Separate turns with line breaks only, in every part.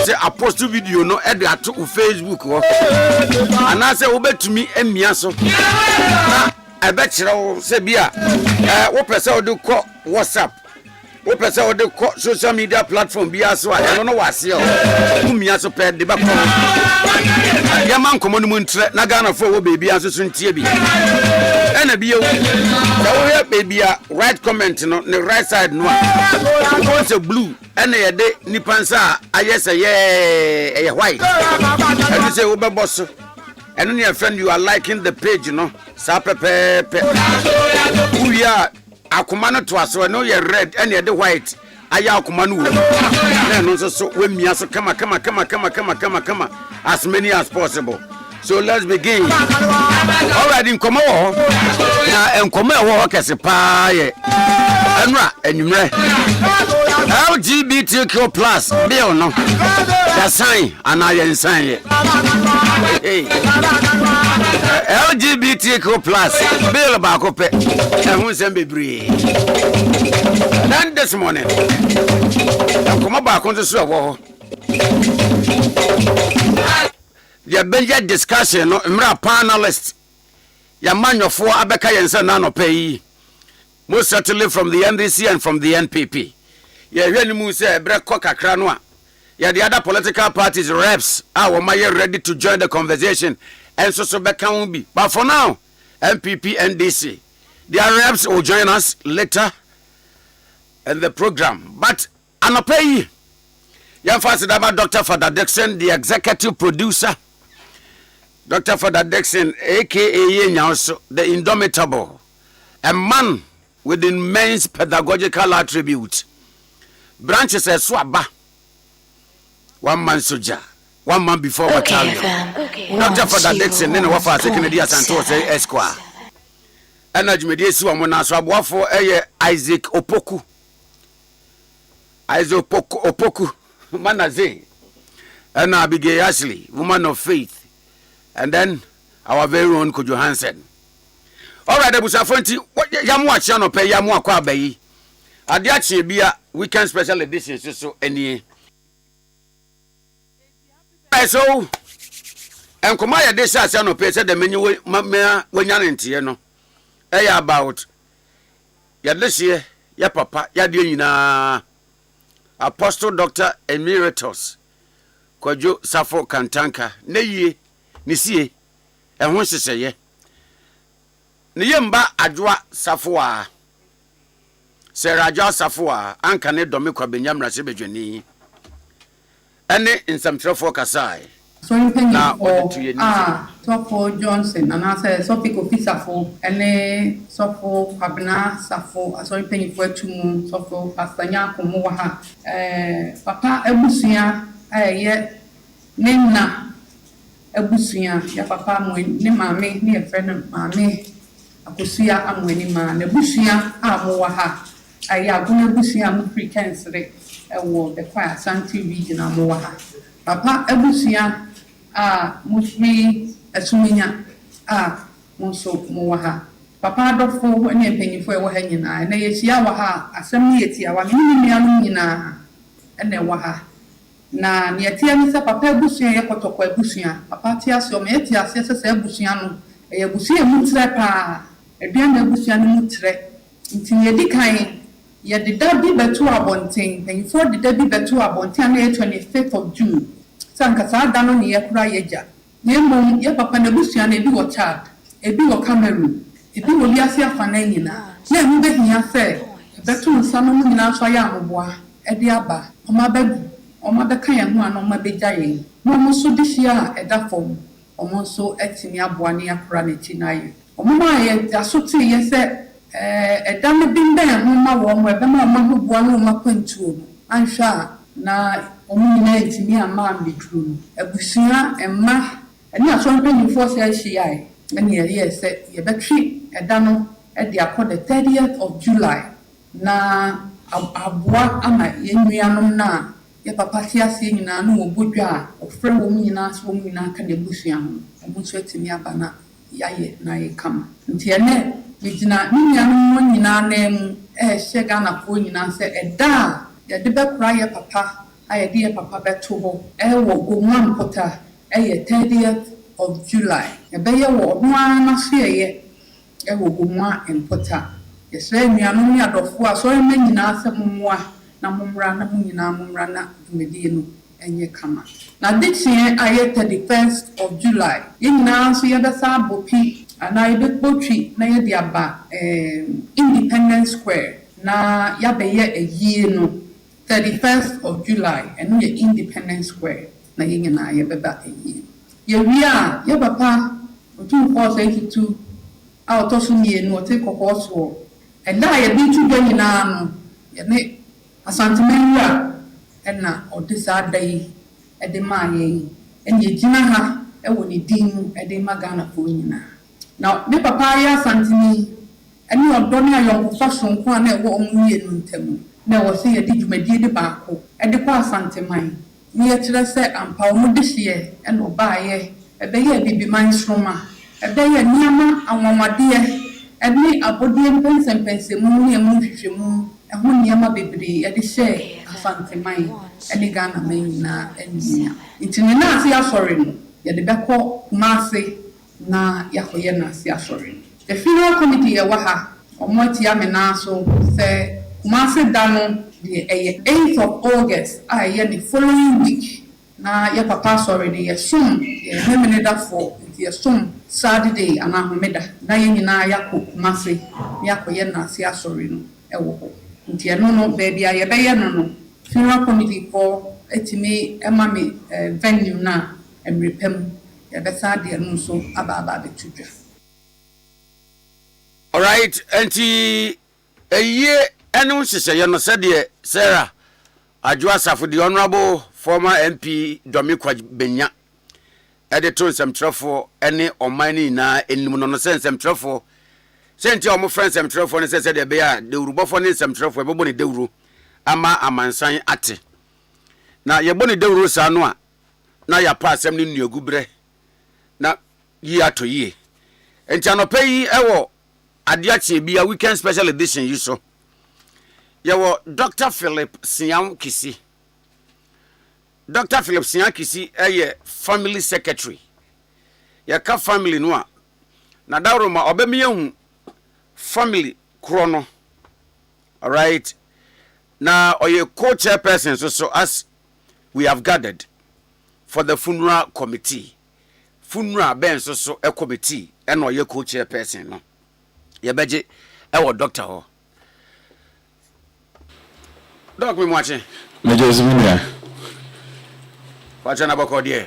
say apostle video no e dey ato Facebook ho ana say wo betumi emia so na e be kire wo say bia wo pese wo de ko WhatsApp wo pese wo de ko social media platform bia so a no wase o umia so pe de ba ko ya man komo no muntre na Ghana fo wo baby anso so ntie bi ena bi yo wo ya baby a right comment no ne right side no a say blue ena ye de nipansa ayese ye white and say wo be boss eno ne friend you are liking the page no sa pepe we are akoma no to aso no ye red ena ye de white aya akoma no wo na no so we mia so kama as many as possible. So let's begin. Already in Como na enkomo ewo kese pa ye enra enwumre LGBTQ+ bill no the sign anaye sign ye LGBTQ+ bill ba ko pe ehun sem bebre then this morning enkomo ba ko so wo the benja discussion no mra panelist ya manyofo abeka yense na no pay most certainly from the NDC and from the NPP ya hwani mu se ebre kokakra no a ya the other political parties reps are ready to join the conversation and so beka won bi but for now NPP NDC their reps will join us later in the program but anopay ya fast about Dr. Father Dixon the executive producer Dr. Father Dixon, a.k.a. Nyanso, the indomitable, a man with immense pedagogical attributes. Branches a swabba. 1 man soldier, 1 man before battalion. Dr. Father Dixon, then what for second year Santos Esquire. Energy media suamona swabwa for Isaac Opoku. Isaac Opoku, Manaze, and Abigail Ashley, woman of faith. And then our very own Kojo Hansen. All right, Abusafonti, what yamu achano pe yamu akwa bayi. Ade Akye Abia weekend special edition so any. So enkoma ya dey say achano pe say the menu we nya ntie no. About ya this year ya papa ya de nyina Apostle Dr. Emeritus Kojo Safo Kantanka na yie nisie ehun seseye ne yemba adwa safoa seraja safoa anka ne dome kwa benyamra se bedwani ene nsamtrefo kasai
so na Sofo Johnson and I Sofo Ofisafo ene Sofo Fabna Safo so penny for tumu Sofo Pastanya komo ha papa ebusia ye nenna abusuya ya papa mo ni maame ni efreno maame akosuya amweni ma na abusuya amowa ha aya aguna abusuya mu frequency ewo the kwa Asante region amowa ha papa abusuya mufri asuminya monso mowa ha papa adofo ne empanyifo ewo ha nyina na yesia wa ha asem ne yetia wa ni anu nyina ene wa ha na niatia nisa papa ebusuya yakotokwa ebusuya papa tia so me tia sese ebusuya no ebusuya mutre pa eduan ebusuya no mutre nti yedi kan yedi dabi betu abonten penfo de dabi betu abonten na 25th of June sanka sa da no ne yakura yeja nemom ye papa na ebusuya na ebi wo Chad ebi wo Cameroon ebi wo liase afana nyina na emu be hia se betu nsa no nyina so ya ahoboa ede aba oma bagu Oma beka ya hu ana oma beja ye mo so dihia eda fom omo so etimi aboa ne akora ne ti na ye omo ma ye asote ye se eda me bimba ya hu ma wo mo ebe ma ho boa no ma kwantuo anhwa na omo nyina etimi ama ambedru abusia emma eni aso mpanyifo se ahia ye eni ye se ye betwi eda no e de akọ the 30th of July na aboa ama ye nuanom na ya papa tia se nyina no obodwa ofre wo nyina so wo nyina ka de busua ho mo so etimi aba na yaye na ye kama nti ene bigina nyina no nyina na mu hye Ghana ko nyina se eda ya de bekura ye papa ayɛ de papa bɛto hɔ ɛwɔ Gomwan Pota ɛyɛ 30th of July ɛbɛyɛ wɔ ɔno ara n'afeɛyɛ ɛwɔ Gomwan Pota yɛsrɛ nnuanom ne adɔfo a sɔre ma nyinaa sɛ mummoa na mummra na mu nyinaa mummra na dwumadie no ɛnyɛ kama na de kyɛn ayɛ 31st of July yɛn nyinaa nso yɛbɛsa abɔpi ana yɛbɛkpɔtwi na yɛde aba Independence Square na yɛabɛyɛ ayie no 31st of July ɛno yɛ Independence Square na yɛn nyinaa yɛbɛba ayie yɛwie a yɛbɛpa otumfoɔ sɛ tutu a ɔtɔ so mmienu ɔte kɔkɔɔ soɔ ɛda a yɛde tu dwa nyinaa no yɛne asantemawura ɛna ɔde saa da yi ɛde maa yɛn ɛna yɛgyina ha ɛwɔ ne din mu ɛde ma Ghanafoɔ nyinaa na me papa ayɛ asantemi ɛne ɔdɔ ne ayɔnkofa sonko a na ɛwɔ ɔmo mmienu ntam na ɛwɔ sɛ yɛde dwumadie de baako ɛde kɔ asanteman ne yɛkyerɛ sɛ ampa ɔmo de hyeɛ ɛna ɔbaayɛ ɛbɛyɛ bibiman soroma ɛbɛyɛ nneɛma anwanwadeɛ ɛne abɔdeɛ mpɛnsɛmpɛnsɛmu ne ɛmu nhwehwɛmu ɛho nneɛma bebree ɛde hyɛ asanteman ɛne Ghana man nyinaa ɛnua nti ne naase asɔre no yɛde bɛkɔ Kumase na yɛakɔyɛ naase asɔre no the funeral committee yɛwɔ ha ɔmo atia me naa so sɛ Kumase da no deɛ ɛyɛ 8th of August a ɛyɛ ne following week na yɛ papa asɔre de yɛsom yɛ hemene dafoɔ nti yɛsom Saturday anaa homeda na yɛn nyinaa yɛakɔ Kumase na yɛakɔyɛ naase asɔre no ɛwɔ hɔ nti ɛno no baabi a yɛbɛyɛ no no funeral committee for etimi ɛma me venue na ɛmrepam yɛbɛsa deɛ no nso aba abɛtudwa.
All right, enti ɛyie ɛne nhyehyɛeɛ no sɛdeɛ Sarah Adwo Asafo the honorable former MP Domikwa Benya ɛde to nsɛmtwerɛfoɔ ɛne ɔman no nyinaa ɛnim no no sɛ nsɛmtwerɛfoɔ sɛnti a ɔmo frɛ nsɛmtwerɛfoɔ no sɛ sɛdeɛ ɛbɛyɛ a dewurubɔfoɔ ne nsɛmtwerɛfoɔ ɛbɛbɔ ne dewuro ama amansan ate na yɛbɔ ne dewuro saa no a na yɛapa asɛm no nnuagu berɛ na yi ato yie enti anɔpɛ yi ɛwɔ Ade Akye Abia weekend special edition yi so yɛwɔ Dr. Philip Siam Kisi. Dr. Philip Siam Kisi ɛyɛ family secretary yɛka family no a na dawroma ɔbɛmiyahu family krono. All right, now oye co-chairperson so as we have gathered for the funeral committee funeral ben so a committee and oye co-chairperson no yebeje ewo doctor ho doc me watching
Major Ziminia
watching about there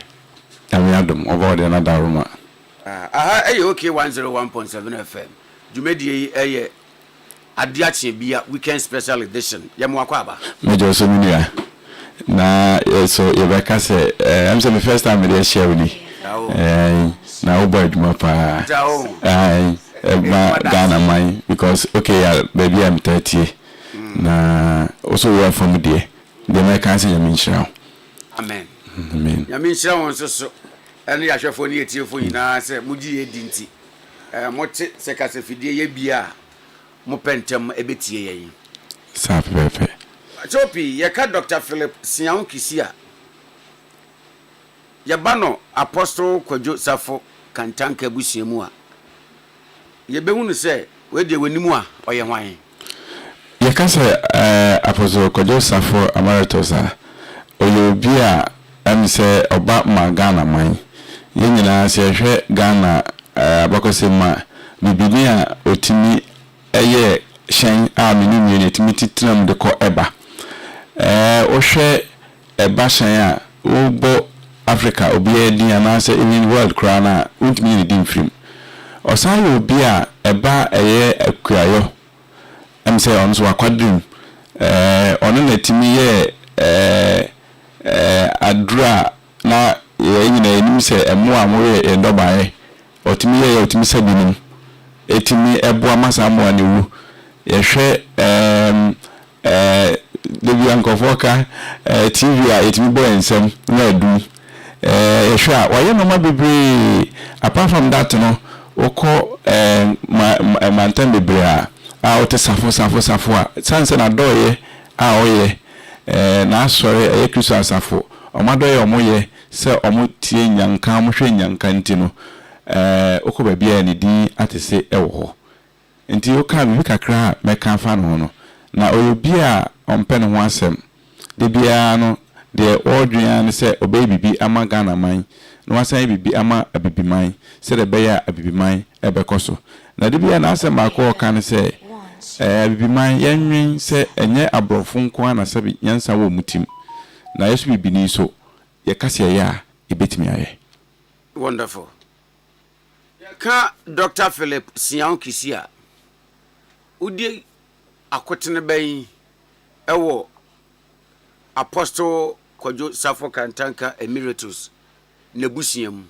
I'm Adam over the another room.
Okay 101.7 FM Jumedi eye Ade Akye Abia weekend special edition yemo akwaba
Major Ziminia na so Rebecca say I'm the first time we share with you na obo adwuma pa Ghana mine because okay baby I'm 30 na also we are from there the American say yamin shira
amen
amen
yamin shira won so ene yahwefo ne etiefo nyina se mugi edinti mote se kase fidie ye bia mo pentem ebetie yen
sa pepe
chopi ye ka Dr. Philip Siam Kisi a ye ba no Apostle Kwadwo Safo Kantanka busiemu a ye behunu se we de wanimu a oye hwan
ye ka se Apostle Kwadwo Safo Emeritus a oye obi a am se oba ma Ghana man ye nyina se hwe Ghana abakosema bibini a otimi eye shen a mini mi etimi titram de ko eba o hwe eba shen a wo bo Africa obi edi anase in world crown untimi ni dimfrim osan yo obi a eba eye akuayo am se on so akwadum ono na timi ye adra na ye nyina enim se emo amore endobae otimi ye otimi sabinum etimi ebo amasa amo anewu ye hwe debi ankofoka TV a etimi bo ensem na adu ye hwe a waye no ma bebre apart from that no oko mantan bebre a ote safo a sanse na doye a oye na asɔre ɛyɛ kristo asafo ɔmado yɛ ɔmoyɛ sɛ ɔmo tie nyanka ɔmo hwɛ nyanka nti no okɔ ba bia ne din atese ɛwɔ hɔ nti oka bi kakra mɛka fa no no na oyobi a ɔmpɛ ne ho asɛm de bia no de ɔdwea ne sɛ ɔbɛyɛ bibi ama Ghana man na wasan bibi ama abibiman sɛ de bɛyɛ abibiman ɛbɛkɔ so na de bia na asɛm akɔ ɔka ne sɛ abibiman yɛnwen sɛ ɛnyɛ abrɔfo nko ana sɛ nyansa wɔ mutim na yesu bibini so yɛkasa yɛ a ebetimi ayɛ.
Wonderful. Ka Dr. Philip Sian Kisia udi akotene bɛyi ɛwɔ Apostle Kwadwo Safo Kantanka Emeritus nebusiam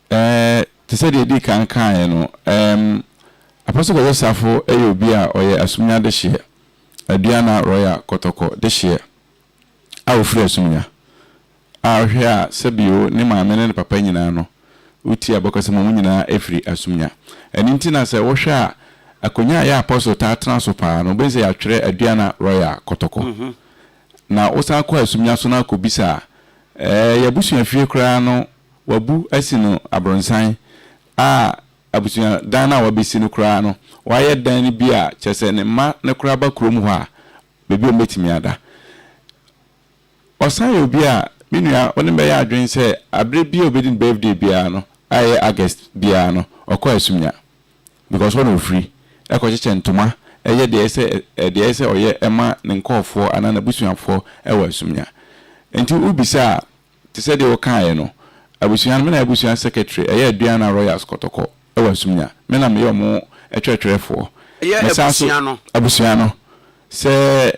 te sɛ de di kankan no Apostle Kwadwo Safo ɛyɛ obi a ɔyɛ asumnya de hye aduana royal kotoko de hye a ofiri asumnya a hwɛ a sɛbio ne maame ne papa nyinaa no uti abakɔsɛ mo nyinaa efiri asumnya ɛni ntina sɛ wo hwɛ a akonya ya apostle ta transfer no bense ya twere aduana royal kotoko na osan kwa asumnya so na akobisa ya busua fie kra no wabu asino abronsan a abusua dan na wabesi no kra no wayɛ dan ni bia kyese ne ma ne kra ba krom ho a bebi o metimi ada osan obi a minua oni be ya adwen sɛ abre bi obedin birthday bia no aye August bia no okɔ asumnya because one free ekɔkyeche ntoma ɛyɛ de ɛsɛ ɔyɛ ɛma ne nkɔfo ana na busuafo ɛwɔ asumnya enti ubisa te sɛ de wɔkae no abusua no na abusua secretary ɛyɛ aduana royals kotoko ɛwɔ asumnya me na me yɛ mo ɛtwɛtwɛfo
ɛyɛ
abusua no sɛ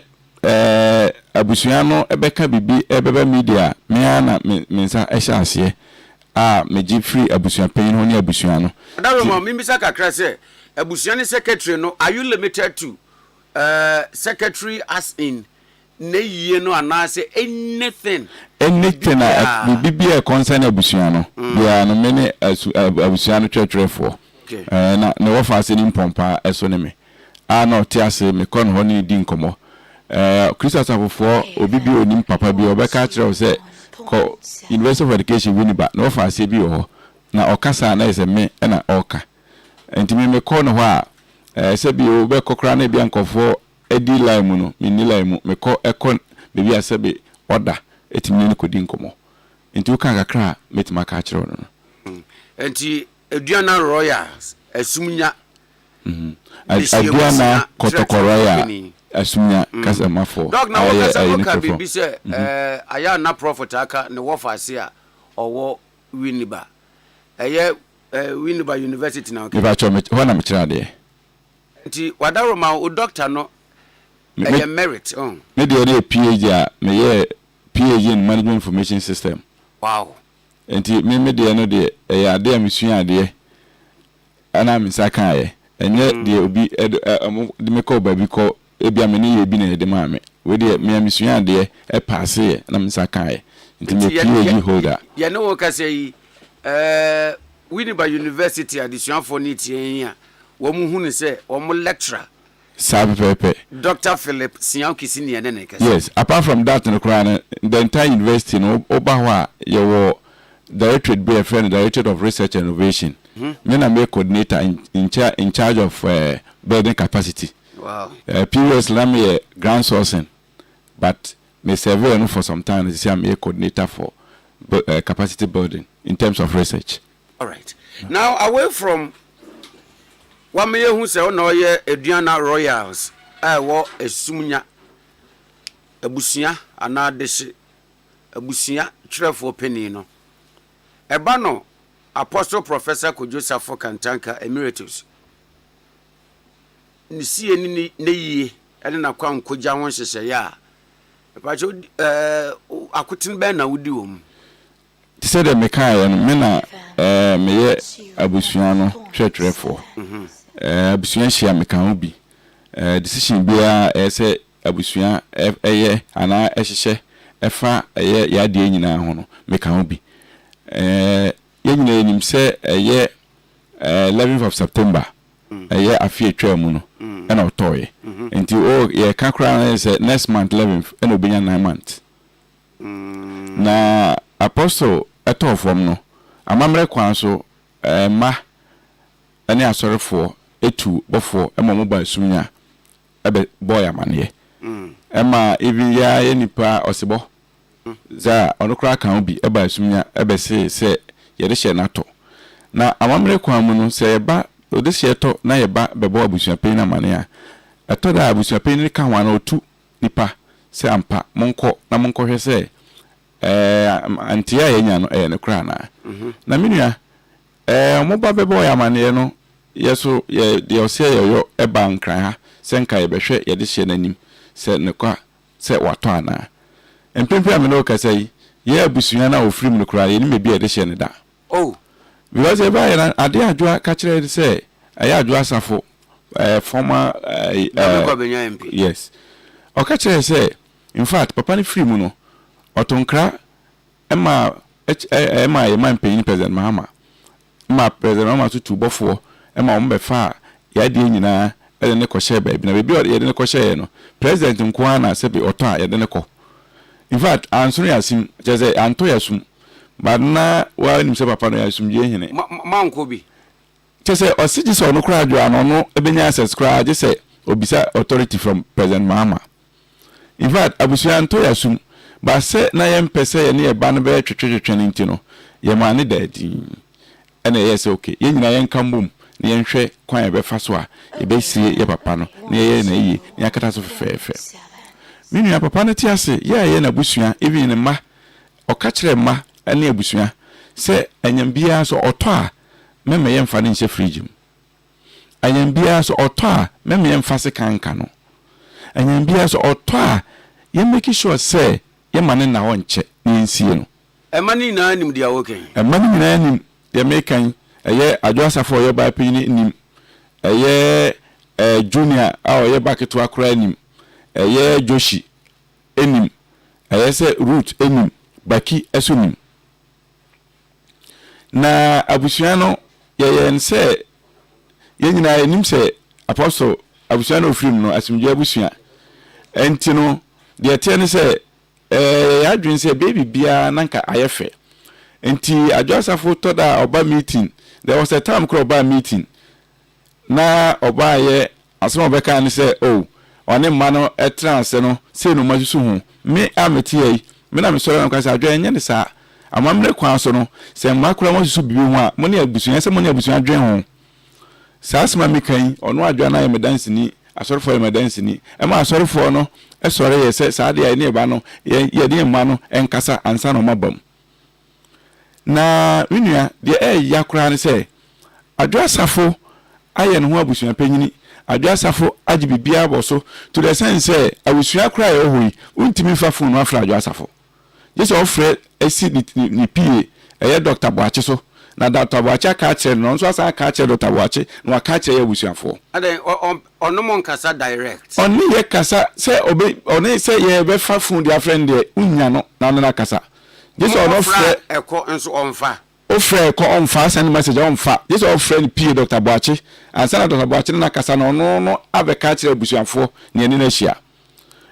abusua no ɛbɛka bibi ɛbɛba media me ana me nsa ɛhyɛ aseɛ a meji free abusua panyin ho ne abusua no
adaro me mbisa kakra sɛ abusuani secretary no are you limited to secretary as in ne no anase anything
bibia concern abusuani no bia no me ne abusuani twetwerefo na ne wo fa ase ni mpompa eso ne me na oti ase me kon ho ni di nkomo Christmas afofo obibi onim papa bi obeka kire o se ko University of Education Winneba na wo fa ase bi ho na okasa na ese me na oka ntimi me call no ho a sebi o be kokra na bia nkofo edi line mu no minni line mu me call ekon bebi asebi order etimi ne kodi nkomo nti uka kakra metima ka kire no
nti aduana royals asumnya
aduana kotoko royal asumnya kasamafo
dog na waka bibi se aya na prophet aka ne wo fa ase a owo Winneba Winneba University now.
Me ba cho me ho na me kira de.
Nti wadaro ma o doctor no e merit
me de na PhD a me ye PhD in management information system.
Wow.
Nti me de no de e ya de amsua de ana me saka ye. Enye de obi de me ko ba bi ko e bia me ne ye bi na de ma me. We de me amsua de e pass ye na me saka ye. Nti me PhD holder.
Ye no wo ka say Winneba University additionfo ni tie a wo mu hu ne se wo mu lecturer
Pepe
Dr. Philip Sian Kisi ne ne kase.
Yes, apart from that no kra the entire university no oba ho a ye wo directorate be a friend directorate of research and innovation. Me na me coordinator in charge of building capacity.
Wow.
Previous lam ye grant sourcing but me serve no for some time this am a coordinator for capacity building in terms of research.
All right. Now, away from one may who say, oh, no, yeah, Aduana Royals, I war a sumunya, a busia, another a busia, trefo penino. A bano, Apostle Professor Kwadwo Safo Kantanka Emeritus. Ni see any ye, and na kwam koja won se ya. But I couldn't bear na would
said the mekai me na me ye abusua no twetwerefo abusua hia me kan obi decision bia say abusua eye ana ehye efa eye ya de nyina ho no me kan obi ye nyina enim se eye 11th of September ɛyɛ afie twa mu no ɛna ɔtɔɔyɛ nti o yɛ ka kora na sɛ next month 11th ɛna obenya 9 months na apostle ɛtɔɔ fam no amammerɛ kwan so ma ɛne asɔrefoɔ etu bɔfoɔ ɛma mo ba sumnya ɛbɛ boy amaneɛ ɛma even ya yɛ nipa ɔsebɔ za ɔno kora kan obi ɛba sumnya ɛbɛ sɛ yɛde hyɛ nato na amammerɛ kwan mu no sɛ yɛba ode hyɛ tɔ na yɛba bɛbɔ abusuapɛn na mane a ɛtɔ da abusuapɛn ne ka ho ana otu nipa sɛ ampa monkɔ na monkɔhwɛ sɛ antia yɛnya no ɛyɛ ne kora na menua ɔmo ba bɛbɔ yɛ amaneɛ no yɛso yɛ ɔsɛ yɛyɔ ɛba nkran ha sɛ nka yɛbɛhwɛ yɛde hyɛ n'anim sɛ ne kwa sɛ watɔ ana mpempe a me no kasa yi yɛ abusua na ofiri mu no kora yɛ ni me bi yɛde hyɛ ne da because eba yɛ ade adwoa ka kyerɛ sɛ ɛyɛ adwoa safo former yes ɔka kyerɛ sɛ in fact papa ne free mu no ɔtonkra ɛma yɛma mpanyin president mahama ma president mahama so tubɔfoɔ ɛma wɔn bɛfa yɛadeɛ nyinaa ɛde ne kɔhyɛ baabi na baabi yɛde ne kɔhyɛ no president nko ara na sɛ bi ɔtɔ a yɛde ne kɔ in fact ansoro yɛ asim kyerɛ sɛ antɔ yɛ sum but na wa nim sɛ papa no yɛ asum yɛ hene
manko bi
kyerɛ sɛ ɔsigye sɛ ɔno koraa adwoa no ɔno ɛbɛnya access koraa gye sɛ obisa authority from president mahama in fact abusua ntɔ yɛ asum ba sɛ na yɛmpɛ sɛ yɛne yɛba no bɛyɛ twetwetwetwe no nti no yɛma ne daadi ɛna yɛyɛ sɛ okay yɛn nyinaa yɛnka mbom na yɛnhwɛ kwan yɛbɛfa so a yɛbɛsie yɛ papa no na yɛyɛ na yie na yɛakata so fɛfɛɛfɛ me nua papa no te ase yɛyɛ na abusua even ne mma ɔka kyerɛ mma ɛne abusua sɛ anyam biara so ɔtɔ a mɛmɛ yɛmfa ne nhyɛ fridge mu anyam biara so ɔtɔ a mɛmɛ yɛmfa se kanka no anyam biara so ɔtɔ a yɛmmɛki sure sɛ yɛma ne na hɔ nkyɛ ne yɛnsie no
ɛma ne nyinaa nim deɛ wɔkɛn
ɛma ne nyinaa nim deɛ mekan ɛyɛ adwoasafo a ɔyɛ baa panyin nim ɛyɛ junior a ɔyɛ baa ketewa koraa nim ɛyɛ joshi enim ɛyɛ sɛ root enim baki ɛso nim na abusua no yɛyɛ sɛ yɛn nyinaa enim sɛ apostle abusua no ofiri mu no asimdwe abusua enti no deɛ teɛ ne sɛ adwene sɛ baby bia nanka ayɛfɛ enti adwoasafo tɔ da ɔba meeting there was a time kora ɔba meeting na ɔba yɛ asɛm ɔbɛka ne sɛ ɔne mma no ɛtrance no sɛ no masusu ho me amete yi me na me sɔre na kwasa adwo ɛnyɛ ne saa amamre kwan so no sɛ mma kora masusu bibi ho a mo ne abusua sɛ mo ne abusua adwen ho saa asɛm a mekan ɔno adwo na yɛ medanse ni asɔrefo yɛ medanse ni ɛma asɔrefo no ɛsɔre yɛ sɛ saa de yɛ ne ba no yɛ de mma no ɛnkasa ansa na ɔmabam na menua deɛ ɛyɛ kora ne sɛ adwoasafo ayɛ ne ho abusua panyini adwoasafo agye bibia bɔ so to the sense sɛ abusua kora yɛ hɔ yi wontimi fa phone no afra adwoasafo gye sɛ ɔfrɛ asi ne pie ɛyɛ Dr. Boakye so na Dr. Boakye aka kyerɛ no nso asa aka kyerɛ Dr. Boakye na waka kyerɛ yɛ abusuafoɔ
ade ɔno mo nkasa direct
ɔne yɛ kasa sɛ ɔne sɛ yɛ bɛfa phone de afrɛ deɛ unya no na ɔno na kasa gye sɛ ɔno frɛ
ɛkɔ nso ɔmfa
ofrɛ ko ɔmfa send message ɔmfa gye sɛ ɔfrɛ ne pie Dr. Boakye ansa na Dr. Boakye na kasa na ɔno no abɛka kyerɛ abusuafoɔ ne ani na hyia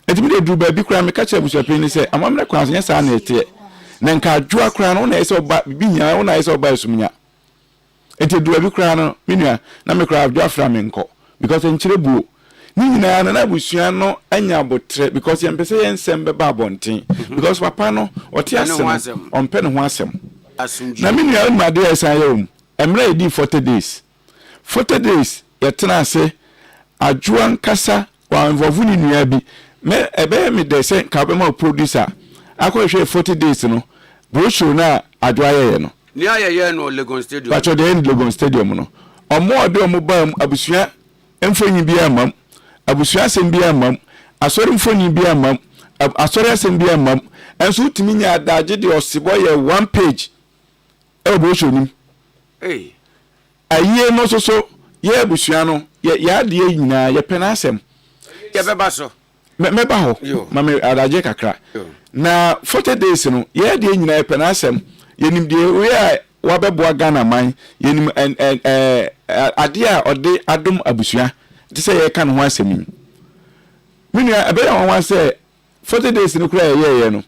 etimi de duru ba bi kura me ka kyerɛ abusuapɛ ni sɛ amamre kwan so nyɛ saa na ɛteɛ na nka adwoa kura no na ɛsɛ ɔba bibi nya na ɛsɛ ɔba esumnya eti duru bi kura no menua na me kura adwoa fra me nkɔ because nkyere buo ni nyina na abusua no anya abotre because yɛn pese yɛn nsɛm bɛba abɔnten because papa no ɔte asɛm ɔmpɛ ne ho asɛm na menua no ma de ɛsan yɛ om emre edi 40 days yɛtena ase adwoa nkasa wa involve ni nua bi me ebe me de se ka be ma producer akɔhwɛ 40 days no brochure na adwoa yɛ no
ni ayɛyɛ no Legon Stadium
pacho de Legon Stadium no ɔmo ɔde ɔmo ba abusua emfonyi bi amam abusua asɛm bi amam asɔre mfonyi bi amam asɔre asɛm bi amam enso utimi nya adagye de ɔsebɔ yɛ 1 page e brochure nim aye no so yɛ abusua no yɛ ade nyina yɛ pɛ na asɛm
yɛ bɛba so
meba ho mame adagye kakra na 40 days no yɛ de nyina yɛ pɛ na asɛm yɛ nim de we a wabeboa Ghana man yenim ade a ode adom abusua te say ye kan ho asemi minua ebe ya wan say 40 days ni kura ye no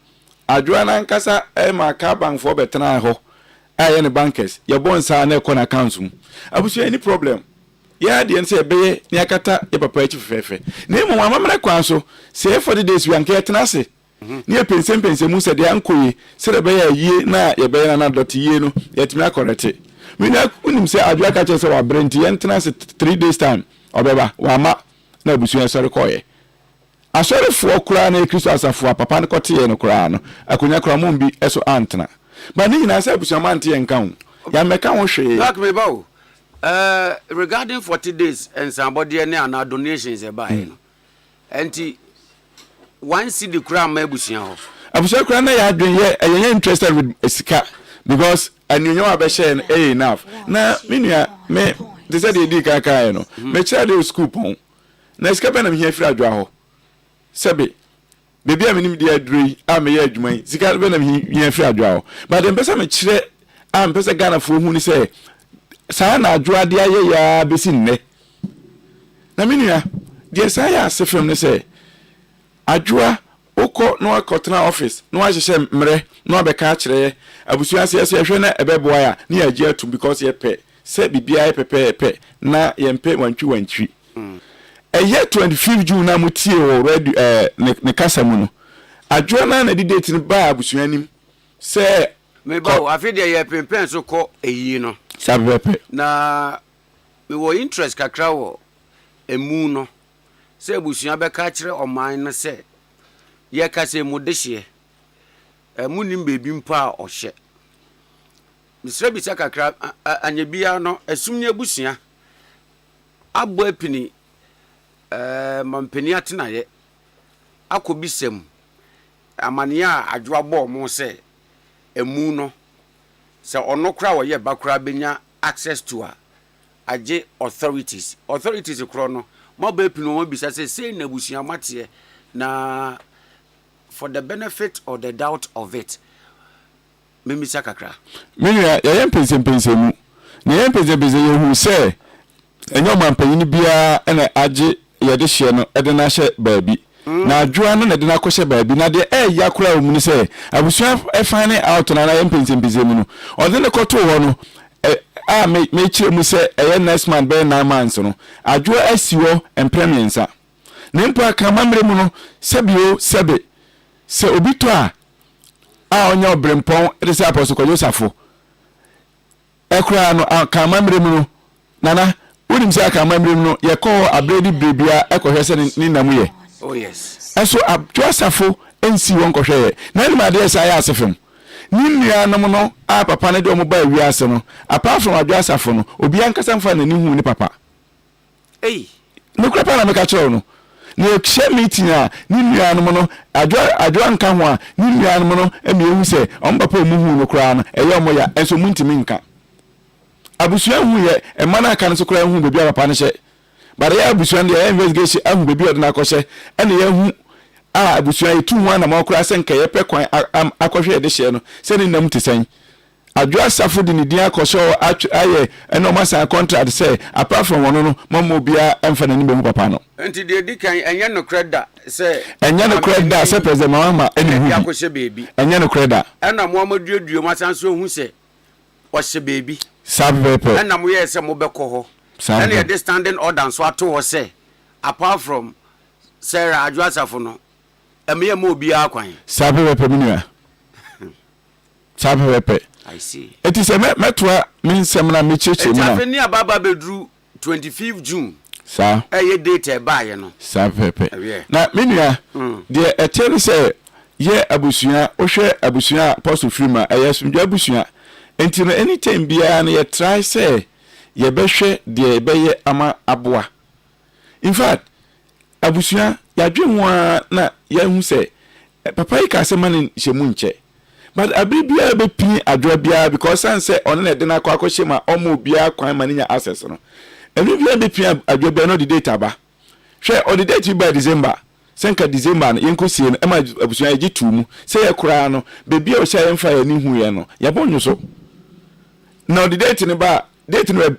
adwoa na nkasa ma ka bank for betena ho aye ne bankers ye bon sa na ekọ na accounts mu abusua any problem ya de nse ebe ni akata ye papa echi fefefe na emu amamra kwan so say 40 days we anka etena se ni e pense mu se de ankoyi se de be ya yie na ye be na dot yie no yetimi akorete minua unim se adwoa ka che se wa brenti ye ntena se 3 days time obeba wa ma na abusua sori koye asori fo kura na Kristo asafo papa ne kote ye no kura no akonya kura mum bi eso antena ba ni na say abusua mante ye nkan ya meka ho hwe
like me bawo regarding 40 days and somebody any an donations e buy no enti one see the kura ma abusua ho
abusua kura na ya adwen ye interested with esika because anunyo abehye no enough na minua me they said they di kaka no me chere dey school pon na esika be na me here free adwa ho sebe bebi a menim dia adrui a me ya adwuman sika be na me here free adwa ho but dem pesa me chere am pesa Ghana fo hu ni say sa na adwa dia ye ya besi nne na minua dia sa ya sefem ne say adwa oko no akotena office no ahyehyɛ mre no abeka kire abusua se hwɛ na ebeboa ya ne ya gye atum because ye pɛ se bibia ye pɛ na ye mpe wantwi eye 25 June na mutie already ne kasa mu no adwo na di date ne ba abusua nim se
me ba afi de ye pempen so kɔ eyi no
sabepe
na me wo interest kakra wo emu no se abusua beka kire oman no se ye kase mu de hye emu nim bebi mpa ohye misre bi kakra anya bia no asumni abusua abo apini mampeni atena ye akobisem amania adwoa bo mo se emu no se onokra wo ye bakra benya access to age authorities kro no maba apini mo bisa se na abusua mate na for the benefit or the doubt of it memisa kakra
minua ya pense mu na ya pense ye hu se enyo mampanyin bia na age ye de hye no e de na hye baabi na adwoa no na de na kohye baabi na de ya kura o mu ni se abusua e fine out na ya pense mu no o de ne koto ho no me chire mu se next man be 9 months no adwoa asiwo empremiensa ne mpo aka mamre mu no sebe se obito a onya obrempon e de se apostle ko Josafo ekura no aka mamre mu no nana unim se aka mamre mu no ye ko abredi brebia ekohwe se ni namu ye
oh yes
eso Josafo ensi won kohwe na ni ma de sa ya asefem ni nua no no papa ne de omo ba wi ase no apart from Josafo no obi ankasa mfa na ni hu ni papa me kura pa na me ka chero no na ekye meeting a ni nua no adwo nka ho a ni nua no no emehu se ompapa mu hu no kura no eye omo ya enso muntimi nka abusua hu ye emana aka no so kura hu bebi papa ne hye bare ya abusua de investigation ahu bebi odna akɔhye ene ye hu abusua etu hu na ma kura se nka ye pɛ kwan akɔhwe de hye no se ni nam tisan adwo asafo de ni din akɔhye aye ene o masa contract se apart from one no mama bia emfa na ni be hu papa no
enti de di kan enye no credit se
president mama ene hu
akɔhye bebi
enye no credit
ena mo amaduaduo masanso hu se ɔhye bebi
sabepe
ena mo ye se mo bɛkɔ ho ena ye standing order so ato ho se apart from Sarah adwo asafo no emeye mo obi akwan
sabepe minua sabepe
I see
it is a metwa min semna me cheche
na afeni ababa bedru 25 June
sa
eye date e baaye no
sabepe na minua de eteri se ye abusua ohwe abusua apostle Freeman eyesumdwa abusua enti no anytime bia na ye try say ye behwe de ebeye ama aboa in fact abusua ya dwenwa na ye hu say papa ika se man hyemu nche but abribia be pin adwa bia because san say on na de na akɔhye ma omo bia kwan ma nya access no abribia be pin adwa bia no the date aba hwe on the date by December senka December no yenkosie no ema abusua ye tu mu say ye kura no bebia o hye yemfa ya ni hu ye no ya bonyo so now the date no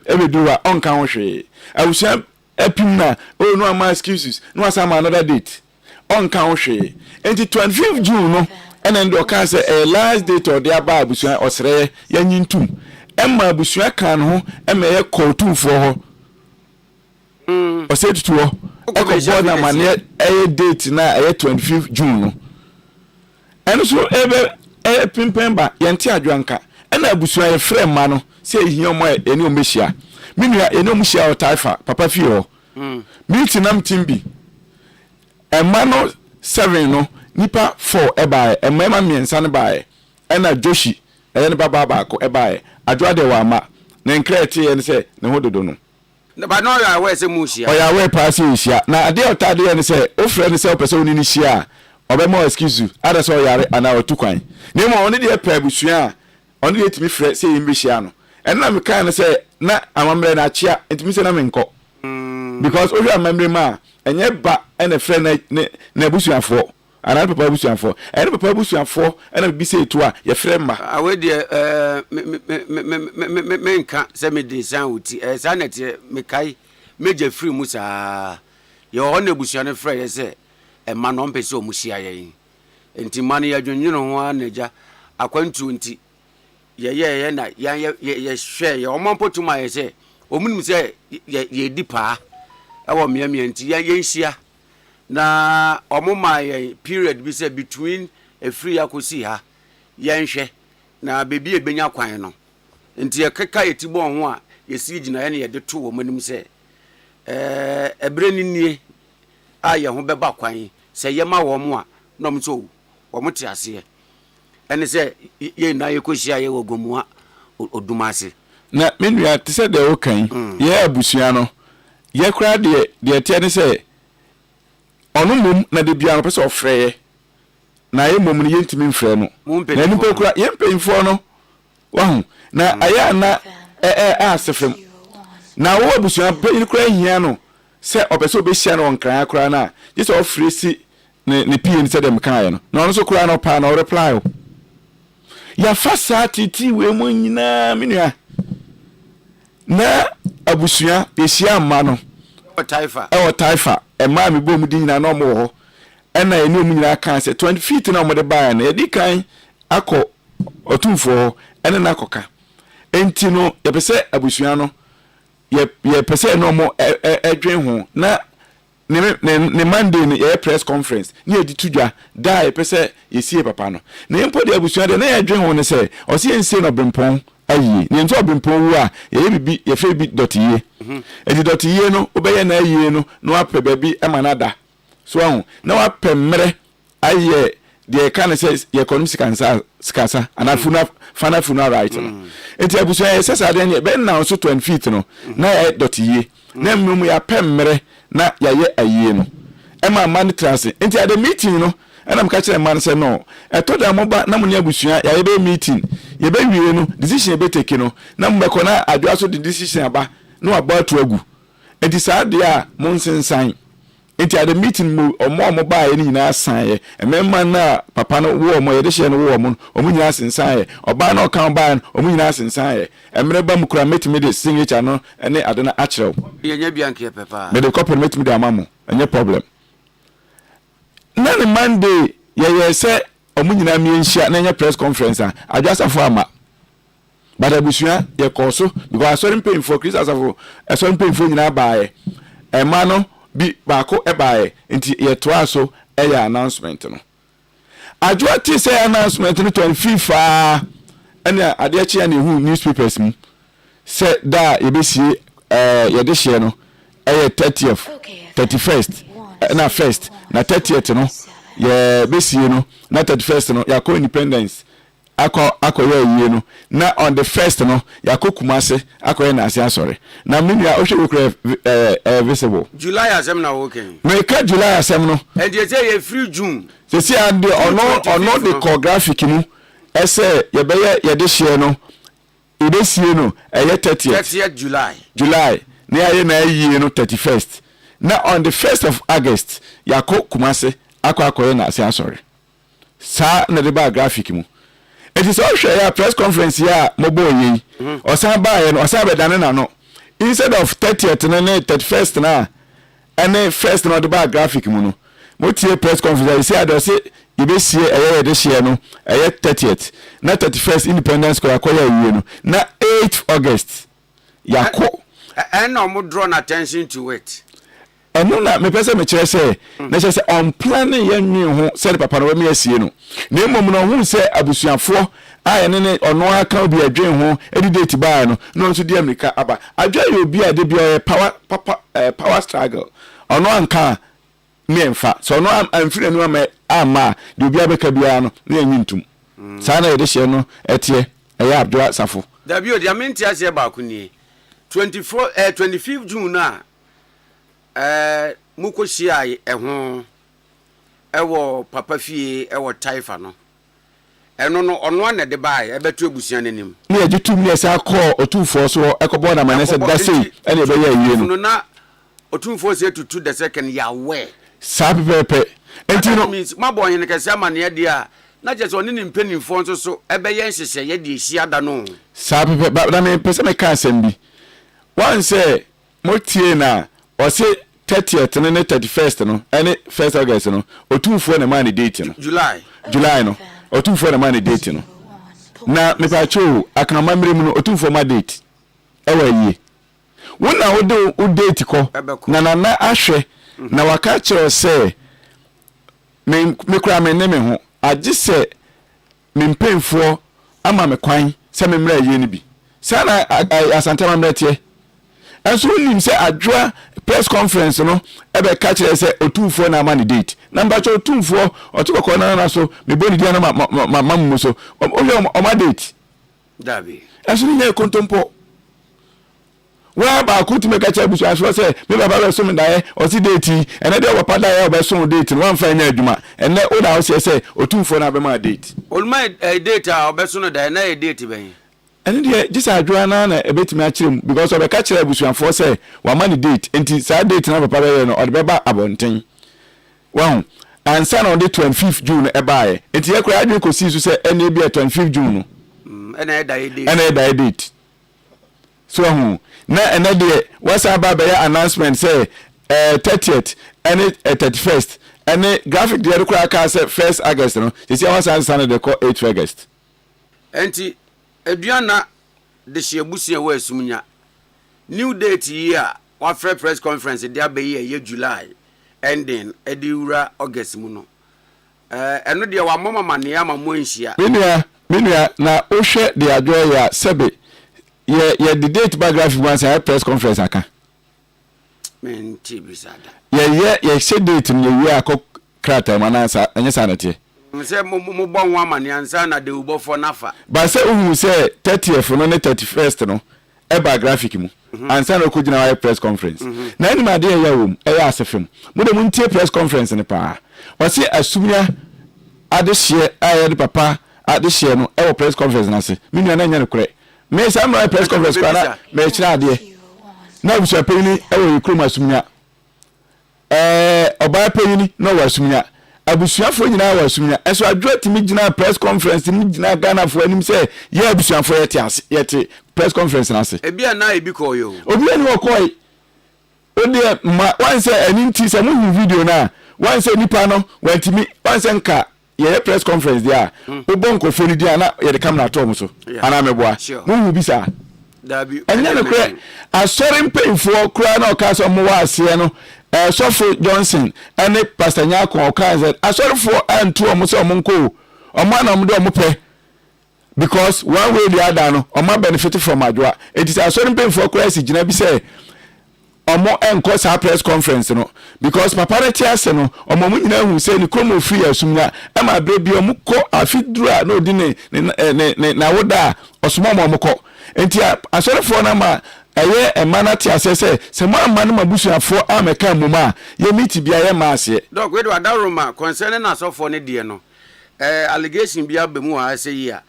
ebedu wa on kan hwe awusia epim na no ama excuses no asama another date on kan hwe enti 25 June no ene ndo kan say last date or dia ba abusua osere yanyintum emma abusua kan ho emma ye kotumfo ho osetutu ho eko na mane date na 25 June no eno so ebe pimpemba yente adwanka ena abusua ye frɛ ma no se ehia mo eni omehia minua eni omehia o taifa papa fi ho mitinam timbi emma no 7 no nipa 4 ebae emma miensa ne bae ena joshi ene baba baako ebae adwade wa ma na nkrete ye ne se ne hododo no
ba no ya we se mu hia
o ya we pass hia na ade otade ye ne se ofre ne se opese oni ni hia obemo excuse ada so yare ana otukwan ne mo oni de pa abusua oni de timi frɛ se yimbe hia no ena me kan ne se na amamre na achia entimi se na me nko because owi amamre ma enye ba ene frɛ na abusuafo ana papa abusuafo ene papa abusuafo ena bi se etu a ye frɛ ma
awe de me nka se me de san wuti sa na te me kai meje free mu sa ye ho na abusuane frɛ ye se ma no mpese o mu hia ye enti man ya dwonwino ho anaja akwantu nti ye na ye hwɛ ye o mampotuma ye se o munum se ye di pa ewo miamia nti ye nhia na omuma ye period bi se between a free akosi ha ye nhwɛ na bebi ebenya kwan no nti ye keka yetibo ho a ye si gina ye na ye de to wo manim se ebre ninie a ye ho beba kwan se ye ma wo mo a no mso wo mo te ase ene se ye na ye kosia ye ogomua odumase
na menua te se de okan ye abusua no ye kra de te ne se onu mum na de bia no pese ofrɛ ye na ye mum ne yentimi mfrɛ no na ni pokura ye mpemfo no wahu na aya na asefem na wo abusua pe ni kra hia no se opese obehia no nkran akra na je se ofrɛ si ne pie ni se dem kan ye no na ono so kra no pa na reply o ya fasa titi we mo nyina menua na abusua ehia ma no taifa ema me bom di nyina no mo ho ena eni omu nyina kan se 20 feet na mo de baa na yedi kan akọ otumfo ena na akoka enti no ye pese abusua no ye pese no mo edwen ho na ne Monday ni ye press conference ni edi tudwa da ye pese ye sie papa no na empo de abusua de na ye edwen ho ne se o se ense no brempon ayi ni ento brempon wu a ye bibi ye fe bi dotiye edi dotiye no obeye na ayi no no apɛ baby emanada so ahu na wapɛ mmere aye de kan se ye economic skasa ana funa right no enti abusua ye sesa de ne be na so 20 feet no na ye dotiye na mmum ya pɛ mmere na ya ye ayi no ema man trance enti at the meeting no ena mka kire man se no eto da mo ba na mo ne abusua ya ye be meeting ye be wie no decision be take no na mo be na adwa so the decision aba no about to agu enti sa de a mo nsensan enti at the meeting mo omo ba ye ni na san ye emema na papa no wo mo ye de hye no wo mo omo nyina sensan ye oba na okan ba no omo nyina sensan ye emre ba mukura metimi de signature no ene adona akyerɛw
ye nya bianke papa
me de copy metimi de amamo enye problem na ne Monday ye se omo nyina mi nhia na enye press conference a adwasafo ama but abusua ye koso because sorry paying for Chris asafo sorry paying for nyina baaye ema no bi baako ebaaye nti ye toa so eya announcement no adwa ti say announcement no 25 ene ade akye na ehu newspapers mu se da ye besie ye de hye no eye 30th 31st na first na 30th no ye besie no na 31st no ya ko independence akọ ye no na on the first no yakokumase akọ na ase asore na menua o hwe visible
July asem na working
me ka July asem no
and you say you free June
se si and ono the choreographic mu ese ye be ye de hye no ebesie no eye
30th
July na ye na ye no 31st na on the 1st of August yakokumase akọ na ase asore sa na the graphic mu It is all share press conference here mobile yi. Osan ba ye no osan be dane na no. Instead of 30th and 31st na and first no the ba graphic mu no. Mo tie press conference you say I say you be see this year no 30th na 31st Independence Square akoya yi no na 8th August yako
and no more drawn attention to it.
And no na me pese me kire say na say on planning yan nwi ho say papa no me asie no na mom no hu say abusuafo a ne ono aka obi adwen ho edi date ba no no so di America aba adwa ye obi ade bi power struggle ono anka me mfa so ono amfire no ama de obi abeka bia no na anyintum sa na ye de hye no etie eya Abdua Safo
da bi o dia menti ase ba ku ni 25 June na muko shia eho ewo papa fie ewo taifa no eno no ono ane de bae ebetu ebusuan nanim
ne agitum ne sa call otufo so ekobo na manese da sei ene be ya yie no
na otufo se tutu the second ya we
sa pepe enti no
mabo yen kese amane de a na je so ne mpanimfo nso so ebe ye nhyehyɛ ye de ehia da no
sa pepe ba na me pese me ka asem bi one say motie na o say 30th and 31st no any 1st August no otufo na man date no July no otufo na man date no na me pa cho akana mamre mu no otufo ma date ewa yie wona wo date ko na ahwe na waka kire say me kura me ne me ho agi se me mpemfo ama me kwan se me mra yie ni bi sana asantama mretie enso nim se adwa press conference no ebe ka kire se otufo na ama ni date number cho otufo otukoko na so me boni dia na mamu so o ma date
dabi
enso ni kontompo wa ba ku ti me ka kire busu aso se me baba be so me dae o si date ene de wo pada ya o be so date no amfa nya adwuma ene o da o se otufo na be ma date
olma date a o be so no dae na date ben
and the just adwa na ebetimi akirem because of ka kire busuanfo say wa man date enti sa date na papa be no o de beba abonten wow and san on the 25th June e baaye enti ye kura adwe ko si so say ene bi 25th June
no ene da
date so na ene de wasa ba be announcement say 30th and 31st and graphic de kura ka say 1st August no say wasa san de ko 8th August
enti Eduana de shebusia wa asumunya new date here wa press conference de abaye ye July ending ediura August mu no eno de wa mama mane ama mo nhia
minua na o hwe de adwo ya sebe ye the date biography once I press conference aka
men tibisada
ye se date no wi akọ krata manansa anya sanate
say mo bon wa mane ansa na de ubo for nafa
ba say uhu say 30th no 31st no e biographic mu ansa na ko gina wa press conference na ni ma de ya wom e ya asefem mo de mun tie press conference ne pa wasi asumia ade hye aye de papa ade hye no e wo press conference na se mi nua na nya ne kure me say am press conference kwa me kira ade na busu apeni e wo ikrum asumia oba peni no wa asumia abusuafo nyina wa asumia enso adwo timi gina press conference ni gina Ghana fo anim say ye abusuafo yete press conference na se
ebia na ebi ko yo
obi ani okoi odi ma wan say aninti say mu video na wan say nipa no wantimi wan say nka ye press conference dia obonko fo ni dia na ye de camera to mo so ana meboa mu bi sa
dabi
enya no kre asori mpemfo kra na okasa mo wa ase no Sofo Johnson and Pastor Nyako Okaze asori for antu omo se omo nko omo na omo de omo pe because one way the other no omo benefit from adwa it is asori mpemfo kra si gina bi say omo enko sa press conference no because papa reti ase no omo mu nyina hu say ni kromo free asumna e ma bre bi omo ko afidura na odi ne na woda osomo omo ko enti asori for na ma eye emanati asese se mo amanu mabusuafo ameka muma ye meet bia ye maase
dog we do adaroma concerning asofo ne de no allegation bia bemu ha say here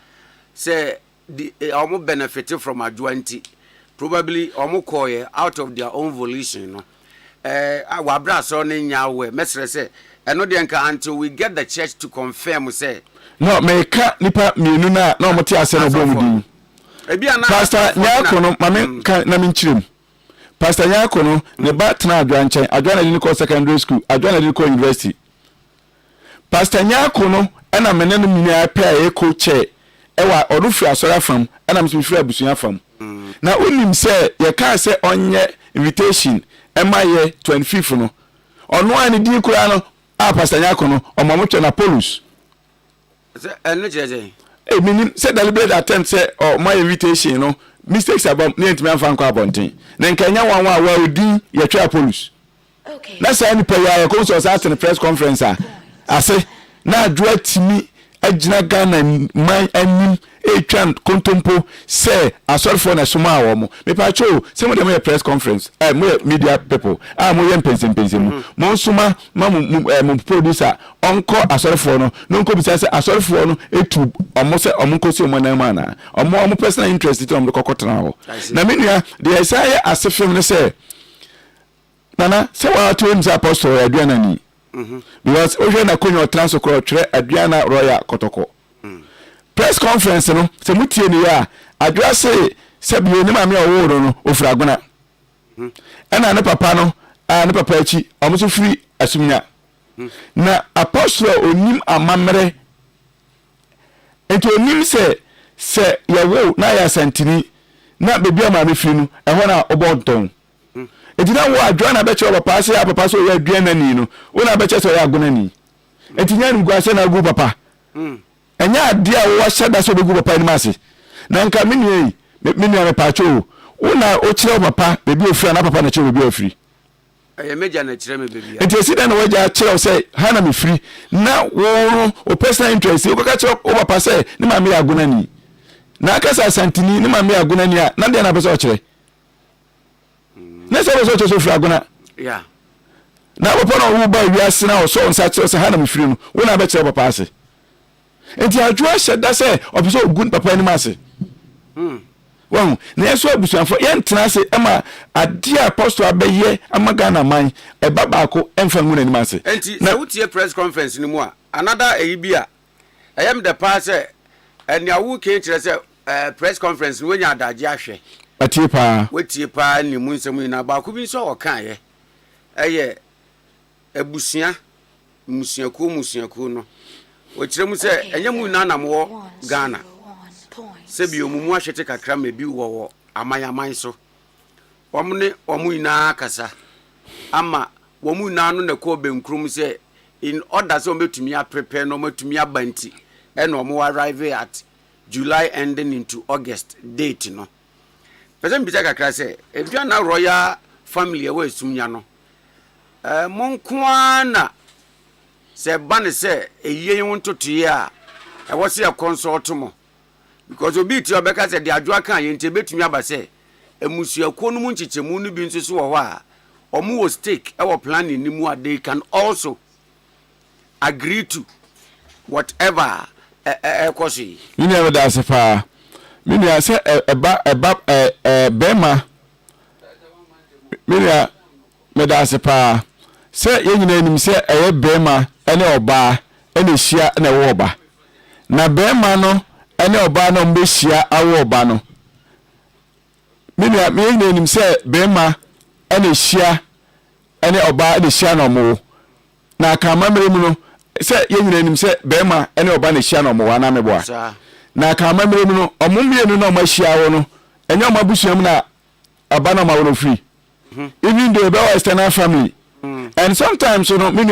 say the omo benefit from adwanti probably omo koye out of their own volition no wabra so ne nya we mesre say eno de nka until we get the church to confirm say
no me ka nipa mienu na omote ase no bomudi pastor Nyakono mame ka na minchirem pastor Nyakono ne ba tena adwa nchen adwa na ni secondary school adwa na ni university pastor Nyakono ena menenu minia pa e ko che ewa orufi asora fam ena msifiri abusuya fam na onim se ye ka se onye invitation emaye 25 no ono ani di kura no a pastor Nyakono omamoche na Polus
eno jeje
meaning say deliberate attempt say my invitation no mistakes about me ntimi amfa nkwa abonten na nkanya wanwa wa odi ye twa Polus okay na say ni pa ya ko so sa at press conference ase na adwa timi agina Ghana man anim etwan kontompo say asorfo na soma awo mo me pa cho say mo dem press conference mo media people mo yem pensim mo soma mo producer onko asorfo no nko bi say asorfo no etu omo say omo nkosi omo na ma na omo personal interest ti omo kokotena ho na menua de say asefem ne say nana say wa to him say apostle aduana ni because oje na konyo transfer twerɛ aduana royal kotoko press conference no se mutie ni ya adwa se bi oni ma me owo no ofuragona ɛna ne papa no ne papa achi omo free asumnya na apostle onim amamere ento onim se yawo na ya santini na bebi ama me free no ɛhɔ na obonton etina wo adwa na be che papa se ya papa so ya aduana ni no wo na be che so ya agona ni etinya ni gwa se na gu papa enya ade a wo hyeda so be gu papa ni mase na nka meni me pacho wo na o kire papa bebi ofri na papa na kire bebi ofri
meja na kire me bebi
enti si da na waja kire say ha na me free na wo o personal interest wo ka kire o papa say ni ma me agona ni na aka sa santini ni ma me agona ni a na de na be so kire na se so so free agona
yeah
na papa no wo ba wiase na o so nsa kire say ha na me free no wo na be kire papa ase enti adwa hyeda say obiso ogun papa ni mase Well, na yeso abusuafo ye ntena se ema ade apostle abeye amagana man e baba ko emfa nguna ni mase
enti na wutie press conference ni mu a another eyibia eyem the pass enia wu ke kire se press conference ni wonya adaje ahwe
atie pa
wetie pa ni mu nsem na ba ko bi so o kan ye eye abusua musiaku no o kire mu se enye mu na namwo Ghana sebi omumu ahwete kakra mebi wo amayaman so omne omu ina kasa ama womu ina no na ko benkrum se in order so metumi a prepare no metumi abanti and omu arrive at July ending into August date no person bi kakra se edua na royal family e wa esumnya no monkoana se bane se eyiye wontotoye a e wo se consult mo because obi ti obeka se de adwa kan ye nte betumi aba se emusuakuo no mu nchichemu no bi nso so wo a omu wo stake e wo planning ni mu a they can also agree to whatever kosi
mini e da se pa mini a se bema mini a me da se pa se ye nyina enim se eye bema ene oba ene hia na wo oba na bema no ene oba no mbehia awo oba no me nim se bema ene hia ene oba ene hia no mo na ka mamre mu no se ye nyina nim se bema ene oba ne hia no mo na meboa na ka mamre mu no omumie no na ma hia wo no enye ma busuam na aba na ma wo no free even though be external family and sometimes so no me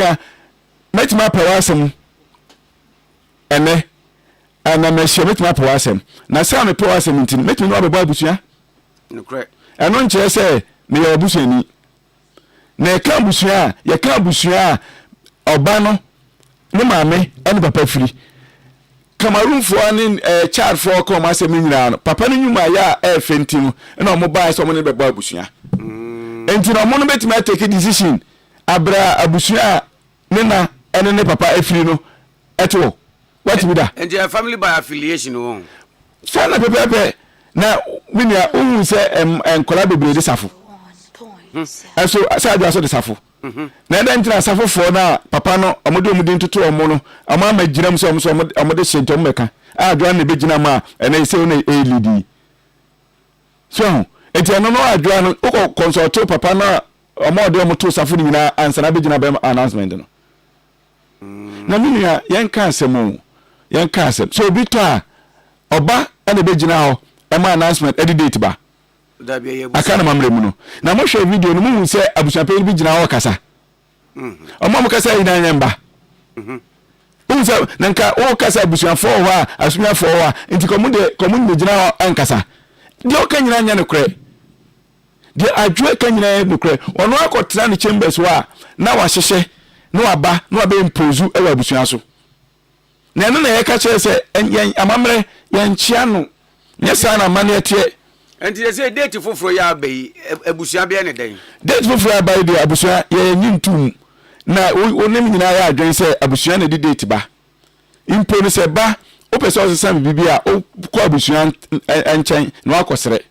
met my person ene ana mehia metuma po asem na say me po asem ntin metuma no abeba abusua
no correct
eno nche say me ya abusuani na e ka abusua ya ka abusua oba no ne maame ene papa firi Cameroon for ni child for come asem nyina no papa no nyuma ya e fentim na omo ba so omo ne beba abusua enti na omo no betuma take decision abra abusua ne na ene ne papa afiri no eto what be that
and your family by affiliation won
sana pepepe na minia unu se enkola bebre de safo eso asa adwa so de safo na enda ntina safo fo na papa no omode ntutu omo no ama maginam so omode hyento mmeka adwa na begina ma ena ise na elidi so enti no adwa no ko consult papa na omode omoto safo ni na ansa na begina be announcement no na minia yenka asemo so obi to a oba ena begina ho ema announcement edit ba akana mamre mu no na mo hwe video no mu se abusuape bi gina ho kasa omo kasa ina nyamba unsa nanka o kasa abusuafo ho a asumiafo ho a nti komu gina ho ankasa de o kan nyina nya ne kure de adwe kan nyina ne kure ono akotra ne chambers wa na wa hyehye na waba na wabe impozu ewa abusua so na eno na ye ka chere se amamre ye nchia no nyesa na mane etie
enti they say date foforo ya abai abusua bia ne den
date foforo ya abai de abusua ye nyintum na onem nyina ya adwen se abusua na di date ba impo ne se ba o pese o sesa bibia o ko abusua enchen na akosere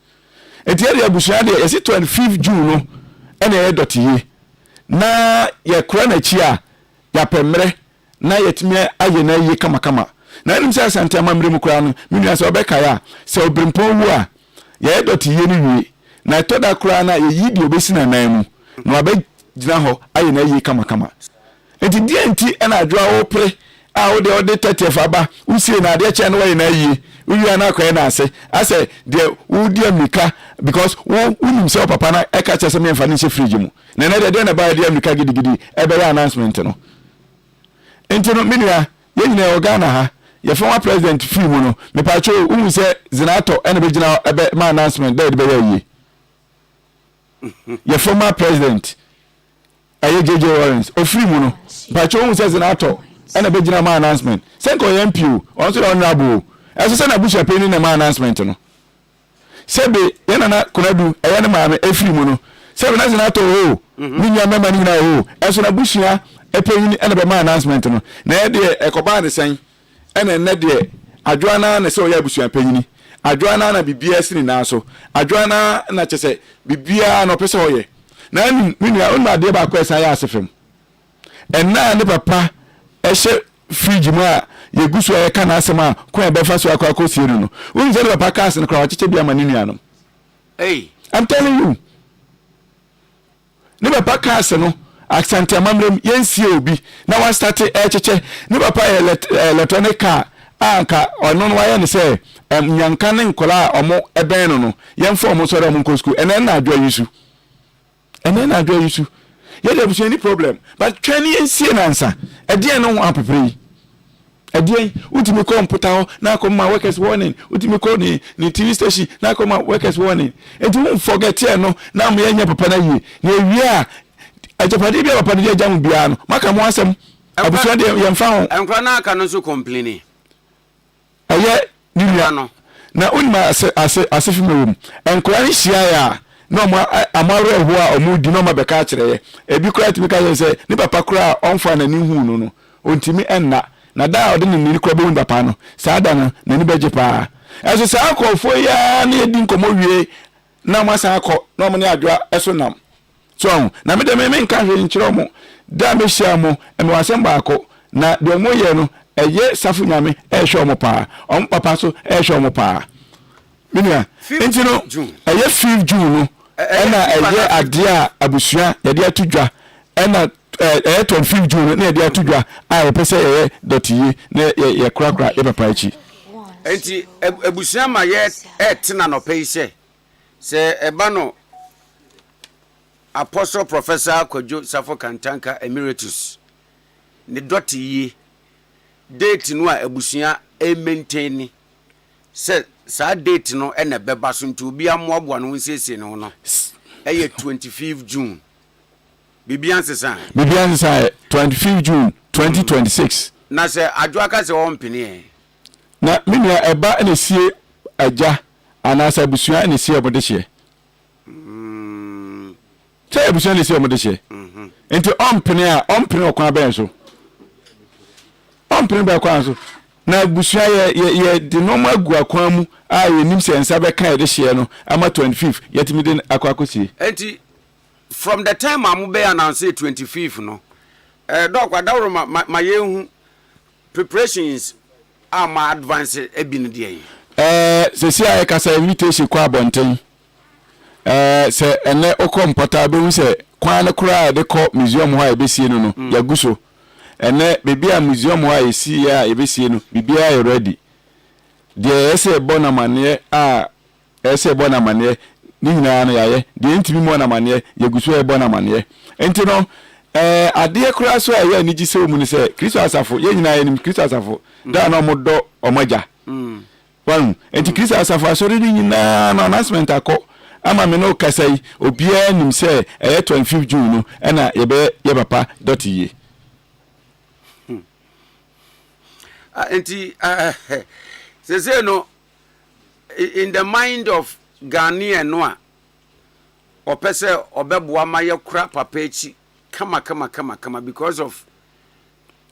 enti ya abusua de esi 25 June no ene ye dotiye na ye kura na chi a ya pemre na yetime aye na yi kama na enim se asante amamre mu kura no minu ase obeka ya se obrimpo wu a ye doti ye ni wi na toda kura na ye yidi obesi na nan mu na ba gina ho aye na yi kama enti die enti na adwa wo pre a wo de ode 30 fa ba usie na de che na waye na yi uwi na akwa na ase de wo di amika because wo unim se papa na e ka che se me mfa ni che fridge mu na de na ba de amika gidigidi e be announcement no enti no minia ye nyina organa ha ye former president free mu no me pa cho unu se zinato ene be gina ebe ma announcement dey be ye ye former president aye JJ Lawrence o free mu no pa cho unu se zinato ene be gina ma announcement senko MPO on so honorable eso se na busha pe ni na ma announcement no sebe ye na kunadu eye ne ma e free mu no sebe na zinato o ni nya member ni na o eso na busha epe ni ene be ma announcement no na e de ekoba ne sen ene ne de adwana na se o ya busua panyini adwana na bibia sini na so adwana na chese bibia na opese oye na minu ya onu ade ba kwa esa ya asefem enna ne papa ehye fridge mu a ye gusu ya kana asema kwa e be fa so akwa kosieru no won ze papa kas ne kwa chiche bia maninu ya no
hey
I'm telling you ne papa kas no accent amamrem yensie obi na wa start echeche ne papa electronic car anka ono no wa ne se nyanka ne nkola omo eben no yemfo omo sore omo nko school ene na adwa yisu ye dey be any problem but twani yensie nansa edien no ho apepre edien utimi computer ho na akoma workers warning utimi ko ni TV station na akoma workers warning enti won forget e no na mo yenya papa na yi na ewia ajapade bia papa de jam bia no maka mo asem abusua de yemfa ho
enkra na aka no so complain
aye nilia no na unma asefi mewum enkra ni hia ya no mo amaro eho a omudi no mabeka kire ebi kura timi ka se ni papa kura onfa na ni hu no ontimi enna na da ode ni kura be hu papa no saada no na ni beje pa eso sa akofo ya na edi nkomo wie na mo sa akọ na mo ni adwa eso nam so na me de me nka hwe nkyiro mo da me hia mo e me wasem baako na de mo ye no eye safu nyame e hwe mo pa on papa so e hwe mo pa minia enti no eye 5 June no na eye adia abusua ye de atudwa na eye 25 June na ye de atudwa a ye pese eye dotiye na ye krakra e papa echi
enti abusua ma ye etina no pe ise se eba no Apostle Professor Kojo Safo Kantanka Emeritus ne doti yi date no a abusua e maintain se sa date no e na beba so nti obi amoabo no nsiesie no no e 25 June bibianse
25 June 2026
na se adwoaka se won pene
na minia eba na sie aja anasa abusua na sie obodehye say abusua na sie obodehye enti ompene okwa ben so ompene be kwa so na abusua ye de normal gu akwa mu a ye nim se nsa be kan de hye no ama 25 yetimi de akwa kosie
enti from the time I'm be announced 25th no doc wadawro ma yehu preparations are my advance ebi no dey
se si aye kasa invitation kwa abonten se ene okompota be hu se kwa na kura de ko museum ho ebesie no ya guso ene bebia museum ho esi ya ebesie no bibia ya ready de ese bona mane ese bona mane ni nyina na yaye de ntimi mo na mane ya guso e bona mane enti no ade kura so aye ni gise omu ni se Kristo asafo ye nyina ye ni Kristo asafo da na omodo omaja wan enti Kristo asafo asori ni nyina na announcement akọ ama me no kasai obia nim se 25 June no na ye papa dotiye
enti say no in the mind of Ghanaian no a opese obeboa ma ye kura papa echi kama because of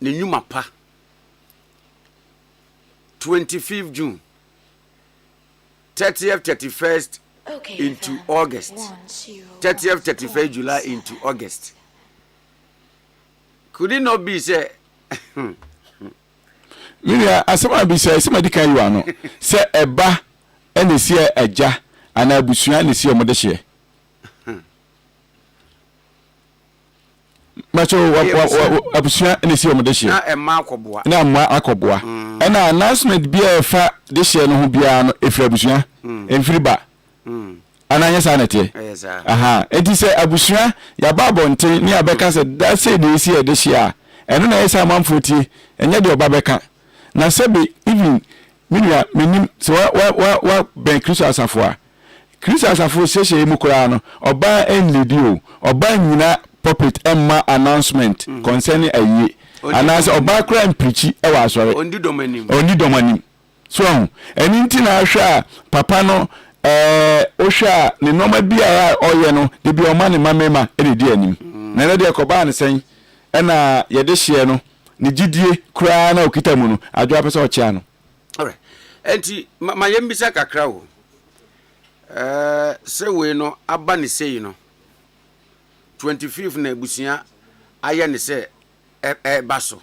the nyuma pa 25th June 30th 31st into August 30th 31st July into August. Could it not be say
Miria asema bi say somebody kan you ano say eba ene sie eja ana abusua ne sie omode hye macho abusua ene sie omode hye
na emma akoboa
ena announcement bi e fa de hye no ho bia no efri abusua emfiri ba ananya sanete aha enti say abusua ya babonten ni abeka say da say de sie de hye a eno na yesa manfoti enye de obabeka na sebi even minia menim so wa ben Kristo asafo a Kristo asafo sese mu kura no oba enledio oba nyina puppet emma announcement concerning aye anase oba kura mprichi e wa asore
ondi
domanim so eni nti na ahwa papa no ohwa ne noma bia a oye no de bi o ma ne mamema e di anim na ne de koba ne sen e na ye de hye no ni gidie kura na okita mu no adwo apese o chia no
alright enti ma yembisa kakra wo se we no aba ne sei no 25th na ebusia aye ne se baso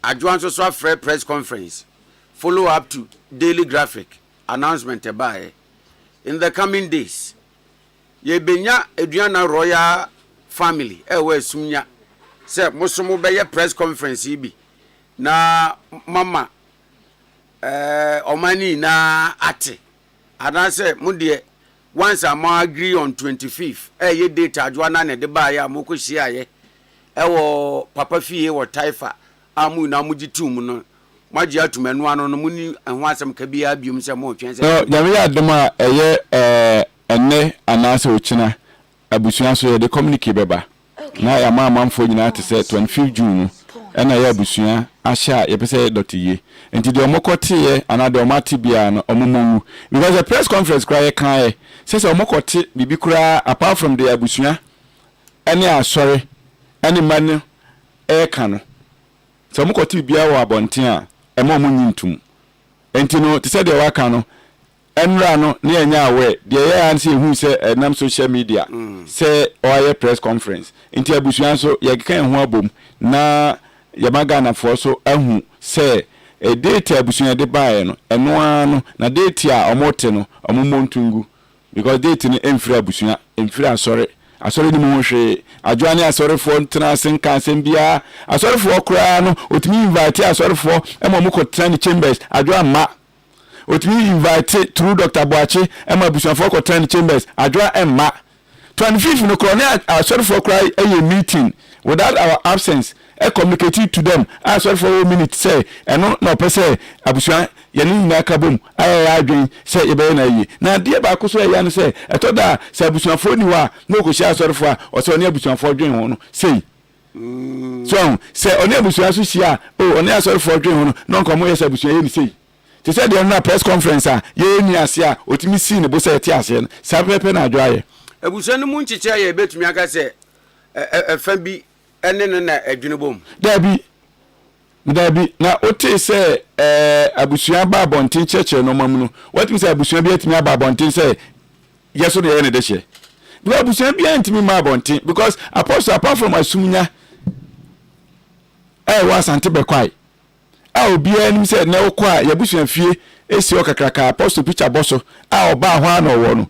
adwo anso so afre press conference follow up to daily graphic announcement by in the coming days ye benya eduana royal family we sumnya se musumu be ye press conference ibi na mama omani na ate ada se mudie once am agree on 25th ye date adwana ne de ba ya mokohia ye wo papa fie wo taifa amu na mugitum no maji atumanu ano no muni ho asem ka bia biom se mo twen se
no ya ya adema eye enne anase ochina abusua so ye de communicate beba na ya mamfo nyina te se 25 June ena ya abusua ahya ye pese dotiye enti de omokote ye ana de omati bia no omomongu because the press conference cry kan ye say omokote bibi kura apart from the abusua ene asore ene manu kan no so omokote bia wo abonten a ema omunyintum enti no te se de waka no enra no ne enya awe de ye anse hu se nam social media se oye press conference enti abusua so ye kan ho abom na yamaga na fo so ahu se date abusua de bae no eno ano na date a omote no omomontungu because date ni emfiri abusua emfiri asore ni mo hwe adwane asore fo ntena senka sembia asore fo kura no otimi invite asore fo emo mukotena ni chambers adwa ma otimi invite through Dr. Boachi emo abusua fo kotena ni chambers adwa emma 25 no corona asore fo kura a meeting without our absence communicate to them asore for a minute say eno no pese abusua ye ni nyina kabom aya adwen say ye be na yi na de ba ko so ya no say etoda say abusua fo ni wa no ko sha asore fo a o say oni abusua fo dwen ho no say so say oni abusua so sia o oni asore fo dwen ho no no ko mo ye say abusua ye ni say te say de na press conference a ye ni ase a otimi si ne bo say ti ase no sa pepe na adwa ye
abusua no mu nchiche ye betumi aka say fa bi ene na adwene bom dabi na ote se abusua ba bontin cheche no mamu no what me say abusua bi atimi aba bontin say yeso de ye ne de hye
because abusua bia ntimi ma abonten because apostle apart from asumunya was ante bekwai obi anim say na okwa yabusua fie esi okakraka apostle picture boso oba ho ana owo no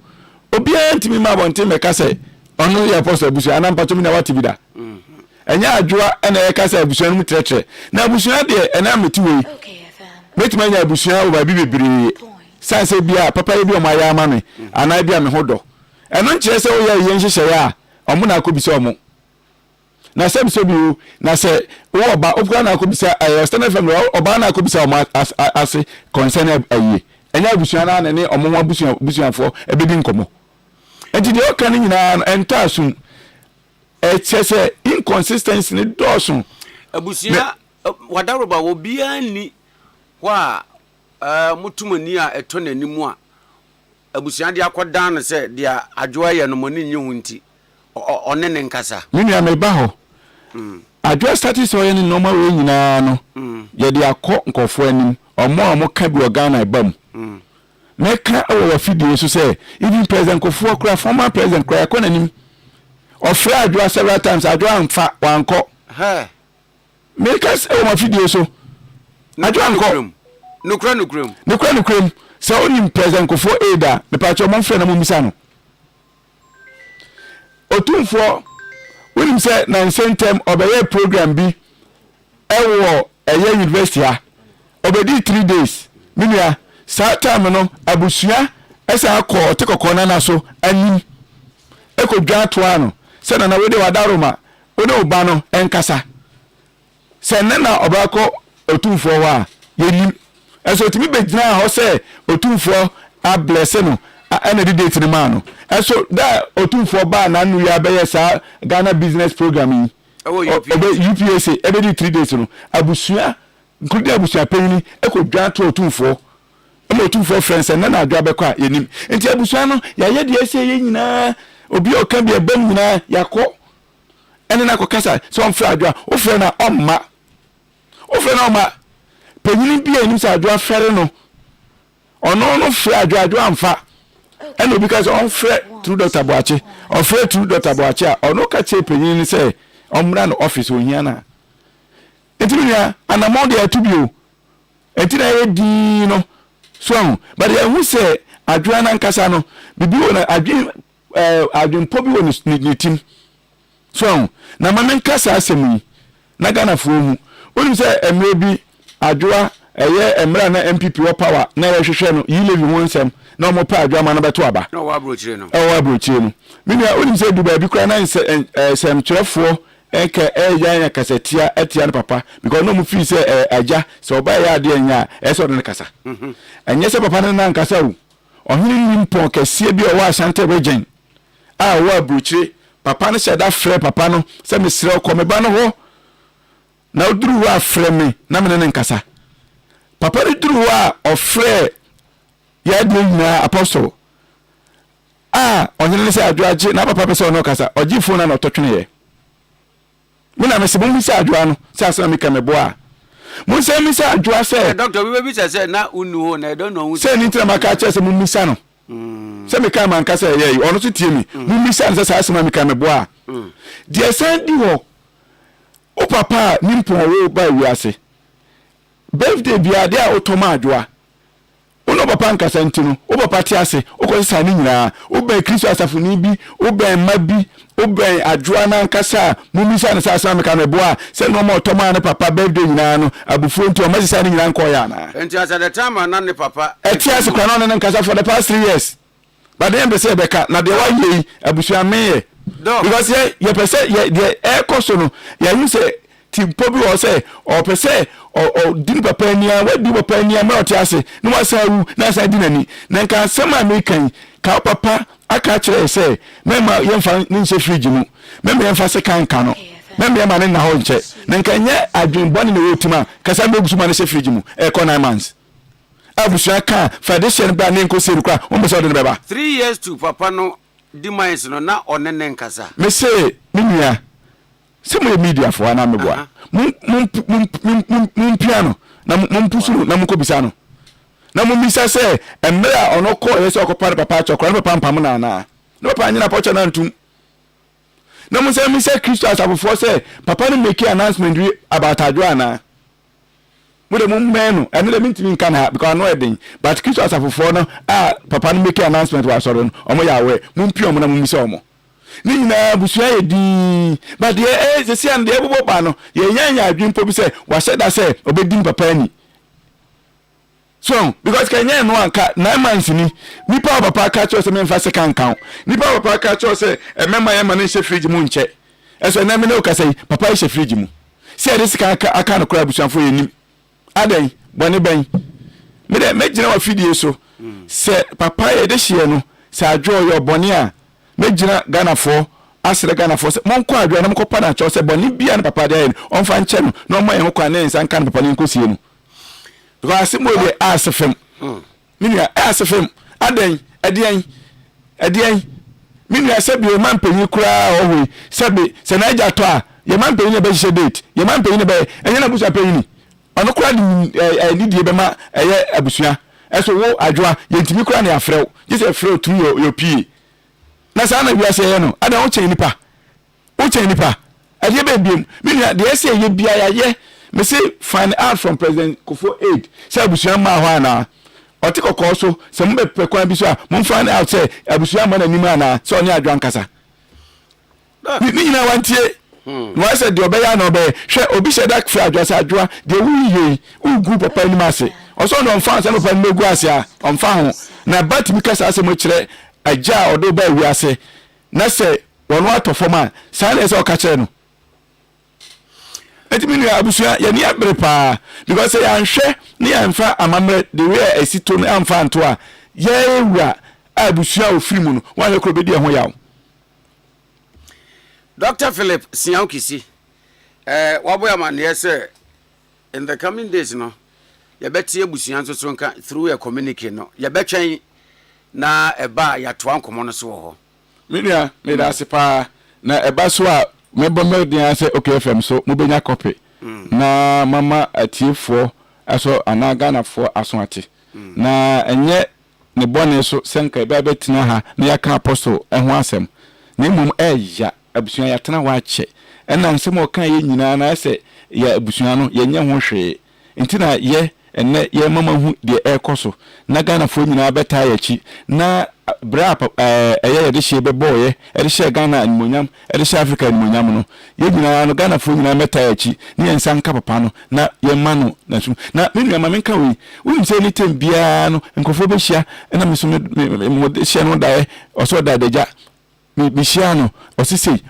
obi ntimi ma abonten meka say onu ya apostle abusua na mpato mi na watibida enya adwoa na yeka say abusua no tretre na abusua de ena metiwe metima nya abusua oba bibibiri sanse bia papa ye bi o ma ya ama me ana bia me hodo eno nkyere se wo ya ye nhyehyɛ ya omo na akobisa omo na se biso bi na se wo oba opura na akobisa stand family oba na akobisa omo ase concern aye enya abusua na ne omo abusuafo ebedi nkomo enti de o kan nyina ento asum se inconsistency ne dosun
abusua wadaroba wo bia ni wa mutumani a eto nanimu a abusua de akodan na se de adwoa ye no moni nye hunti one ne nkasa
minu ameba ho adwoa status o ye ni normal we nyina no ye de akọ nkofo anim omo ka bi organ ibam meka wa video so say even president nkofo kura former president kura akọ nanim ofra adwoa several times adwoa mfa wanko meka say wa video so adwoa nko nukrem so onim president kofo eda me pa cho mon frɛ na mo misa no otumfo wonim sɛ na sentem obeye program bi ewo eye university ha obedi 3 days minia sa time no abusua esa akọ tekọkọ na so anim ekodwa to ano sɛ na wede wadaroma wode oba no enkasa sɛ na obakọ otumfo wa yenim eso timi begina ho se otumfo a bless no ana di date ni ma no eso da otumfo ba na nu ya be sa Ghana business program yi UPSA ebe di 3 days no abusua nkudi abusua penini ekodwa to otumfo otumfo friends na adwa be kwa yenim enti abusua no ya ye de ese ye nyina obi o kan bi ebam nyina yakọ ene na kokasa so on fra adwa o fra na omma penyini bia enim sa adwa fere no ono fra adwa amfa eno because on fra through Dr. Boache on fra through Dr. Boache ono ka che penyini say omra no office ohia na entinya anamon de atubio entina ye di no so but who say adwa na nkasa no bibi wona adwen pobi woni ni tim so na mamen kasa asemi na Ghana fo hu woni say emre bi adwoa eye emra na MPP wo power na yehwehwe no yilevi ho nsem na omo pa adwoa ma na beto aba
na wa brochire no
mini onim say Dubai bi kra na sem kyerefo enka ya kasetia etia ne papa because no mu fi say aja so oba ya ade anya so de ne kasa enye se papa na nkasa wu ohini nimpo kese bi o wa Asante region wa brochire papa no sheda frɛ papa no se mesrɛ ko me ba no ho na oduru wa frɛ me na me ne nkasa papa ni duru wa ofrɛ ya de nyina apostle onye ne se adwoaje na papa pese ono kasa oji phone na ototwene ye me na me se bo se adwoa no se asem me kameboa mo se mi se adwoa se
doctor we be say na unu ho na don know
se ni ntra maka che se mo misa no se me ka man kasa ye ono so tie mi mo misa no se asem me kameboa de san di ho o papa nimpo wo ba wiase birthday bia de a otoma adwoa ono papa nkasa ntino o papa ti ase o ko sa ni nyina o ba Kristo asafuni bi o ba ma bi o ba adwoa na nkasa mumisa na sa sa me ka me boa se no mo otoma ne papa birthday nyina no abufuo nti o ma sa ni nyina nko ya na
enti asa the time na ne papa
eti ase kwa no ne nkasa for the past 3 years but then be say be ka na de wa ye abusua me because ye pese ye de e koso no ya yu se timpo bi o say o pese o din papa nia wa di papa nia ma o ti ase no wa sa wu na sa di nani na nka sema me kan ka papa aka kire say mema ye mfa ni nse fridge mu mema ye mfa se kan no mema ye ma ne na ho nche na nka nye adwenbɔ ne na wotima kasa me gusuma ne se fridge mu e ko 9 months abusua ka foundation ba ne nko se rukra o mbe so de beba
3 years to papa no demise no na onene nkasa
me say minia se mo media fo ana meboa mun piano na mun pusuru na mun ko bisa no na mun bisa se emra ono ko yeso okopare papa chokora papa mpam na no papa nyina pocho na ntum na mo say Christo asafo say papa no make announcement about adwana mo de mo menu ene de mintimi nka na because no edin but Christo asafo no papa no make announcement wa soro no omo ya we mo mpi omo na mo misa omo ni nyina busua ye di but ye se and de ebobo ba no ye nyanya adwimpo bi say wa sheda say obedi papa ani so because kanya no anka 9 months ni papa catch us me fa second count ni papa catch us member ye man she fridge mu nche eso na me no ka say papa she fridge mu say this aka no kura busuanfo ye nim adan bone ben me de me gina wa fidie so say papa ye de hie no say adwo ye bone a me gina Ghana for asere Ghana for say mon ko adwo na mo ko pa na cho say bone bia na papa de on fa nche no no mo ye ho kwa na nsan kan papa ni nkosie no because mo de asfem minua asfem adan adian minua sabi o man panyi kura ohui sabi se na aja to a ye man panyi be hye date ye man panyi be enye na busa panyi ono kura ni die be ma eye abusua eso wo adwoa ye ntimi kura na afrew just afrew tu yo pie na sa na wiase ye no adan o chen nipa adie be biem minua de ese ye bia ya ye me say find out from President Kofo aid say abusuan ma ho ana otikoko so se mo be pekwan bi so a mo find out say abusuan ma na nim ana so oni adwan kasa ni nyina wantie no say de obeya na obe hwe obi she dak fi adwa sa adwa de wuye ugu papa ni mase oso no mfa se no pa ni megu ase a omfa ho na bat mi kasa ase mo kire aja odo ba wi ase na say wono atofoma sa na se o ka kire no etimi abusua ye ni abre pa because ya nhwe ni amfa amamre the way esito no amfa nto a ye wura abusua ofiri mu no wa le kro bedi ho yawo
Dr. Philip Siankisi waboya man say in the coming days no ye beti abusua nso nka through a communique no ye betwen na eba ya to ankomo no so ho
media me da sepa na eba so a mebo me say okay FM so mo benya copy na mama atiefo aso Ghana for aso ate na enye ne bone so senka eba betina ha na yaka apostle ho asem na mum eya abusua ya tena wa che ena nsem o kan ye nyina na se ya abusua no ye nye ho hwe ntina ye enne ye mama hu de ekoso na Ghana fo nyina beta ya chi na bra eye de hye be boye de hye Ghana animonyam de hye Africa animonyam no ye nyina no Ghana fo nyina meta ya chi ne ensan ka papa no na ye ma no na su na menu ma menka we won se ni tem bia no nkofo be hya na me so me hye no dae oso da deja me hya no osisi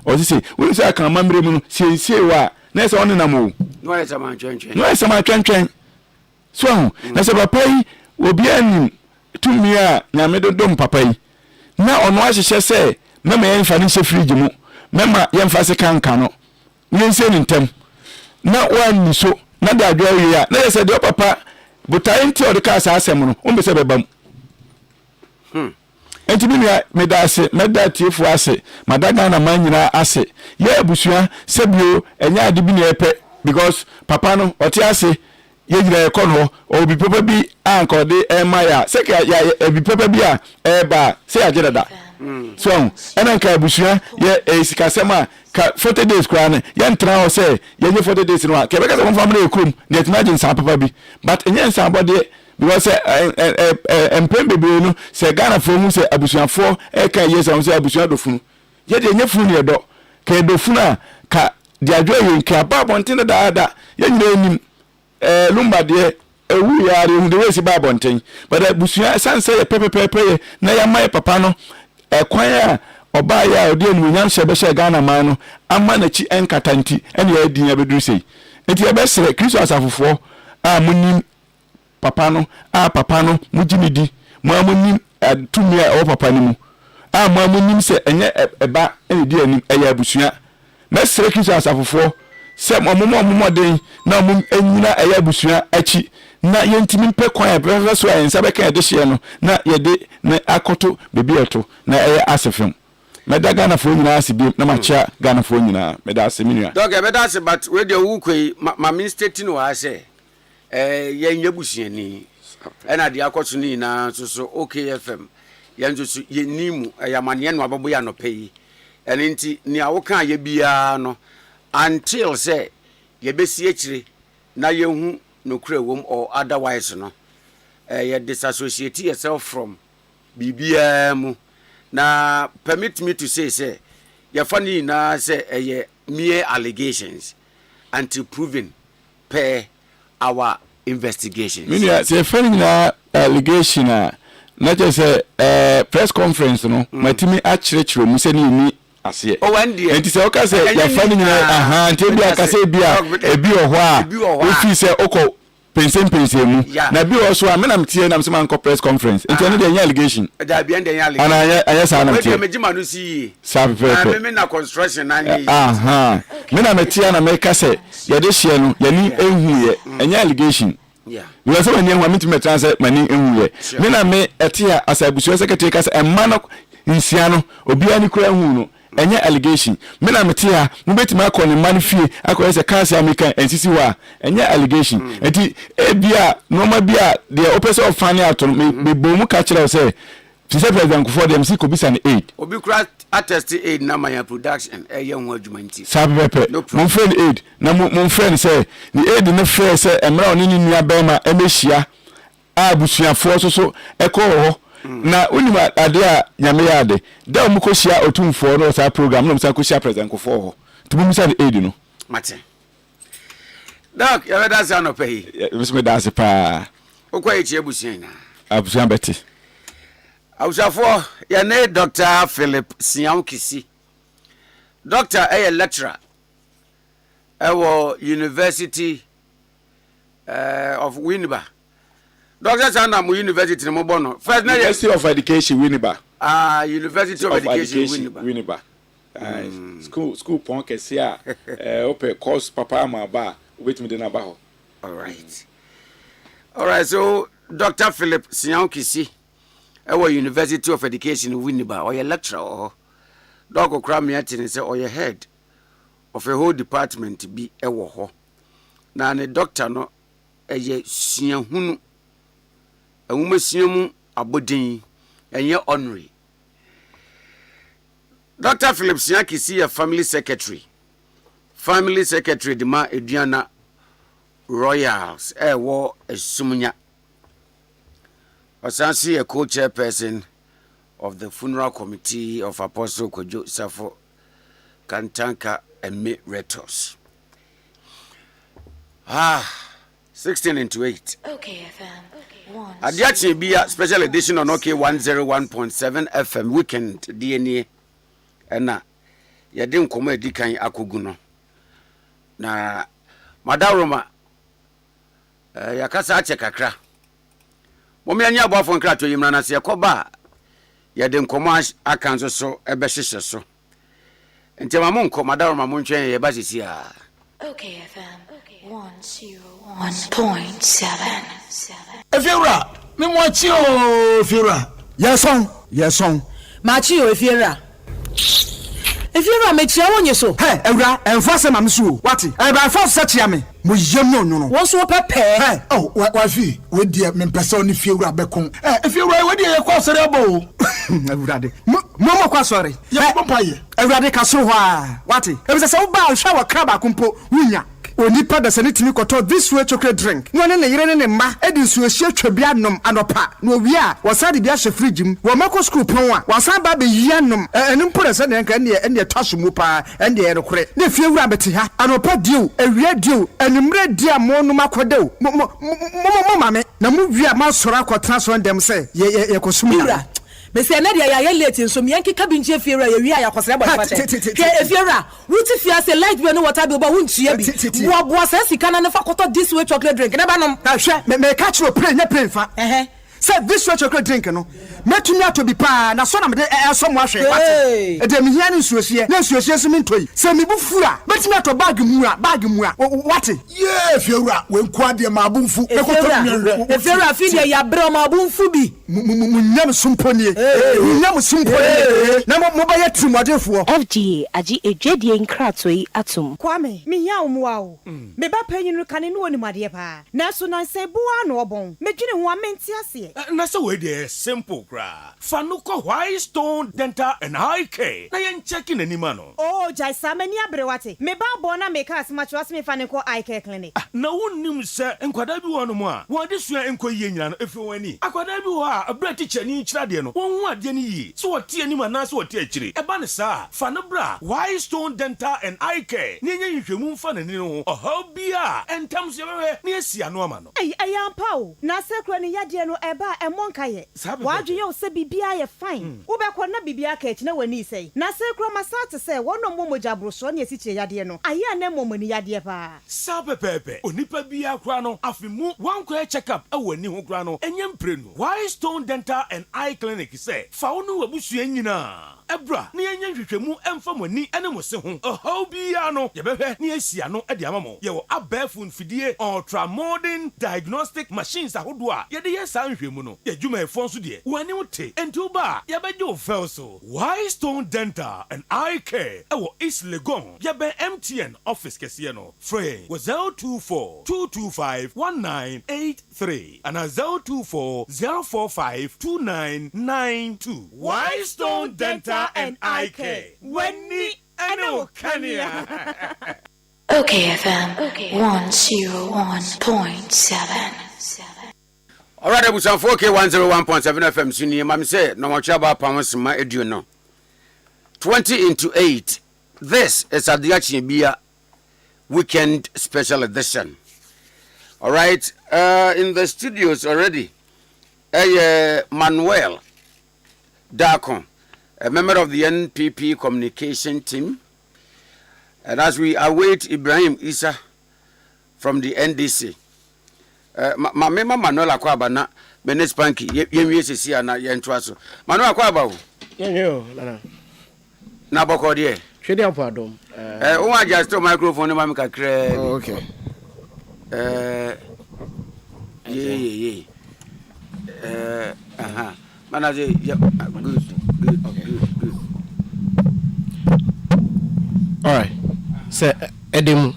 won se aka mamre mu no sie wa na se on na mo
no esa ma twentwen
so na se papa yi obi anim tumi a nyame dodom papa yi na ono ahyehyɛ sɛ mema yɛn fa ne hyɛ fridge mu mema yɛn fa se kanka no yense ne ntem na wani so na da adwa yi a na yɛ sɛ de papa botai nti o de ka sa asɛm no o mbe sɛ bebam enti bi me da ase meda tiefo ase madaga na manyina ase ye abusua sebio enya ade bi na epe because papa no ɔte ase ye gina ekono obi papa bi anko de emaya se ka ya obi papa bi a eba se agedada so ena nka abusua ye esikasema ka 40 days kwa ne ye ntra ho se ye 40 days no ka be ka so family ekrum ne imagine sa papa bi but enye nsa bode because empem bebe no se Ghana fo mu se abusuafo e ka ye se abusua do funu ye de enye funu ne do ka do funu a ka de adwo ye nka ba bonten da ye nyina enim lumba de ewu yare hu de wesi ba bonten but abusuan sanse ye pepepepe na ya mai papa no kwan a oba ya odi enu nyam hye be Ghana man no ama na chi enkatanti ene ya din ya beduru sei enti ya be sere Kristo asafofo a munim papa no mujimidi mo amunim tumi a o papa ni mu a mo amunim se enye eba ene di anim eya abusuan na sere Kristo asafofo se momo den na mum enyina eya busua achi na yentimi mpe kwan e so ayensa be kan de hye no na ye de na akoto bebi eto na eya asefem meda Ghana fo nyina asibi na macha Ghana fo nyina meda aseminua
dog meda ase but we de wu kwei ma mistake no ha se ye nya busua ni ena de akoto ni na so OKFM yenzo so ye nimu yamane no ababo ya no pay ene nti ni awoka ye bia no until say ye besi akire na ye hu no kura wom or otherwise no you disassociate yourself from bibia mu na permit me to say your funny na say mere allegations until proven per our investigations.
Meaning say funny na allegation na just press conference no matimi achirechiro mu say ni ase
oh one day
enti say oka say your funny na enti bi aka say bia ebi ohwo a ofi say oko pensem mu na bi also a menam tie na msema nko press conference enti no dey allegation
da bi dey allegation
ana aya sa na tie
we megima no si
sabe
pepe me na construction na ni
me na metia na make say ye de hye no ye ni ehuye enya allegation
yeah
we say when you want me transfer mani ehuye me na me etia asabusu secretary ka say emma no nsia no obi ani kura hu no enya allegation me na metia mo betima akọ ne man fie akọ say cancer american nsisi wa enya allegation enti ebia normal bia the opposite of funny out me bomu ka kire say say president for them see kobisa ne aid
obi kura attest aid na my production eye ho adwuma nti
sabe pepe mo friend aid na mo friend say the aid ne friend say emra oni ni nua bema emehia abusuafo so ekọ na unima ade a nyame ya ade da mu ko sia otumfo no sa program no msa ko sia president ko fo ho tumu sa aid no
mate doc ya da sa no pay
me da se pa
okwa echi ebusuan na
abusuan beti
awusafo ya ne Dr. Philip Siankisi doctor lecturer University of Winneba. Doctor Sanda mu University mo bono. First na
University of Education Winneba.
University of Education
Winneba. School pon kese a open course papa ma ba obetimi de na ba ho.
All right, so Dr. Philip Siankisi University of Education Winneba or lecturer Doc Okramia tin say or head of a whole department be ewo ho. Na ne doctor no siahunu awumasiamu abodin enye honorary. Dr. Philip Siankisi a family secretary de ma eduana Royals ewo esumunya. Osansi a co-chairperson of the funeral committee of Apostle Kojo Safo Kantanka Emeritus. 16 into 8.
Okay, FM.
Ade Akye Abia special edition on OK 101.7 FM weekend DNA. Ena yede nkomo edikan akogu no. Na Madaroma yakasa ache kakra. Momi anya abofo nkrato yimra na se yakoba yede nkomo akanzo so ebe hyehye so. Enti mamu nko Madaroma mo ntwen ye ba sisi a.
Okay, FM. 101.7.
Efiura, me mwachi o Efiura. Yes on.
Machi o Efiura. Efiura me chia wonye so.
Hey, Ewura, enfase mam so. Wati? E ba enfase chia me. Mo yem no.
Won so pepe.
Hey, oh, wa fi, we die me pese oni Efiura bekon. Efiura we die ye kwa sore bo. Ewura de. Mo kwa sore. Ye bo paye. Ewura de ka so ho a. Wati? E be se wo ba hwa wa kraba kumpo wunya. Onipa da sanitimi koto this way chocolate drink no ne yire ne ma edi nsuo hie twabia nom anopa no wi a wasade bia hye fridge m wo mako school pon a wasan ba be yia nom eni mpore se ne nka ne twaso mu pa ende ye rekore ne fie wura beti ha anopa diu ewia diu enimre dia mo no makodew mo mame na mu wi a ma soro akotena so ndem se ye kosumura
Bese na dia ya late nso miyanki kabinje Efiura ye wi aya kwasere bo kwate ke Efiura wuti fia se light we no water be oba huntua bi bo se sika na fa koto this way chocolate drink na ba nom
na hwe me catch you pray nya pray fa say this way chocolate drink no metumi ato bi pa na so na me so mo ahwe wate e de me hia ne nsuosie na nsuosie so me ntoi se me bu fura metumi ato bag mu a wate
ye Efiura we nko ade ma abunfu
Efiura fi dia ya bre ma abunfu bi
munyam sumponi munyam sumponi na mo ba yɛ trimodefo
FDA agi edwadie nkrato yi atom
Kwame me ya omwa o me ba panyinu kane no oni made pa na so nan se boa na obon me dwene ho amenti ase
na so we dey simple kra fa no ko White Stone Dental and Eye Care na yen checking anima no
oh jai samani abrewate me ba bo na me ka asma chwa me fa ne ko Eye Care clinic
na wonnim se enkwada bi wo no mo a wo de sua enkoyie nyina no efi wani akwada bi wo a abra teacher ni kyira de no won hu ade ni yi so wo tie anima na so wo tie akyire eba ne sa fa no bra White Stone Dental and Eye Care ni nya nhwemu mfa ne ni ho oha bia entam so yebwe ni asia no ama no
ayampa o na sekro ni yade no eba emonka ye wadwe ye o se bibia ye fine wo be ko na bibia ka echi na wani sei na sekro masate se wono momoja broso na esiche yade no aya na momoni yade pa
sa pepepe onipa bia kra no afimu wankɔ check up awani ho kra no enyem prenu White Stone Dental and Eye Clinic say fa wonu wabusua nyina ebra na yenya hwehwemu emfa moni ene mo se ho ohaw bia no yebehwe na asia no de amamo ye wo abafun fidie ultra modern diagnostic machines ahodo a ye de yesa nhwemu no ye dwuma efon so de wani wote enti ba ye beje o fel so White Stone Dental and Eye Care e wo East Legon ye be MTN office kese no free wo 024 225 1983 and 024 045 2992 White Stone Dental and Eye Care. Wenni ano kania.
Okay FM 101.7.
All right, we have 4K 101.7 FM. Suni, mami say no more chaba pamasima edu no. 20 into 8. This is Ade Akye Abia weekend special edition. All right, in the studios already. Manuel Darkon, a member of the NPP communication team. And as we await Ibrahim Issa from the NDC, my member Manuel Akwaba na Benes Panki, YMUSC na Yentwaso. Manuel Akwaba. Na boko die.
Twede apadom.
O adjust to microphone ma me kakra.
Oh, okay.
Yeah. Manager, yeah, good. Okay. Good.
All right. Say Edem.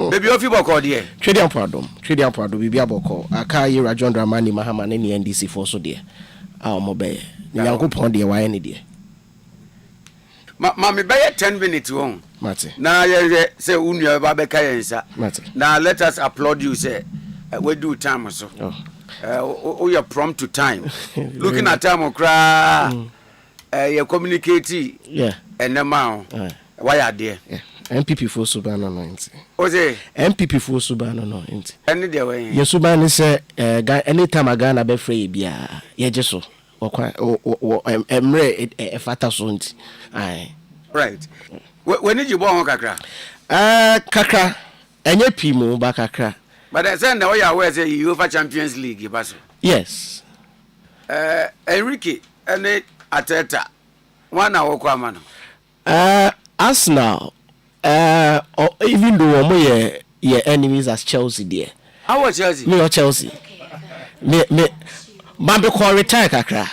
Baby, ofi boko die.
Twede apadom bibi aboko. Aka yi Rajon Dramani Mahama ne NDC for so de. Ah mo be. Nyankopon de wa ne de.
Ma me be 10 minutes won.
Mate.
Na ye say unua ba be ka yensa.
Mate.
Now let us applaud you say we do time so. Oh, you're prompt to time. Looking at time, you communicate.
Yeah.
And now, why are there?
Yeah. MPP for Subano no.
What's it?
MPP for Subano no.
Any day way.
Your Subano say, anytime I gonna be free, bia. Yeah, just so. Emre a fata sunt. Aye.
Right. When did you born, Kakra?
Kakra. Enye pimo ba kakra.
But I said, now you are say UEFA Champions League, Basso.
Yes.
Enrique, and Ateta. 1 hour, Kwamano.
Arsenal. Even though your enemies as Chelsea, dear.
How was Chelsea?
Me or Chelsea. Me. Bambi call retire kakra.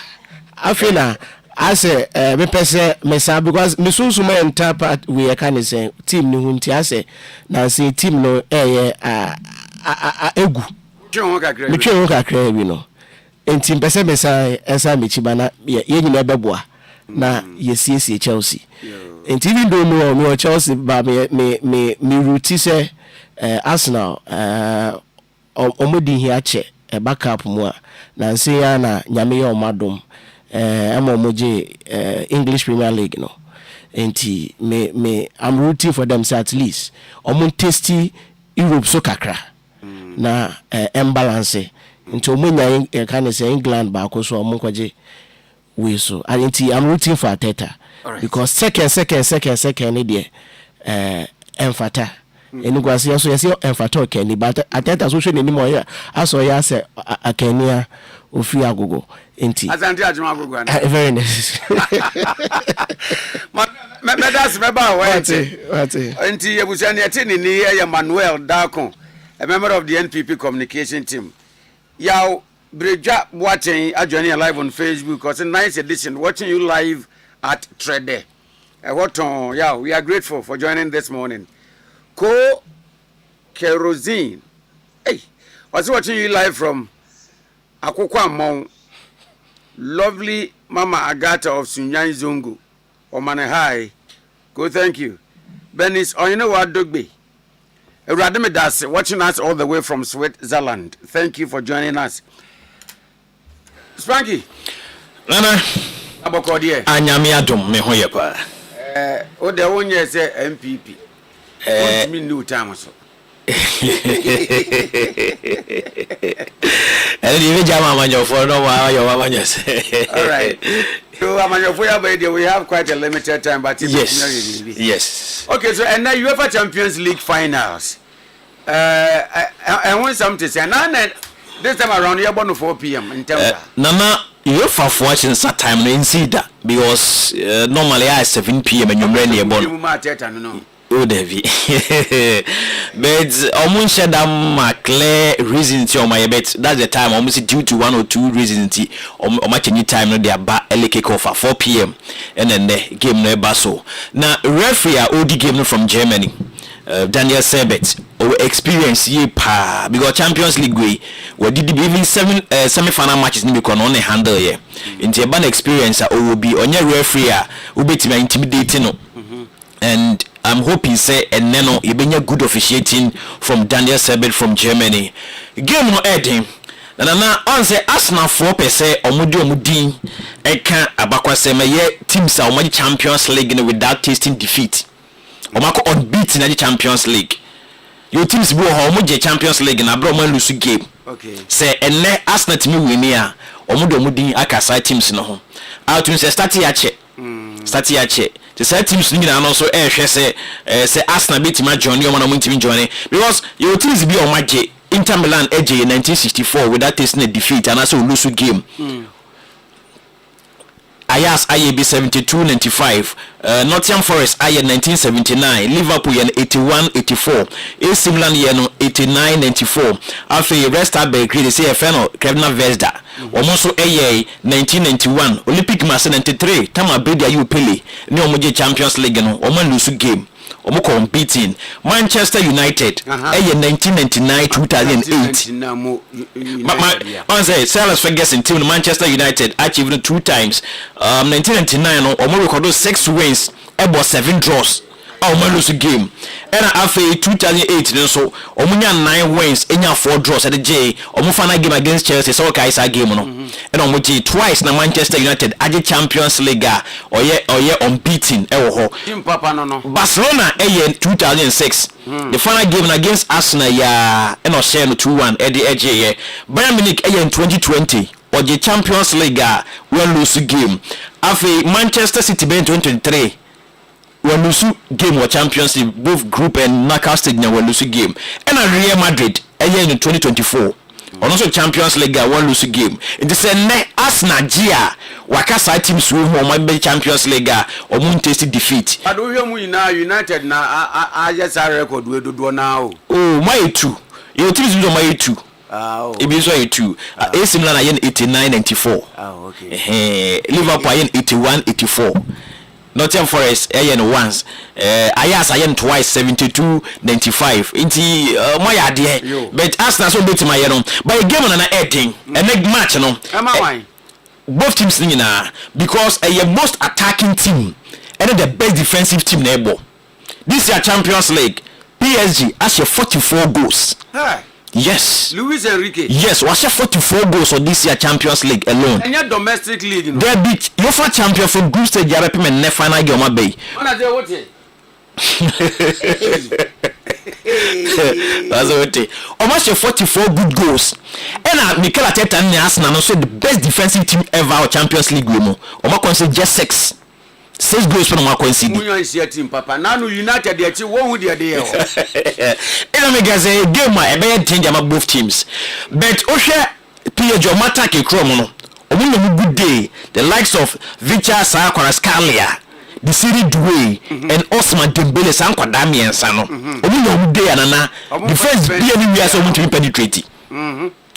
I feel na. I say, me pese me sa because me so my entire part we can say team ni hunti. I say na say team no egu. Me twe kakra bi no. Enti pese me sa esa me chibana ye nyina beboa na ye sie Chelsea. Enti even though no Chelsea ba me route say Arsenal omodi hi ache backup mu a na say ya na nyame ye omadom amomoje English Premier League no. Enti me I'm rooting for them so at least omon tasty Europe so kakra na imbalance nti omunya can say England ba ko so omon kwaje we so anti I'm rooting for Ateta because second ni there emfata enugwase yaso yase emfata okani but Ateta so hwe ni mo ya aso ya se akania ofi agogo enti
Asante ajuma agogo ana
very nice
me das me ba
what
enti ebusia ne ati ni Manuel Darkon, a member of the NPP communication team. Yaw Breja watching joining live on Facebook because a nice edition watching you live at Trede. Yeah, we are grateful for joining this morning. Co Kerosene. Hey, was watching you live from Akokwa Mount. Lovely Mama Agata of Sunyan Zungu. Omane High. Go, thank you. Benis, you know what, Dogby? Radimidas watching us all the way from Switzerland. Thank you for joining us. Spanky.
Nana.
Abokodiye.
Anyami adom me ho ye pa.
O de wonye say MPP. What me new time so.
And you jama manjofo no wa yo wa manyose.
All right. So manjofo ya by we have quite a limited time but
yes.
Okay, so and now UEFA Champions League finals. I want something to say. Now this time around you're born 4 p.m. in terms
Nana, you for watching that time in Sida because normally I 7 p.m. and you're ready born. Oh, Devi. But almost said a clear reason to my bet. That's the time almost due to 1 or 2 reasons. Or much any time no they are back early kick off at 4 p.m. and then the game no basso. Now referee OD game from Germany. Daniel Sebet or experience ye pa because Champions League we did even 7 semi-final matches ni because on handle ye. Into a bad experience will be on your referee will be intimidating no. And I'm hoping say and then you been a good officiating from Daniel Sebet from Germany. Game no heading. And now on say Arsenal 4% omudi eka abakwa say me teams are on Champions League without tasting defeat. Omako unbeaten in the Champions League. Your teams go home Champions League and abro man lose game.
Okay.
Say enne Arsenal team win here. Omudi akasa teams no ho. Out to say start here. The side teams need and also say Arsenal beat my journey on a team journey because your teams be on my Inter Milan edge in 1964 without tasting a defeat and also lose game. Ayas IAB 72-95, Nottingham Forest IAB 1979, Liverpool 81-84, AC Milan 89-94. After Rest Belgrade say FNO Krevna Vesda. Almost 1991, Olympic Marseille 93, Tama Bedia Pele, no Moje Champions League no, Oman lose game. Omoko competing Manchester United 1999 2008 on say Silas Ferguson team Manchester United achieved 2 times 1999 Omo record 6 wins about 7 draws Omo lose game and after 2008 so Omunya 9 wins enya 4 draws at the J Omo final game against Chelsea so kaisa game no and Omo twice na Manchester United aje Champions League or ye unbeaten
team papa no
Barcelona 2006 the final game against Arsenal and share no 2-1 edge Bayern Munich in 2020 or the Champions League we lose game after Manchester City in 2023 we lose game or Champions League both group and knockout stage we lose game and Real Madrid in 2024 also Champions League one lose game it is a Arsenal Gia wakasa teams who might be Champions League or moon tasty defeat
but we now United now I just a record we do now
my 2 your teams do my 2 it means why 2 AC Milan 89-94
okay
Liverpool 81-84 Nottingham Forest once Ayas twice 72-95 inti my idea but Arsenal so beat my but a game on an ending a next match no both teams because a most attacking team and the best defensive team neighbor this year Champions League PSG has 44 goals. Yes.
Luis Enrique.
Yes, was 44 goals on this year Champions League alone.
And your domestic league, you know.
They beat UEFA champion from group stage Europe and next final game on bay. That's what it. Almost 44 good goals. And Mikel Arteta and Arsenal also the best defensive team ever on Champions League game. Almost just 6 goals for my concede.
Munyo is your team, Papa. Now United, they achieve one with their day.
And I make as a game, I better change about both teams. But Osha, Pierre Mata Kromono, a good day. The likes of Victor Sakarakskalia, the Siri Dway, and Osman Dembele Sankwadami and Sano. Only good day, and the first be anywhere so much to penetrate.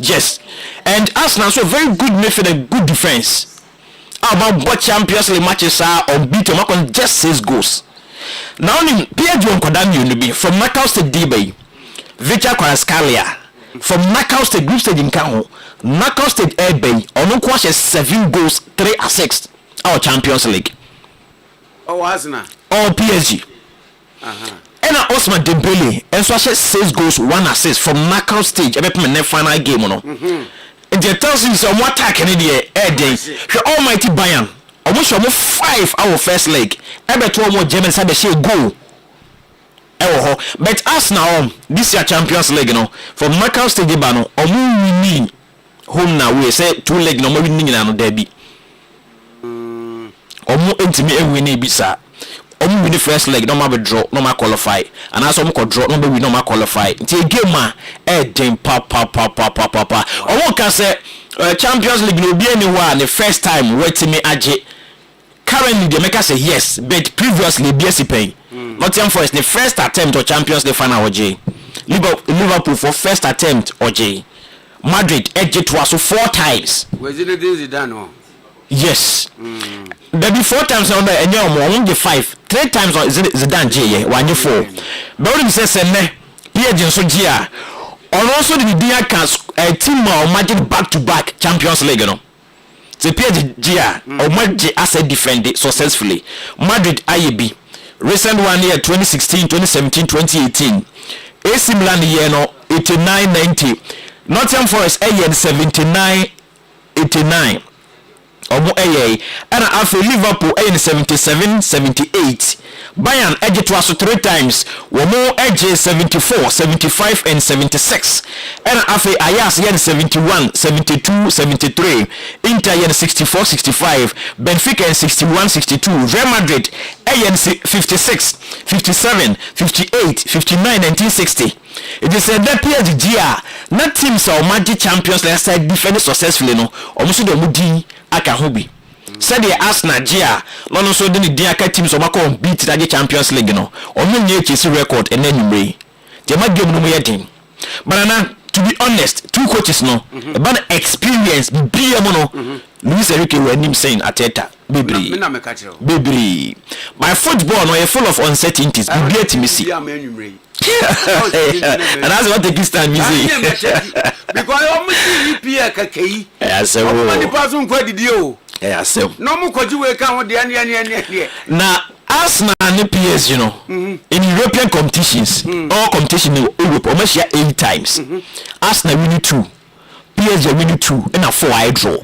Yes, and Arsenal so very good midfield and good defense. How about what Champions League matches are unbeaten? Makon just 6 goals. Now in PSG on Kodam you be from knockout stage D-Bay, Victor Kwarascalia from knockout stage group stage in Kano, knockout stage Air Bay, on no question 7 goals, 3 assists. Our Champions League.
Oh, Arsenal.
Or PSG. And Osman Dembele, and so 6 goals, 1 assist from knockout stage. Every final game, no. And the tells you some what attack in the air day. The almighty Bayern. Almost 5 our first leg. Every 2 more Germans had a share goal. But Arsenal, this year Champions League, you know, from knockout stage, no, or we home now. We say 2 leg no more winning in an derby. Omo intimi ewini bisa omo win the first leg no ma be draw no ma qualify and as omo ko draw no be win no ma qualify nti game a dem pa omo ka say Champions League no be anywhere the first time wetimi age currently they make us say yes but previously BSC pain Nottingham Forest the first attempt of Champions League final OJ Liverpool for first attempt OJ Madrid edge to us 4 times
was it Zidane?
Yes. There be 4 times on there and you more 5. 3 times on Zidane J 1 4. But when say ne PSG so gia or also the dia can a team or Madrid back to back Champions League no. The PSG gia or Madrid as a defend it successfully. Madrid IAB recent one year 2016, 2017, 2018. AC Milan year no 89 90. Nottingham Forest year 79 89. Omo and after Liverpool 77 78 Bayern edge to us 3 times Womo edge 74 75 and 76 and after Ajax 71 72 73 Inter 64 65 Benfica 61 62 Real Madrid 56 57 58 59 1960. It is said that PSG not teams or Magic Champions League side defend successfully no almost the mudi aka hobi said the Arsenal gia no so the aka teams o mako beat the Champions League no omo nye chesi record and then numre the ma game no mo yedin but now to be honest 2 coaches no about experience be no Luis Enrique when him saying Ateta Bebri my football no full of uncertainties be get me see and that's what the Christian music
because I'm EPA kakei
yes
the person kwa didio
yes
no mo kwaji we kan ho de
na Arsenal and PSG you know in European competitions all competition in Europe almost 8 times Arsenal win 2 PSG win 2 and a 4 I draw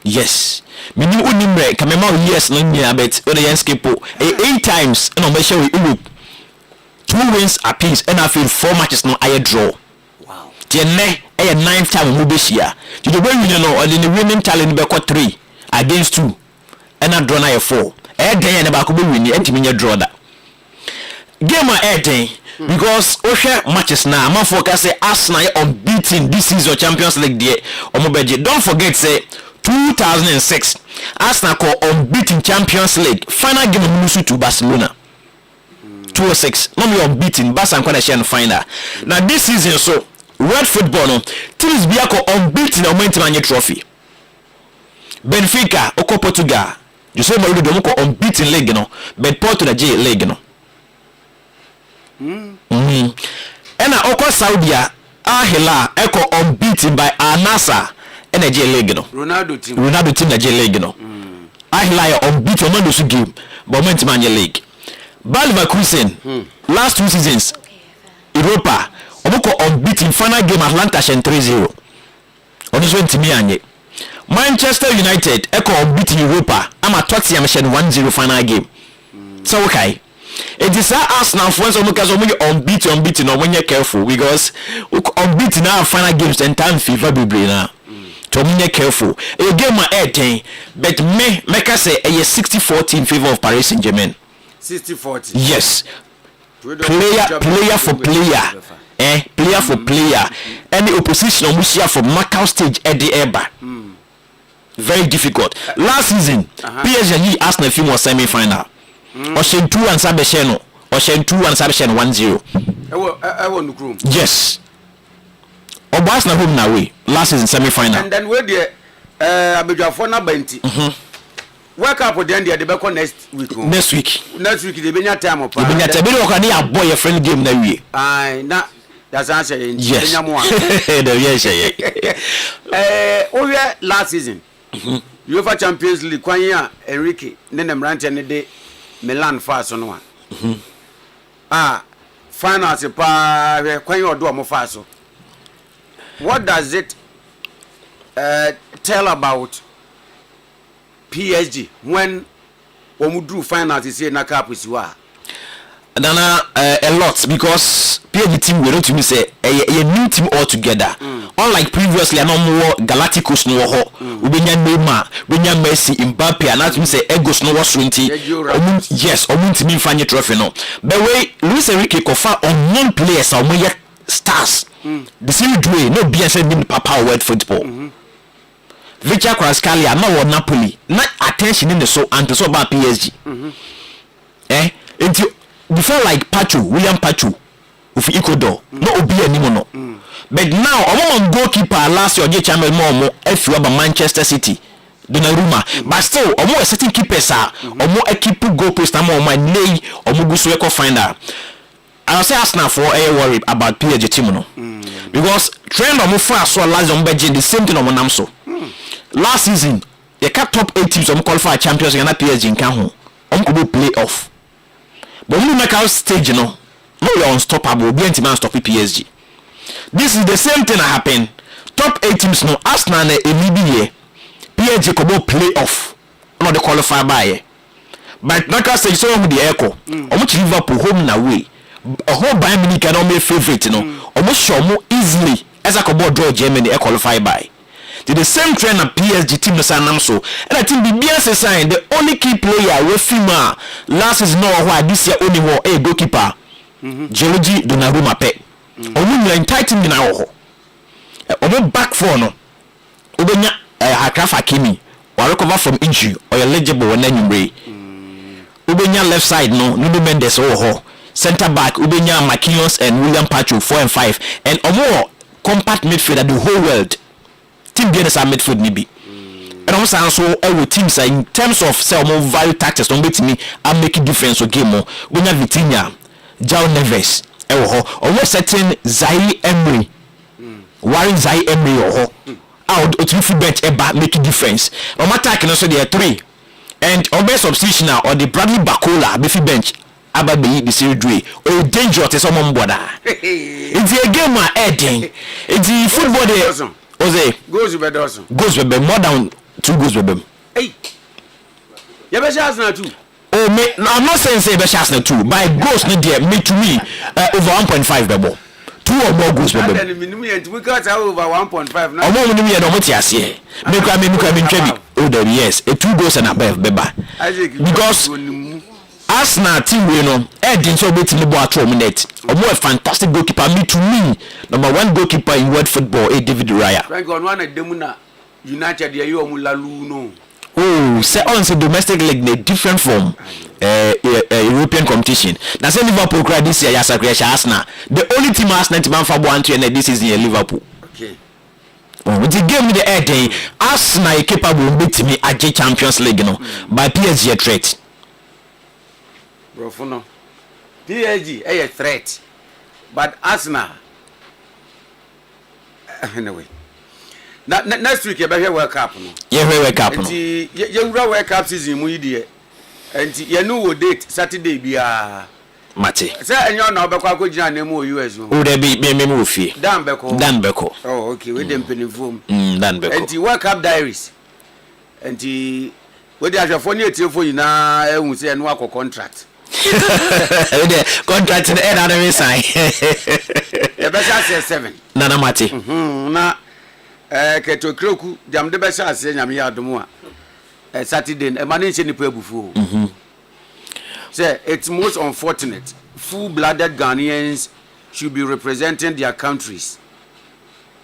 yes me ni unimre kamema yes no nya bet on the skip 8 times and almost Europe 2 wins apiece and I feel 4 matches no I draw. Wow. The 9th time we be here. The way we know on the winning talent be 3 against 2 and I draw na 4. Then na ba ko be win e draw that. Game because Osha matches now man focus say Arsenal unbeaten this season Champions League there. Omobeje don't forget say 2006 Arsenal ko unbeaten Champions League final game lose to Barcelona. 206 no me unbeaten Barca and Kwada share final. Now this season so red football no teams be unbeaten on Manchester trophy. Benfica oko Portugal you say Marudo do ko unbeaten league no but Porto the J league no and oko Saudi Al Hilal eko unbeaten by Al Nassr and the J league no Ronaldo team the J league no Al Hilal unbeaten on those game but Manchester league Bayer Leverkusen last 2 seasons Europa omoko unbeaten final game Atlanta 3-0 oniswe ntimi anye Manchester United eko unbeaten Europa ama Tottenham 1-0 final game so okay it is Arsenal for so much unbeaten no when you careful because unbeaten now final games and time FIFA be na to be careful a game ma 18 but me make us say a 60-40 in favor of Paris Saint-Germain
60-40.
Yes. Player for player. Player for player. Any opposition on which from knockout stage at the Eba. Very difficult. Last season, PSG Arsenal a few more semi-final. Ocean 2 and Sabesheno. Ocean 2 and Sabesheno 1-0. Yes. Obas na home na way last season semi-final.
And then we the abedwafo na banti. World Cup then they be call next week.
Next week
they be time up.
They be nyata be ko na boy your friend game na wie.
Ai na that's answer
yes.
The yes. Last season. UEFA Champions League kwanya Enrique ne mrante ne de Milan fa so no finals pa kwanya odo mo fa so. What does it tell about PSG when drew finals is here na cup is wa?
Dana a lot because PSG team we don't to me say a new team all together. Unlike previously, I know more Galacticos no ho. Ubenya Neymar, ubenya Messi, Mbappe, and that me say Egos no was 20. Yes, to me find trophy no. But way Luis Enrique kofa on non players or more stars. The same way no BSN in Papa World Football. Victor Kvaratskhelia no Napoli. Not attention in the so and so about PSG. Until before like William Pacho of Ecuador, no Obi anymore. But now, among goalkeeper last year, J. Chamber more if you have Manchester City, Donnarumma. But still, a certain keepers are, a keep goal post, more my nay, or Mugusueko finder. I'll say us now for a worry about PSG Timono. Because trend on Mufa so last on Beijing, the same thing on Namso. Last season, they kept top 8 teams on qualified champions and PSG in Kahu. Could play off. But when you make out stage, no, you're unstoppable. Be anti-man stop PSG. This is the same thing that happened. Top 8 teams no Arsenal and NBA. PSG could play off. Not the qualifier by. But not as say so with the echo. Almost Liverpool home and away. A whole Bayern Munich can be favorite, you know. Almost show more easily as I could draw Germany qualify by. The same trend of PSG team no Sanamso. And I think the BS sign the only key player with FIMA last season no why this year only one a goalkeeper. Georgie Donnarumma pe. Omu entitled in our omu back for no. Ubenya Akraf Hakimi or recover from injury or eligible when anyway. Ubenya left side no Nuno Mendes ho. Center back Ubenya Marquinhos and William Pacho 4 and 5 and omu compact midfielder the whole world. Team behind us are midfield maybe. And I'm saying so our teams are in terms of say more value tactics don't bet me and make a difference or game more. When you have Vitinha, João Neves, or certain Zaire Emery, Warren Zaire Emery or out to free bench about make a difference. No matter can also there 3 and on best substitution or the Bradley Bacola beefy bench. About the series or danger to someone border. It's a game my heading. It's the football there. Ose
goes with Dawson.
Goes with more than 2 goes with them.
Hey, you better ask now 2.
Oh, me, no, I'm not saying say better ask now 2. By goes no there, me to me over 1.5 bebo. 2 or more goes with them.
And we got over 1.5 now.
Oh, no, me no what you say. Me come in. Oh, there yes, a 2 goes and above beba. Because Arsenal team we know Edin so bet me boat 2 minutes. A more fantastic goalkeeper me to me. Number 1 goalkeeper in world football, David Raya.
Frank on one at Demuna United ya you Mulalu no.
Oh, say on the domestic league they different from European competition. That's why Liverpool cry this year as Arsenal. The only team Arsenal team for 1-2 and this is in Liverpool.
Okay.
Oh, with the game with the air day, Arsenal capable beat me at J Champions League, you know, by PSG threat.
Bro, for no. PSG a threat, but Arsenal. Anyway, next week you better World Cup. No,
yeah, World Cup. No,
you World Cup season mu idie, and you know date Saturday bia.
Mate.
Say enyo na obekwa ko gina na mu US no.
O dey be me ofie.
Dan Beko.
Oh,
okay, we dem penifom.
Dan Beko.
And World Cup diaries. And we dey afọ ni etiefo yina ehun say enu akọ contract.
The contract in the end of the sign.
The best say 7.
Nana Mati.
Na Keto Kroku jam the best say nyame adomo a Saturday e manage ni pebufu. Say it's most unfortunate full-blooded Ghanaians should be representing their countries.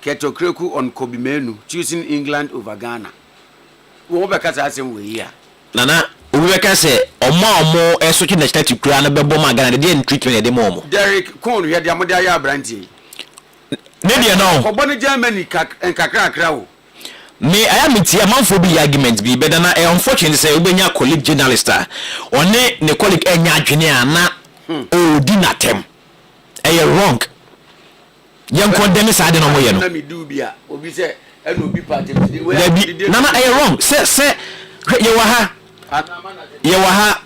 Keto Kroku on Kobimenu choosing England over Ghana. Wo be kasa asem we here. Nana
Ubeka say omo switching the state to Ghana be bomb Ghana dey treatment dey mom.
Derek Kon we dey amodia ya brandy.
Maybe no.
For Bonnie Germany, Kakra Crow.
Me, I am a man for the argument be better than I unfortunately say when your colleague journalist or ne colleague enya junior na oh dinatem. Wrong. Young condemn is adding on my
let me do be obi say and will be party.
Nana, wrong. Say, you were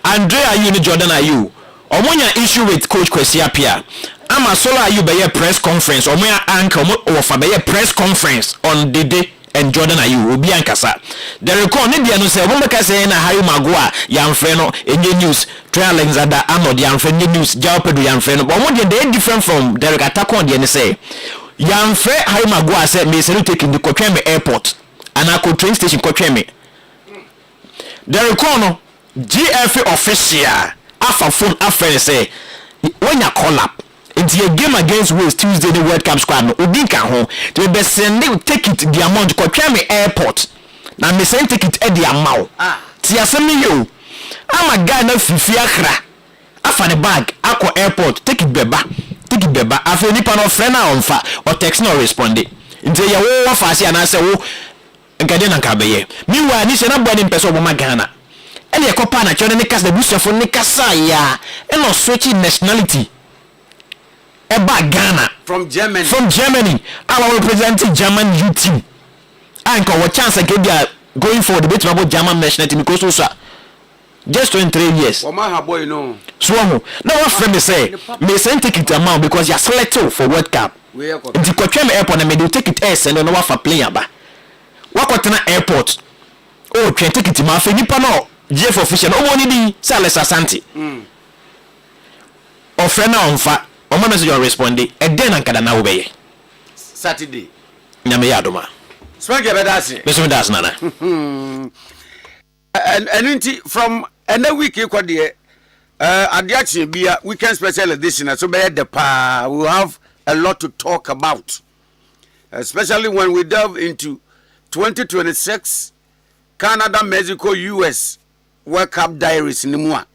Andrea, you Jordan, are you? Or when you issue with Coach Kwesi Apia, I'm a solo you by a press conference or my uncle or for a press conference on the day. And Jordan are you will be ankasa. The record India no say one make say na Harry Magua yam freno in the news trial Alexander Arnold yam friend news Jawpedu yam friend but one they different from Derek Atakon dey say yam friend Harry Magua say me say take in the Kotreme airport and I train station Kotreme. The record no GFA official afa phone afa say when you call up it's a game against Wales Tuesday the World Cup squad no obi kan ho to be send take it the amount Kotreme airport na me send take it at the amount ti asemi yo ama guy na fifi akra afa the bag akọ airport take it beba afa nipa no friend na onfa or text no respond nti ye wo fa ase ana se wo nkade na nkabeye miwa ni se na body mpeso obo magana ele ye kopa na chone ne kasa the busefo ne kasa ya e no switch nationality Eba Ghana
from Germany.
I will represent German youth team. I got a chance again going for the bit about German nationality because also just 23 years.
Oh my boy, no.
So now what friend me say take it amount because you are selected for World Cup. The Kotreme airport and me take it air send no for player ba. Wakotena airport. Oh, can take it ma fe nipa no GF official no money di Sales Asante. O friend na onfa o ma message you respond e den ankada na wo be
Saturday.
Nyame ya adoma.
Swag be dance.
Be so dance nana.
And inti from another week equal there Ade Akye Abia weekend special edition so be the pa we will have a lot to talk about, especially when we delve into 2026 Canada, Mexico, US World Cup diaries in Nimua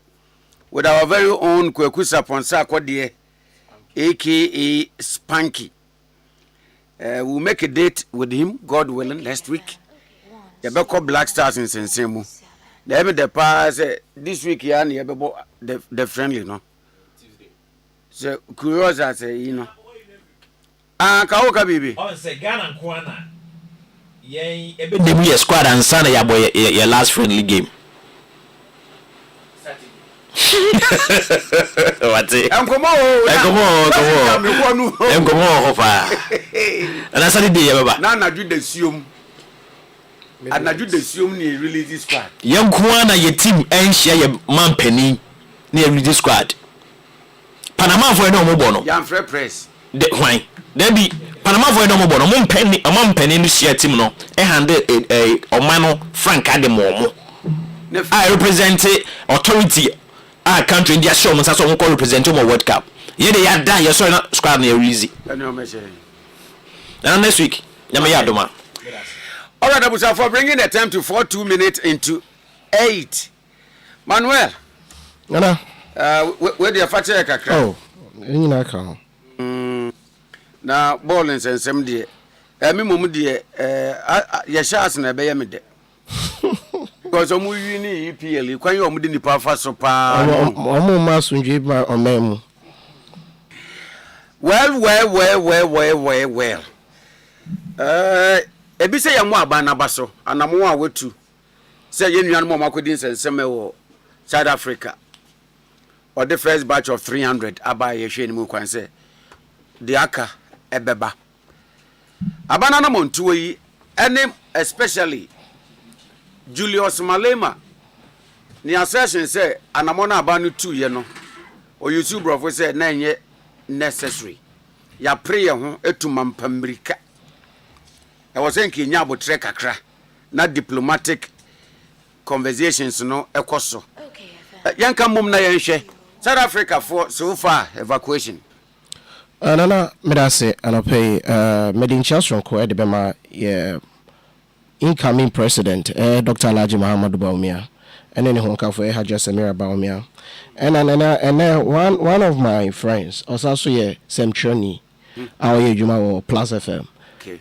with our very own Kweku Saponsa Kodie aka Spanky. We'll make a date with him, God willing, next week. The Beko Black Stars in Sensemu. The pass this week, the friendly, no? So, curious, I say, you know. Kaoka, baby.
Oh, say Ghana Kwana. Yay, a bit the squad and Sana, ya boy, your last friendly game. What's it? Come on, and I said, "Dear,
Nana, do the assume." And I do the assume near release this squad.
Young Kwana, your team, and share your man penny near this squad. Panama for no more.
Young Fred Press.
Why? There be Panama for no more. A man penny to share team no. A handed a Omano Frank Ademo. I represent authority. Our country in their show must also call represent World Cup. Yeah, they are done. You're sorry, not squad near easy. And next week, Yamayadoma.
All right, Abusa, for bringing the time to 42 minutes into 8. Manuel.
Nana.
Where the factory kakra?
Oh, you know,
now, ballings and some dear. Me mum dear, your shots and a bay me de. Because I'm winning EPL, quite your muddy power so pa.
I'm mass when you buy on memo.
Well. Ebi say yamwa abana baso, anamu awetu. Say you know more makodins and seme South Africa. Or the first batch of 300 aba yehwe ni mu kwan say the aka ebeba. Abana na montuo yi ene especially Julius Malema ni assertion say anamona abanu 2 ye no o YouTube bro say na enye necessary ya pray ho etuma mpamrika e was saying kinya abotre kakra na diplomatic conversations no ekoso yanka mum na yenhwe South Africa for so far evacuation
nana medase anopay medin chasron ko e de bema ye incoming president Dr. Alhaji Muhammadu Bawumia and then honka for Haja Samira Bawumia and one of my friends also yeah Semtroni our Juma or Plus FM.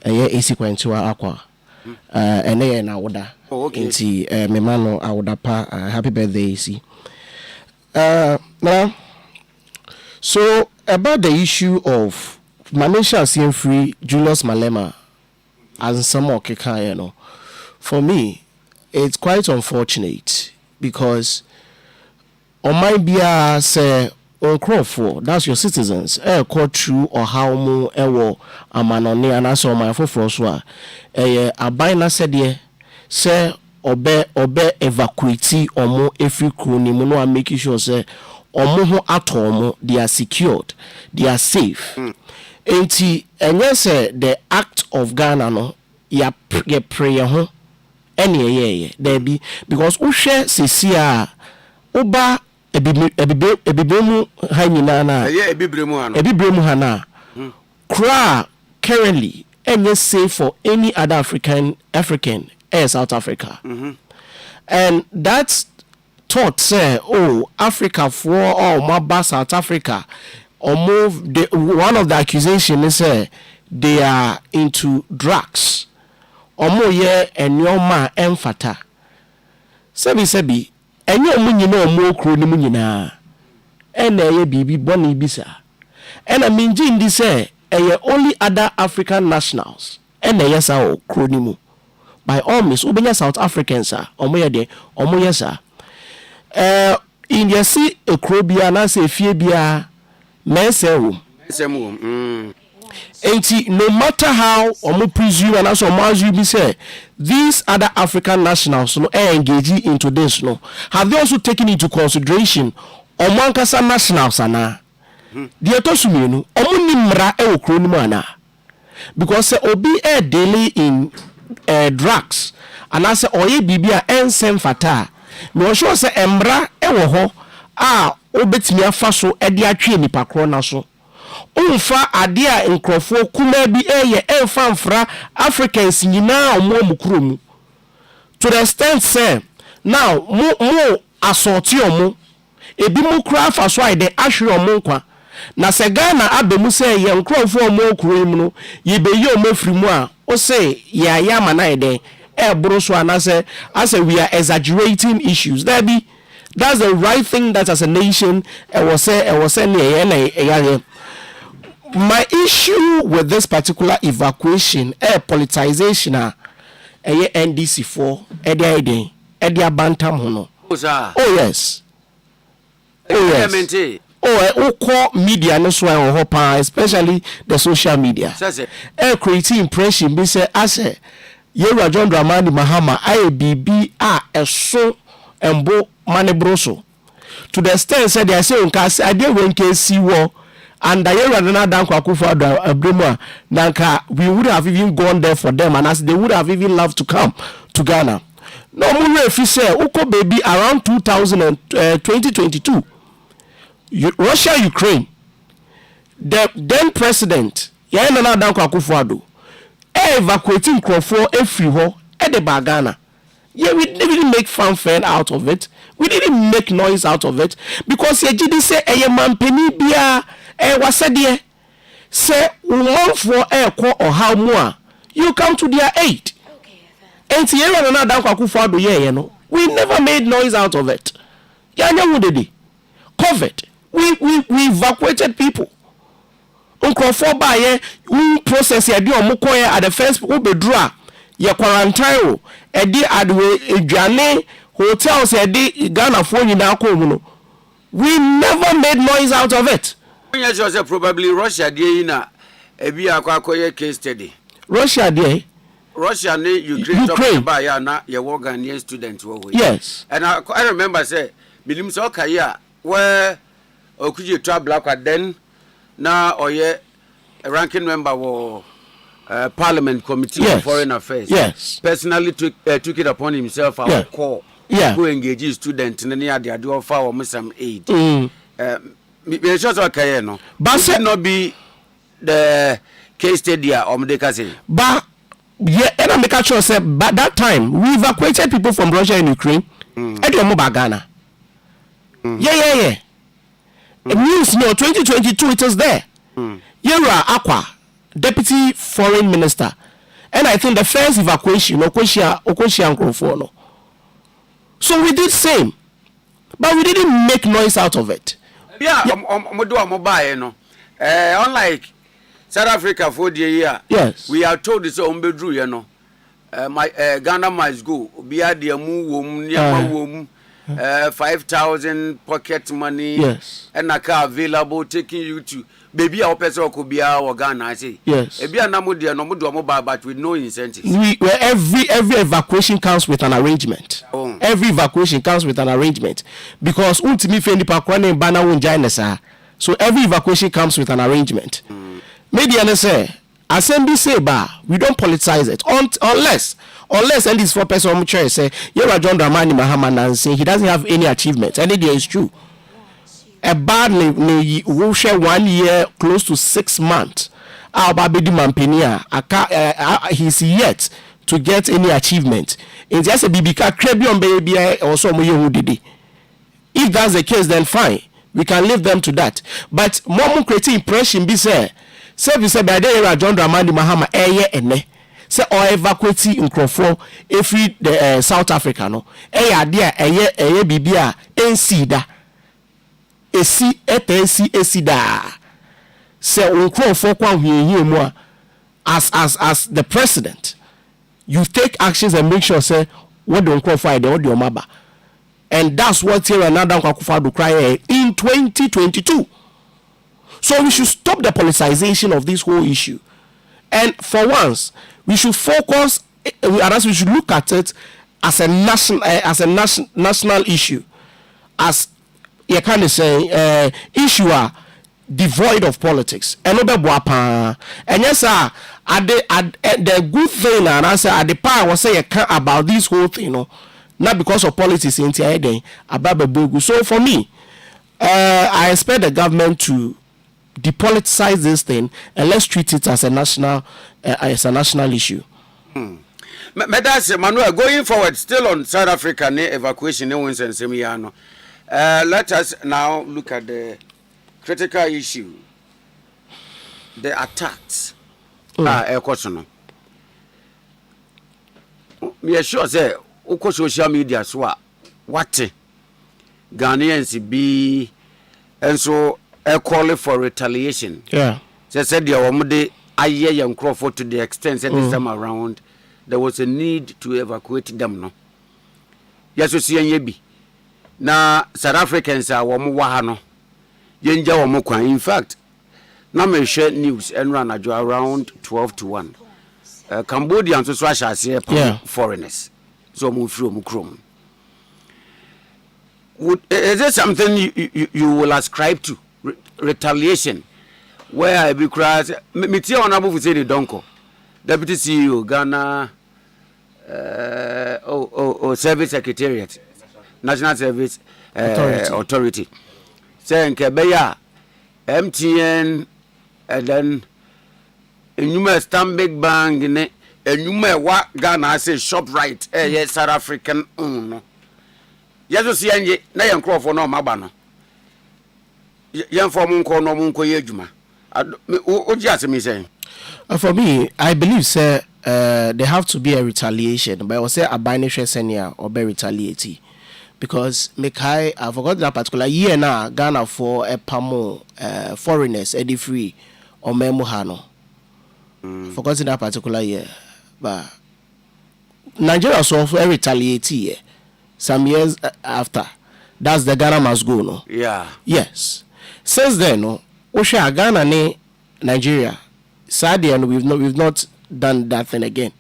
A AC Quentua Aqua. And then I would into Memano, I would happy birthday, AC. Now, so about the issue of Malaysia CM free Julius Malema and some more Kekayano, for me, it's quite unfortunate because on my beer say on Crawford, that's your citizens, call true or how mo ewo amanone and also my for François. Abina said ye say obe evacuate or mo every crew ni mo no making sure say or mo atom they are secured, they are safe. Enti enye say the act of Ghana no ya prayer ho ene there be because we share sisia oba ebibremu ha nyina na ebibremu ha na kra currently enye safe for any other African South Africa. And that's thought say Africa for my South Africa or move one of the accusation is say they are into drugs or more ye and your ma emfata sebi and your munyina or more crew ni munyina and ye bibi boni bisa and I mean jin this say only other African nationals and yes our crew ni mu by all means ubenya South Africans or more de or more yes in your see a crew bia na say fie bia mesem no matter how omo presume and also omo be say these other African nationals no engage into this no have they also taken into consideration omo ankasa nationals ana the etosumienu omo nimra e okro ni ana because say obi daily in drugs and I say oye bibia ensem fata me sure say embra e wo ho obetimi afa so e de atwe nipa kro na so umfa ade a nkrofo kuma bi emfa mfra Africans nyina omukuro mu to the extent say now mo assorti omo ebi mu kra fa so ai de ahwe omo nkwa na se Ghana abemu say ye nkrofo omo kuro mu no ye be ye omo firi mu a o say ya mana ide bro so anase as we are exaggerating issues there be that's the right thing that as a nation was say my issue with this particular evacuation politicization NDC for Edia Bantam hono. Oh yes. Media no so especially the social media. Creating impression be say as Yera John Dramani Mahama IBB so embo manebroso to the extent said they say I did when KC war and Yera dan kwakufa abremu nanka we would have even gone there for them and as they would have even loved to come to Ghana. No more if you say uko baby around 2022 Russia Ukraine the then president Yera dan kwakufa evacuating Crawford every ho at the Ghana. Yeah, we didn't make fanfare out of it. We didn't make noise out of it because ye did say man penny bia was said there. Say one for or how more you come to their aid. And we never made noise out of it. COVID. We evacuated people. Uncrofor by process ya di omukoye at the first ubedra ya quarantine e di adwe edwane hotels e di Ghana for nyina ko we never made noise out of it.
Yes, was probably Russia dey na e bi akwakoye case study.
Russia dey
ne Ukraine ba ya na ye Ghanaian student wo.
Yes.
And I remember say bilim so kaya where okuji travel then na oye a ranking member of Parliament Committee on Foreign Affairs.
Yes.
Personally took it upon himself our call to engage students and then they do offer some aid. Just okay, no. But should not be the case study or Medicase.
But yeah, and I make sure say but that time we evacuated people from Russia and Ukraine. Ghana. Yeah. It means no 2022 it was there. Yera Akwa, Deputy Foreign Minister, and I think the first evacuation, Okoshia Nkrofo. So we did same, but we didn't make noise out of it.
Yeah, unlike South Africa for the year,
yes,
we are told it's on bedroom, you know. Ghana must go. Be at the womb, 5,000 pocket money,
yes,
and a car available taking you to baby our person could be our Ghana. I say,
yes,
a beer no mobile, but with no incentives.
Every evacuation comes with an arrangement.
Oh.
Every evacuation comes with an arrangement because ultimately, fendi pakwane bana wonjainesa. So every evacuation comes with an arrangement. Maybe I say. Assembly say we don't politicize it unless and this 4 person say you're John Dramani Mahama and say he doesn't have any achievements, and it is true. A bad will share 1 year close to 6 months. Our baby Mampenia he's yet to get any achievement. It's just a BBK Crebion baby or some who did it. If that's the case, then fine, we can leave them to that. But more creating impression be say. Service by the John Dramani Mahama ene say or evacuate Nkrofo every the South Africa no there bibia ensida esi esida say Nkrofo kwa hwehwe mu as the president you take actions and make sure say what the Nkrofo ide what the omaba, and that's what here another Kwakufa do cry in 2022. So we should stop the politicization of this whole issue, and for once we should focus. We should look at it as a national issue, as you can say issue devoid of politics. And yes, sir. The good thing, and I say at the part was say about this whole thing, not because of politics in the So for me, I expect the government to depoliticize this thing and let's treat it as a national issue.
Manuel, going forward, still on South Africa evacuation, let us now look at the critical issue, the attacks. Me sure say social media so what Ghanaians be, and so calling for retaliation.
Yeah.
Said the Omode Aye and Crawford to the extent that this time around there was a need to evacuate them. No. Yes, you see, yebi. Na South Africans are wahano. Yenja wamukwa. In fact, now me share news and run around 12 to 1. Cambodians also share foreigners. So move through Mukrum. Is there something you will ascribe to? Retaliation, where I be cross. Metia honorable for say the Donko, Deputy CEO, Ghana, Service Secretariat, National Service Authority. Saying Kebeya, MTN, and then a numerous Stanbic Bank, a numerous what Ghana say ShopRite, yes, South African, no. Yes, you see, and na yan crop for no mabano. For
me, I believe, sir, there have to be a retaliation, but I will say a binary senior or be retaliate because I forgot that particular year now Ghana for a pamo foreigners Eddie free or memohano. Forgot in that particular year, but Nigeria also retaliate some years after. That's the Ghana must go, no?
Yeah.
Yes. Since then, no, Osha Ghana ne Nigeria, sadly, and we've not done that thing again.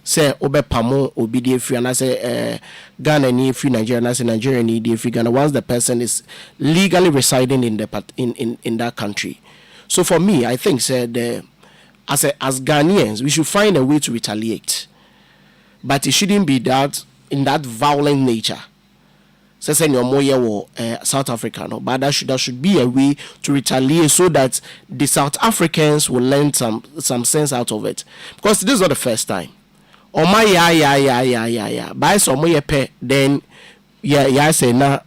Say obe pamo obidi free, and I say Ghana need free Nigeria, and I say Nigeria need free Ghana. Once the person is legally residing in the in that country. So for me, I think say as Ghanaians, we should find a way to retaliate, but it shouldn't be that in that violent nature. South Africa, no, but that should be a way to retaliate so that the South Africans will learn some sense out of it, because this is not the first time. Oh my yeah. By some way then say na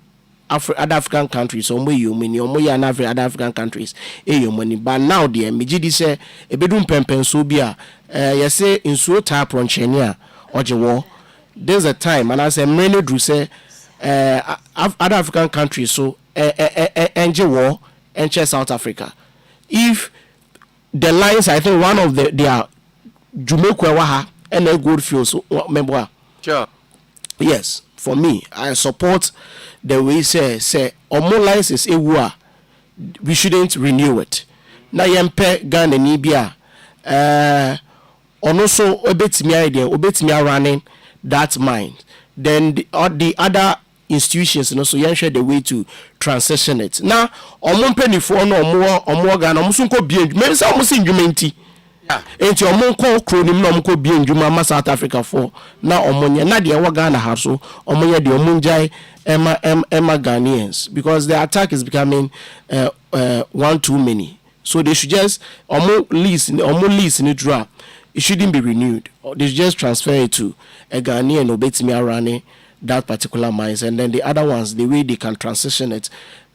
other African countries or other African countries money. But now the MGD say a bedroom pempen so be you say in so type on Chenia or Jawa. There's a time and I say many do say other African countries so and Jawa and South Africa. If the lines, I think one of they are Jumekwa and a good field so remember.
Sure.
Yes, for me, I support the way say omo license ewa we shouldn't renew it. Na yempe Ghana ni bia ono so obetimi idea obetimi running that mind. Then the other institutions no so yen share the way to transition it. Na omo mpanifo no omo Ghana omo so nko bie me say omo sin dwumenti. Enti omo nko kronim na omo ko bie ndwuma ma South Africa for na omo nya na de wa Ghana ha so omo nya de omo njai Emma Ghanaians because the attack is becoming one too many. So they should just omo lease in it drop. It shouldn't be renewed. They should just transfer it to a Ghanaian obetimi running that particular mines, and then the other ones the way they can transition it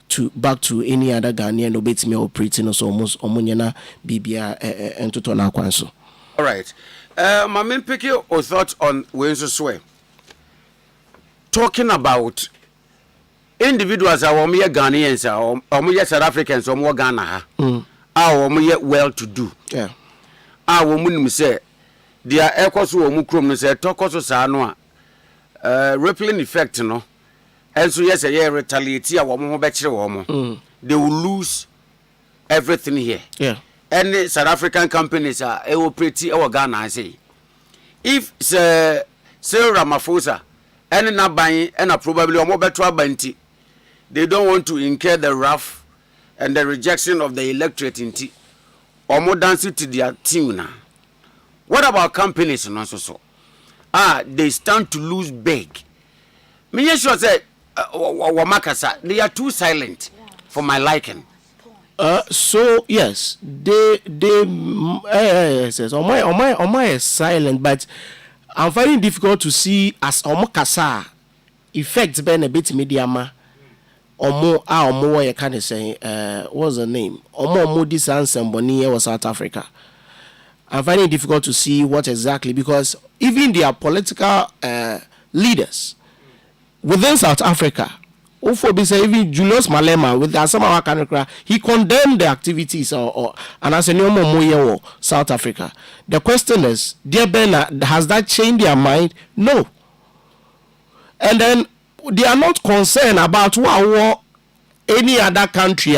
to back to any other Ghanaian obetimi operating also almost omunyana bibia entoto na kwanso.
All right. My main picking or thoughts on Wenzo Swe. Talking about individuals are Ghanaians or South Africans or more Ghana. Our well to do.
Yeah.
Our woman say their echoes who mukrum say tokoso sanoa rippling effect no. And so yes, a retaliate they will lose everything here.
Yeah.
And the South African companies are operating our Ghana. I say, if Sir Ramaphosa and not buying and probably more better banty, they don't want to incur the wrath and the rejection of the electorate in tea or more dancing to their team now. What about companies and also so? They stand to lose big. Me sure say Wamakasa, they are too silent for my liking.
So yes, they says on my is silent, but I'm finding it difficult to see as Omokasa effects ben a bit mediama or you can say what's the name? Omo this answer Bonnie was South Africa. I'm finding it difficult to see what exactly because even their political leaders within South Africa, even Julius Malema with Asama Wakanekra, he condemned the activities and as a new South Africa. The question is, dear Ben, has that changed their mind? No. And then they are not concerned about what any other country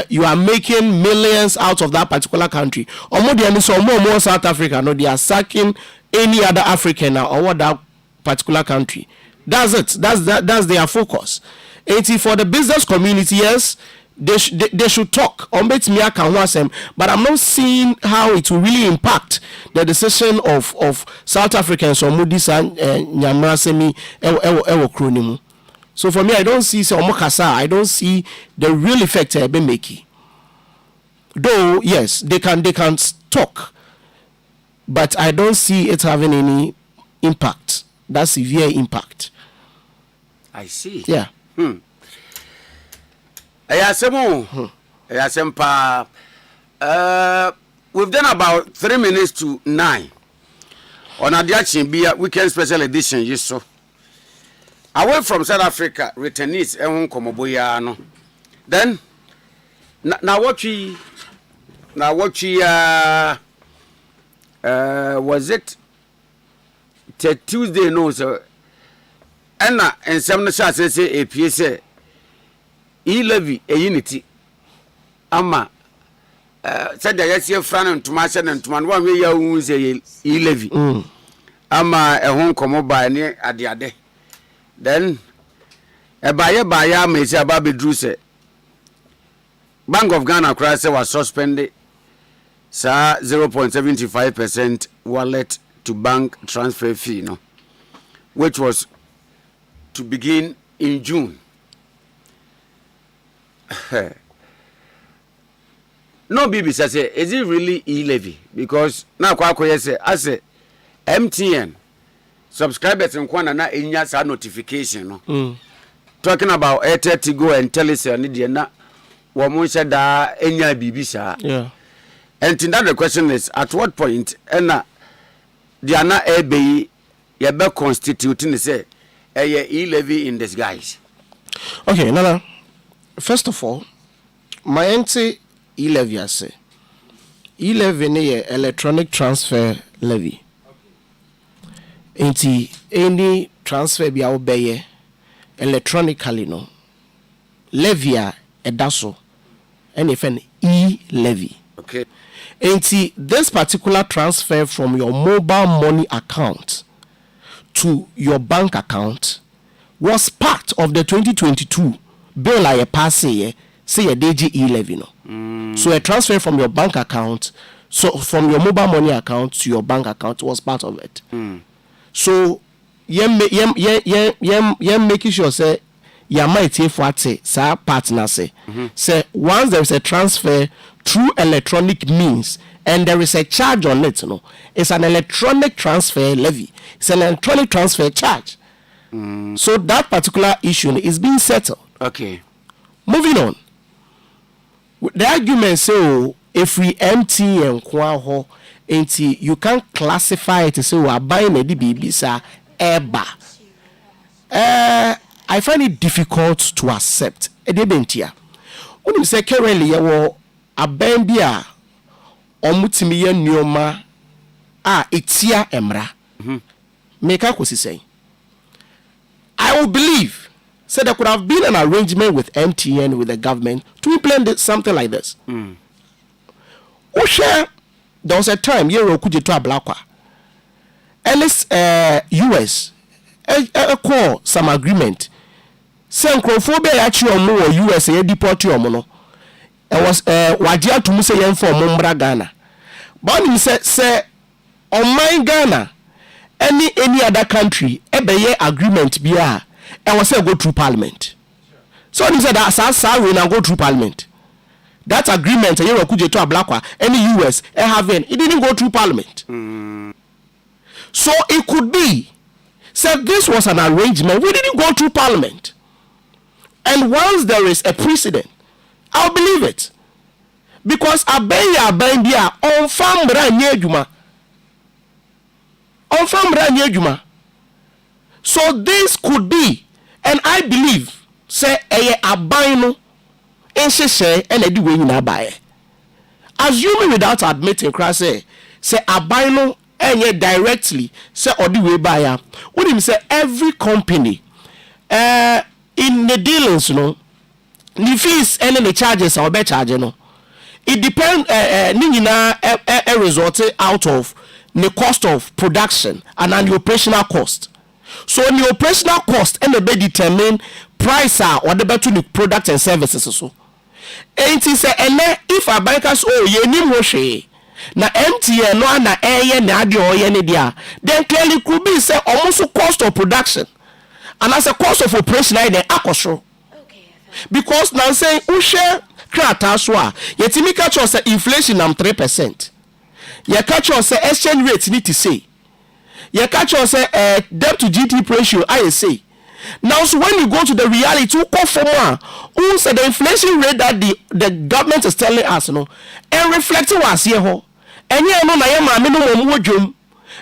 you are making millions out of that particular country. Or more South Africa, no, they are sacking any other African or what that particular country. That's it. That's their focus. And for the business community, yes, they should talk. But I'm not seeing how it will really impact the decision of South Africans or Moody's and Nyamrasemi Ewo. So for me, I don't see I don't see the real effect I've been making. Though yes, they can talk, but I don't see it having any impact. That severe impact.
I see.
Yeah.
We've done about 3 minutes to 9 on Ade Akye Abia weekend special edition. Yes, so away from South Africa, returnees ehun komoboya no. Then now what we was it Tuesday no so and some no say APA say e-levy a unity ama said that yes fran and tomato and tomato one way you say e-levy ama ehun komoba ni ade then a buyer may say about Drew say Bank of Ghana cry say was suspended 0.75% wallet to bank transfer fee, no, which was to begin in June. No, BB says, is it really e-levy? Because now, Kwako say, I say, MTN subscribers in Kwana na inya sa notification, no. talking about Airtel Tigo and Telecel ni dia na wo mo hye da enya bibi saa.
Yeah.
And that the question is at what point na dia na ebe ye be constituting say e-levy in disguise.
Okay, Nana. First of all, my anti e-levy I say. E-levy is electronic transfer levy. Inti any transfer be obey electronically no. Levy a daso and if an e-levy.
Okay.
Inti this particular transfer from your mobile money account to your bank account was part of the 2022 bill I pass say a DG e-levy no. So a transfer from your bank account, so from your mobile money account to your bank account was part of it. So making sure say you might for say partner say once there is a transfer through electronic means and there is a charge on it, no, it's an electronic transfer levy. It's an electronic transfer charge. So that particular issue is being settled.
Okay.
Moving on. The argument say if we empty and kwaho enti you can't classify it as say we are buying a DBB sa eba. I find it difficult to accept. Edebentia. When you say currently yawo abembia omutimi ye nyoma etia emra. Make a say. I will believe. So there could have been an arrangement with MTN, with the government, to implement something like this. There was a time, Euro could to a blackwa. And this US, call some agreement. Some Crophobia actually on more US, a deport your mono. It was Wajia to Musayan for Mumbra Ghana. But he said, say, on my Ghana, any other country, a agreement be and was say go through parliament. So he said that we now go through parliament. That agreement you could to a black one, any US having it didn't go through parliament. So it could be said this was an arrangement. We didn't go through parliament. And once there is a precedent, I'll believe it. Because Abia on farm Juma. So this could be, and I believe, say abino in say and a doing in abaye. Assuming without admitting, say abino and yet directly say or the way buyer. When him say every company in the dealings, the fees and the charges or better charge, it depends a result out of the cost of production and the operational cost. So the operational cost and the be determine price or the better the product and services so. And it say if a bankers ye ni mo na MTN no na na ade ye dia, then clearly could be say almost cost of production and as a cost of operation then akosho. Because now say uhwe krata so a yetimi ka cho say inflation am 3%. Ye ka cho say exchange rate need to say you catch us debt to GDP ratio I say. Now so when you go to the reality, who said the inflation rate that the government is telling us and reflecting was here and yeah no na yema minimum wodwom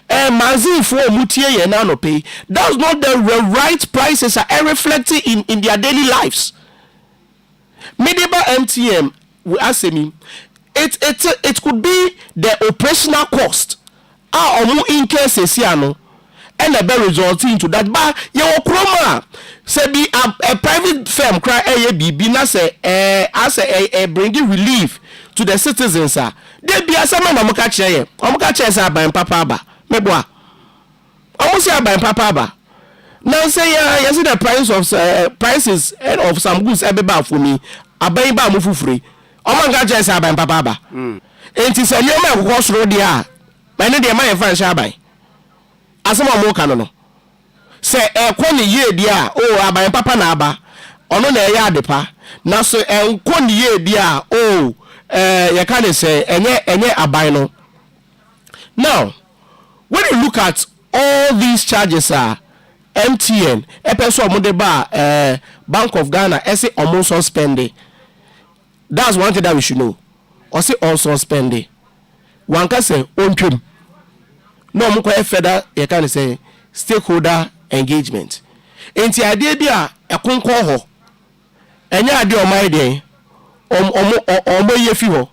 manzi for mutie ye na no pay. That's not the right prices are reflecting in their daily lives. Mediba MTM we ask me it could be the operational cost. In case and a better result into that but your chroma say be a private firm cry be na say as a bringing relief to the citizens they be as a man omuka che by papa ba meboa almost by papa ba now say you see the prices of some goods ebeba for me aban ba mo fufure omuka che by papa ba enti say you ma ko soro dia by no dey my fan shabai asema mo ka no say ekwo ne ye dia aban papa na aba ono na eya adepa na so enko ne ye dia ye can say enye aban no. Now when you look at all these charges MTN epeso omo de ba Bank of Ghana ese omo suspending. That's one thing that we should know. Or say on suspending. One can say ontwem. No omo kwa further you can say stakeholder engagement. Enti ade bia ekonko ho. Enya ade o mai den. Omo yefi ho.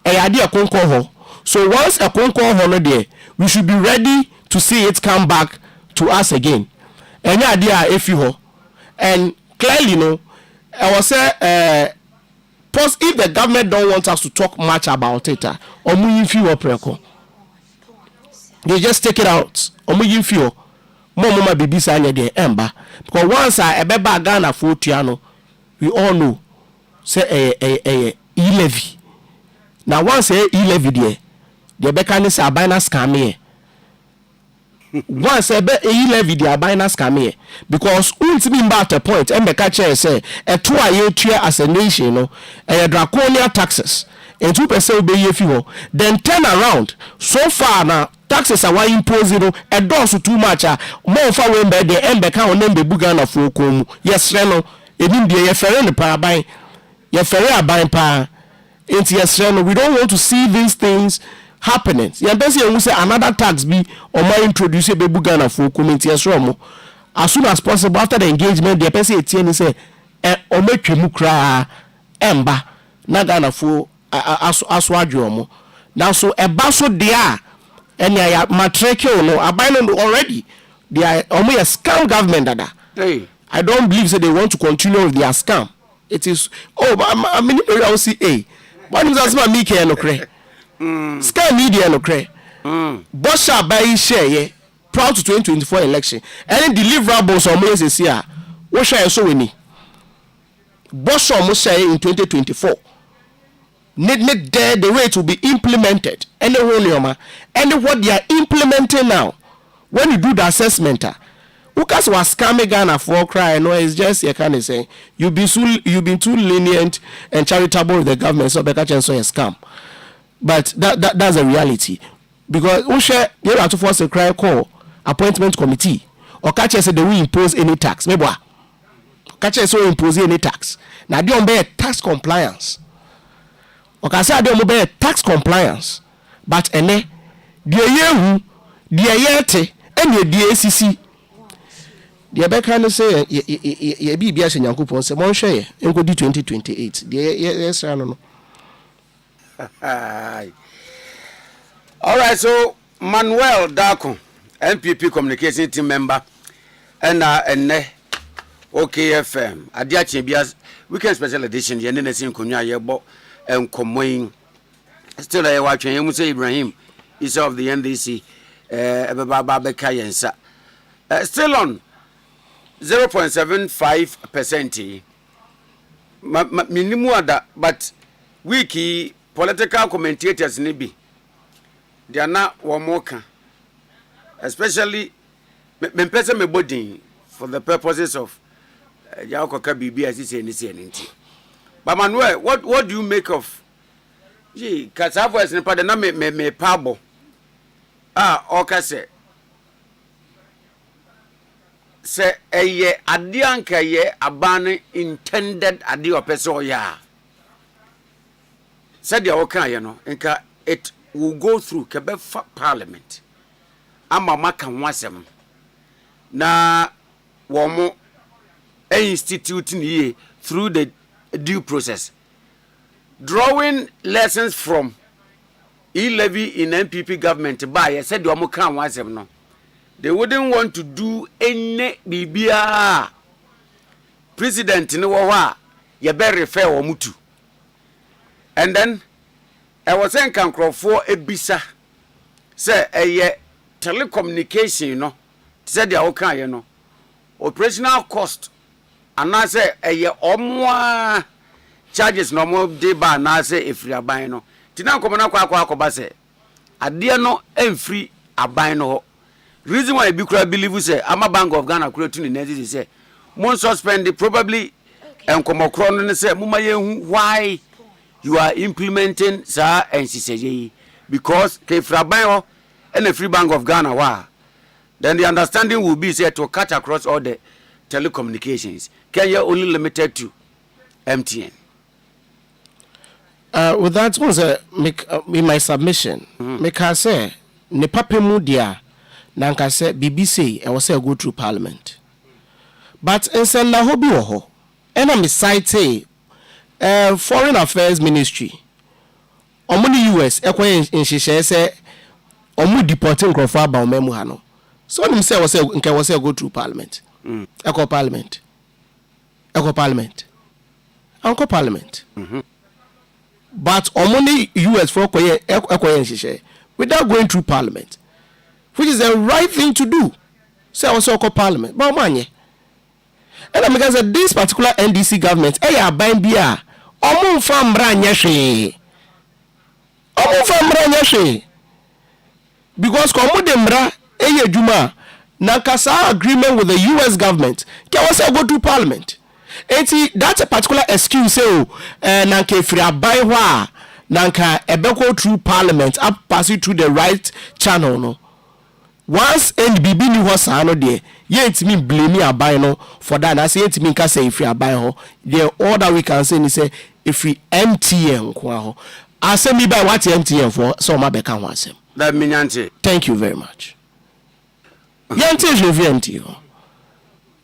Ade ekonko ho. So once ekonko ho no there, we should be ready to see it come back to us again. Enya ade a efi ho. And clearly no I was say if the government don't want us to talk much about it, omo yefi ho preko. They just take it out. Omo yefi ho. Mama bibisa anya de emba because once I ebeba Ghana for tuano we all know say e-levy. Now once e-levy there the beka ni say abina scam here. Once e-levy the abina scam here because ultimately at a point embeka chair say to ayetua as a nation no draconian taxes and 2% will be yefi. Then turn around so far now taxes are imposed a dose too much more far when by the end become on the Bugana for come yes reno in the yeferen pa buy yeferre buy pa into yes reno we don't want to see these things happening yeah basically we say another tax be or more introduce a Bugana for come into yes romo as soon as possible after the engagement the person etienne say o metwemu kra emba na Ghana for aswadwomo now so e ba so dia and ya matreke no abandoned already. They are almost a scam government dada. Hey. I don't believe that they want to continue with their scam. It is I mean I see what is as me can no cre. Scam media no cre. Bosha buy share proud to 2024 election. Any deliverables almost this year. What share so we need. Bosha almost share in 2024. Need there the way to be implemented and what they are implementing now when you do the assessment Ukas was scamming Ghana for cry no it's just you can say you've been too lenient and charitable with the government so better chance so a scam but that's a reality because you have to force a cry call appointment committee or catch us say they will impose any tax maybe catch us so impose any tax now they be tax compliance. Okay, say they mobile tax compliance, but ene the yehu the yete and the ACC. The beka no say ye bibia se Nyankopon se mon hwe enko di 2028. The yes no.
All right, so Manuel Dako, MPP communication team member, and OKFM. Ade Akye Abia weekend special edition. Ye ne nesi nkonwa ye bo enkomoyin. Still I watch you say Ibrahim is of the NDC. Baba beka yensa. Still on 0.75%. Minimum ada, but wiki political commentators nibi. They are not one more, especially me person me body for the purposes of Yaokoka BB as is anything. But Manuel, what do you make of? Gee, Kasavo is in part na me pabo. Okay, say eye adianka ye abane intended adi opeso ya. Said ya okan ye no, nka it will go through Quebec Parliament. Ama maka wasem na womo institute ni through the due process, drawing lessons from e-levy in MPP government. By said womo kan wasem no, they wouldn't want to do any bibia. President ni wo ha ye be refer womo to, and then I was saying Kankrofo ebisa say telecommunication no said they are okay no operational cost and I say omwa charges no more dey ba na say efri aban no tina nkomona kwa ba say ade no emfri aban no reason why be kura believe say ama Bank of Ghana kura tuni na say mon suspend probably enkomokro no say muma ye why you are implementing and she says because Kefrabayo and the Free Bank of Ghana wa then the understanding will be said to cut across all the telecommunications. Kenya only limited to MTN.
With that was in my submission. Make I say ne papa mu dia nanka say BBC I was say go through parliament. But in na hobi wo ho. And I'm cite foreign affairs ministry. Omuni US ekwen nhihye say omu deporting crofo aba omemu ha no. So him say was say go through parliament. Echo parliament. Uncle parliament. But omuni US for ekwen without going through parliament, which is the right thing to do. Say also call parliament. But manye. And I'm going to say this particular NDC government, buying beer. Omun from Branyashe. Because Komudemra, Juma, Nankasa agreement with the US government, can also go to parliament. And see, that's a particular excuse. So, Nanke free buy wa, Nanka ebeko through parliament, up passing through the right channel. No. Once NBB ni was ano there, yet me blame me buy no for that. I say it me can say if you buy ho, the all that we can say is say if we MTN kwa I say me buy what MTN for so my beka wansem.
That means
thank you very much. Yanti review MTN.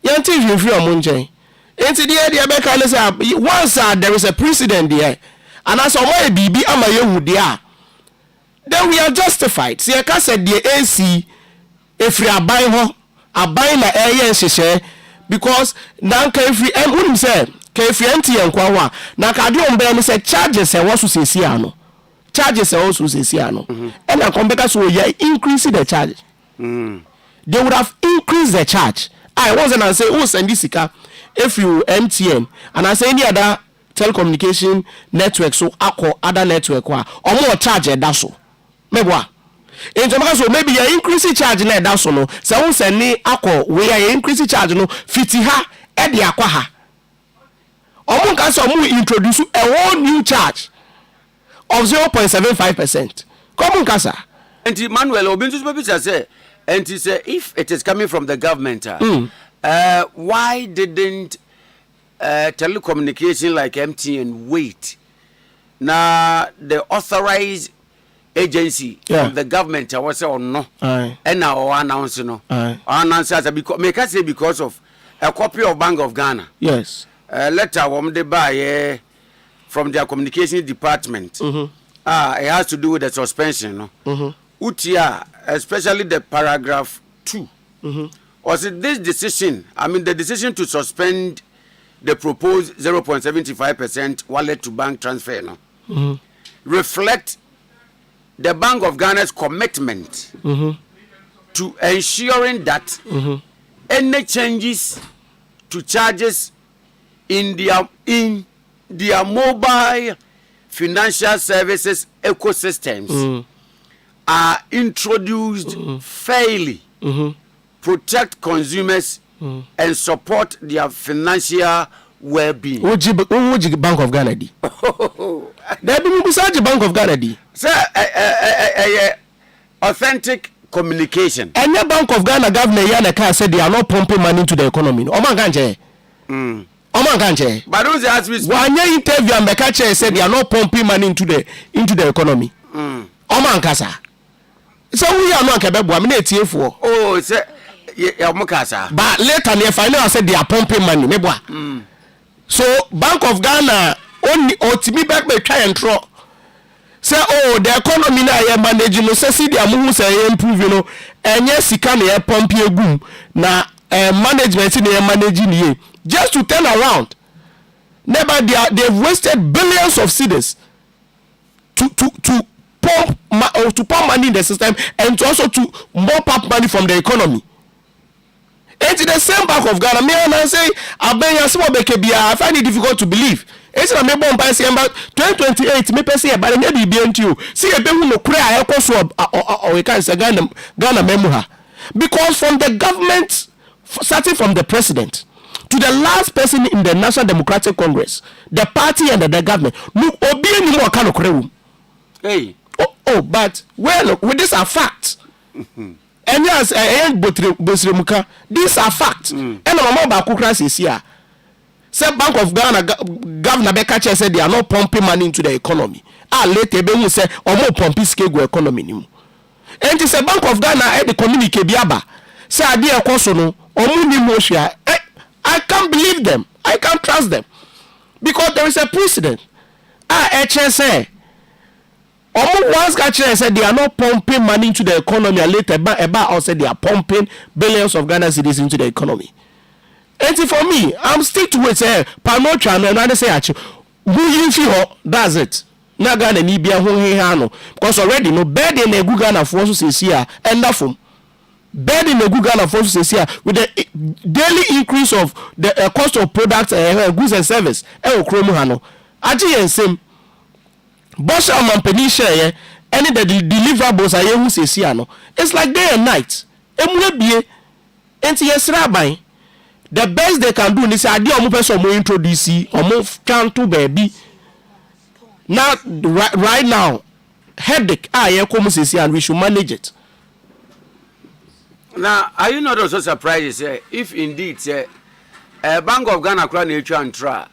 Yanti review amunje. Enti the beka say once there is a precedent there and as omo BB ama yehu there, then we are justified. See I can say the AC if you are buying ho aban na nhyehyɛ because nanka if you wouldn't say if you MTN kwa wa na ka de ombe no say charges e woso sesi ano charges e woso sesi ano and na competitors so ya increase the charge they would have increased the charge. I wasn't and say oh send this sika if you MTN and I say any other telecommunication network so akọ other network wa omo charge e da so mebwa in so maybe you increase charge na da so no say won say ni akọ we are increase charge no fiti ha e de akwa ha omo kan so mo introduce a whole new charge of 0.75%. Come on kasa
and Manuel Obintu people say and he say if it is coming from the government why didn't telecommunication like MTN wait now the authorized agency from the government I was say or no and now announce no announce as because make us say because of a copy of Bank of Ghana
yes
letter they buy from their communication department it has to do with the suspension no utia especially the paragraph 2 was it this decision the decision to suspend the proposed 0.75% wallet to bank transfer no reflect the Bank of Ghana's commitment to ensuring that any changes to charges in their mobile financial services ecosystems are introduced fairly, protect consumers and support their financial well-being.
Which Bank of Ghana di? There be beside Bank of Ghana di.
Sir, authentic communication.
And the Bank of Ghana governor Yaneka said they are not pumping money into the economy. Oman Ganje. Oman Ganje.
But those as we
one year interview and Mekache said they are not pumping money into the economy. Oman Kasa. So we are not capable. I mean, it's here for.
Oh, sir. Yeah, Mukasa.
But later they finally said they are pumping money. Mebwa. So Bank of Ghana only otimi back me try and throw. Say the economy na ye manage no say see their move say improve you know. Enye sika na ye pump egum na management na ye manage ni just to turn around. Never they've wasted billions of cedis to pump money in the system and to also to mop up money from the economy. It's the same Bank of Ghana. Me and I say, I find it difficult to believe. It's a member by saying about 2028. Me say, but maybe be into see a people no cry. Or we can say Ghana memoha because from the government, starting from the president to the last person in the National Democratic Congress, the party and the government, look, obi any more kind of
hey.
But well, with this are facts. as Bosremuka, these are facts. And mama ba kukra says say Bank of Ghana Governor Bekache said they are not pumping money into the economy. Later be say omo pumping scale economy nimu. And it's a Bank of Ghana the communicate biaba. Say Ade Akye no omo ni mo hwea. I can't believe them. I can't trust them. Because there is a precedent. HSA once said they are not pumping money into the economy, and later about said they are pumping billions of Ghana cedis into the economy. And for me, I'm stick to it. Say Panocha and I say who you feel that's it. Na Ghana ni bia ho hano because already no bed in a good Ghana forces here and nothing. Bed in a good Ghana forces here with the daily increase of the cost of products, goods and service. Kromu hano. Aji and same. Boss Mampeni share any the deliverables are who say no. It's like day and night. The best they can do is say omo person mo introduce omo can to baby. Now right now headache come say and we should manage it.
Now are you not also surprised if indeed Bank of Ghana crown and try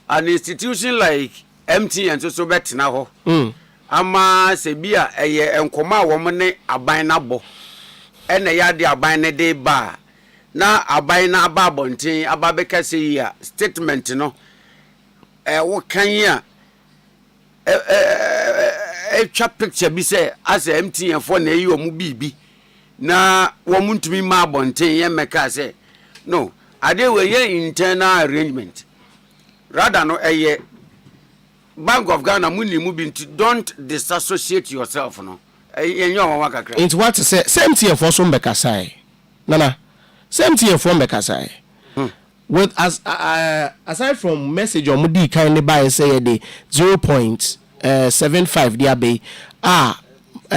an institution like MTN so bet na ho ama se bia enkoma wo ne aban na bo ene ya de aban ne de ba na aban na ba bontin aba be kase ya statement no wo kan ya twa picture bi say as MTN for na yi o mu bibi na wo muntumi ma bontin ye meka say no ade we ye internal arrangement rather no Bank of Ghana don't disassociate yourself no.
It's what to say same thing for some bekasai. Nana. Same thing for bekasai. With aside from message or mudi kindly buy say the 0.75 dia be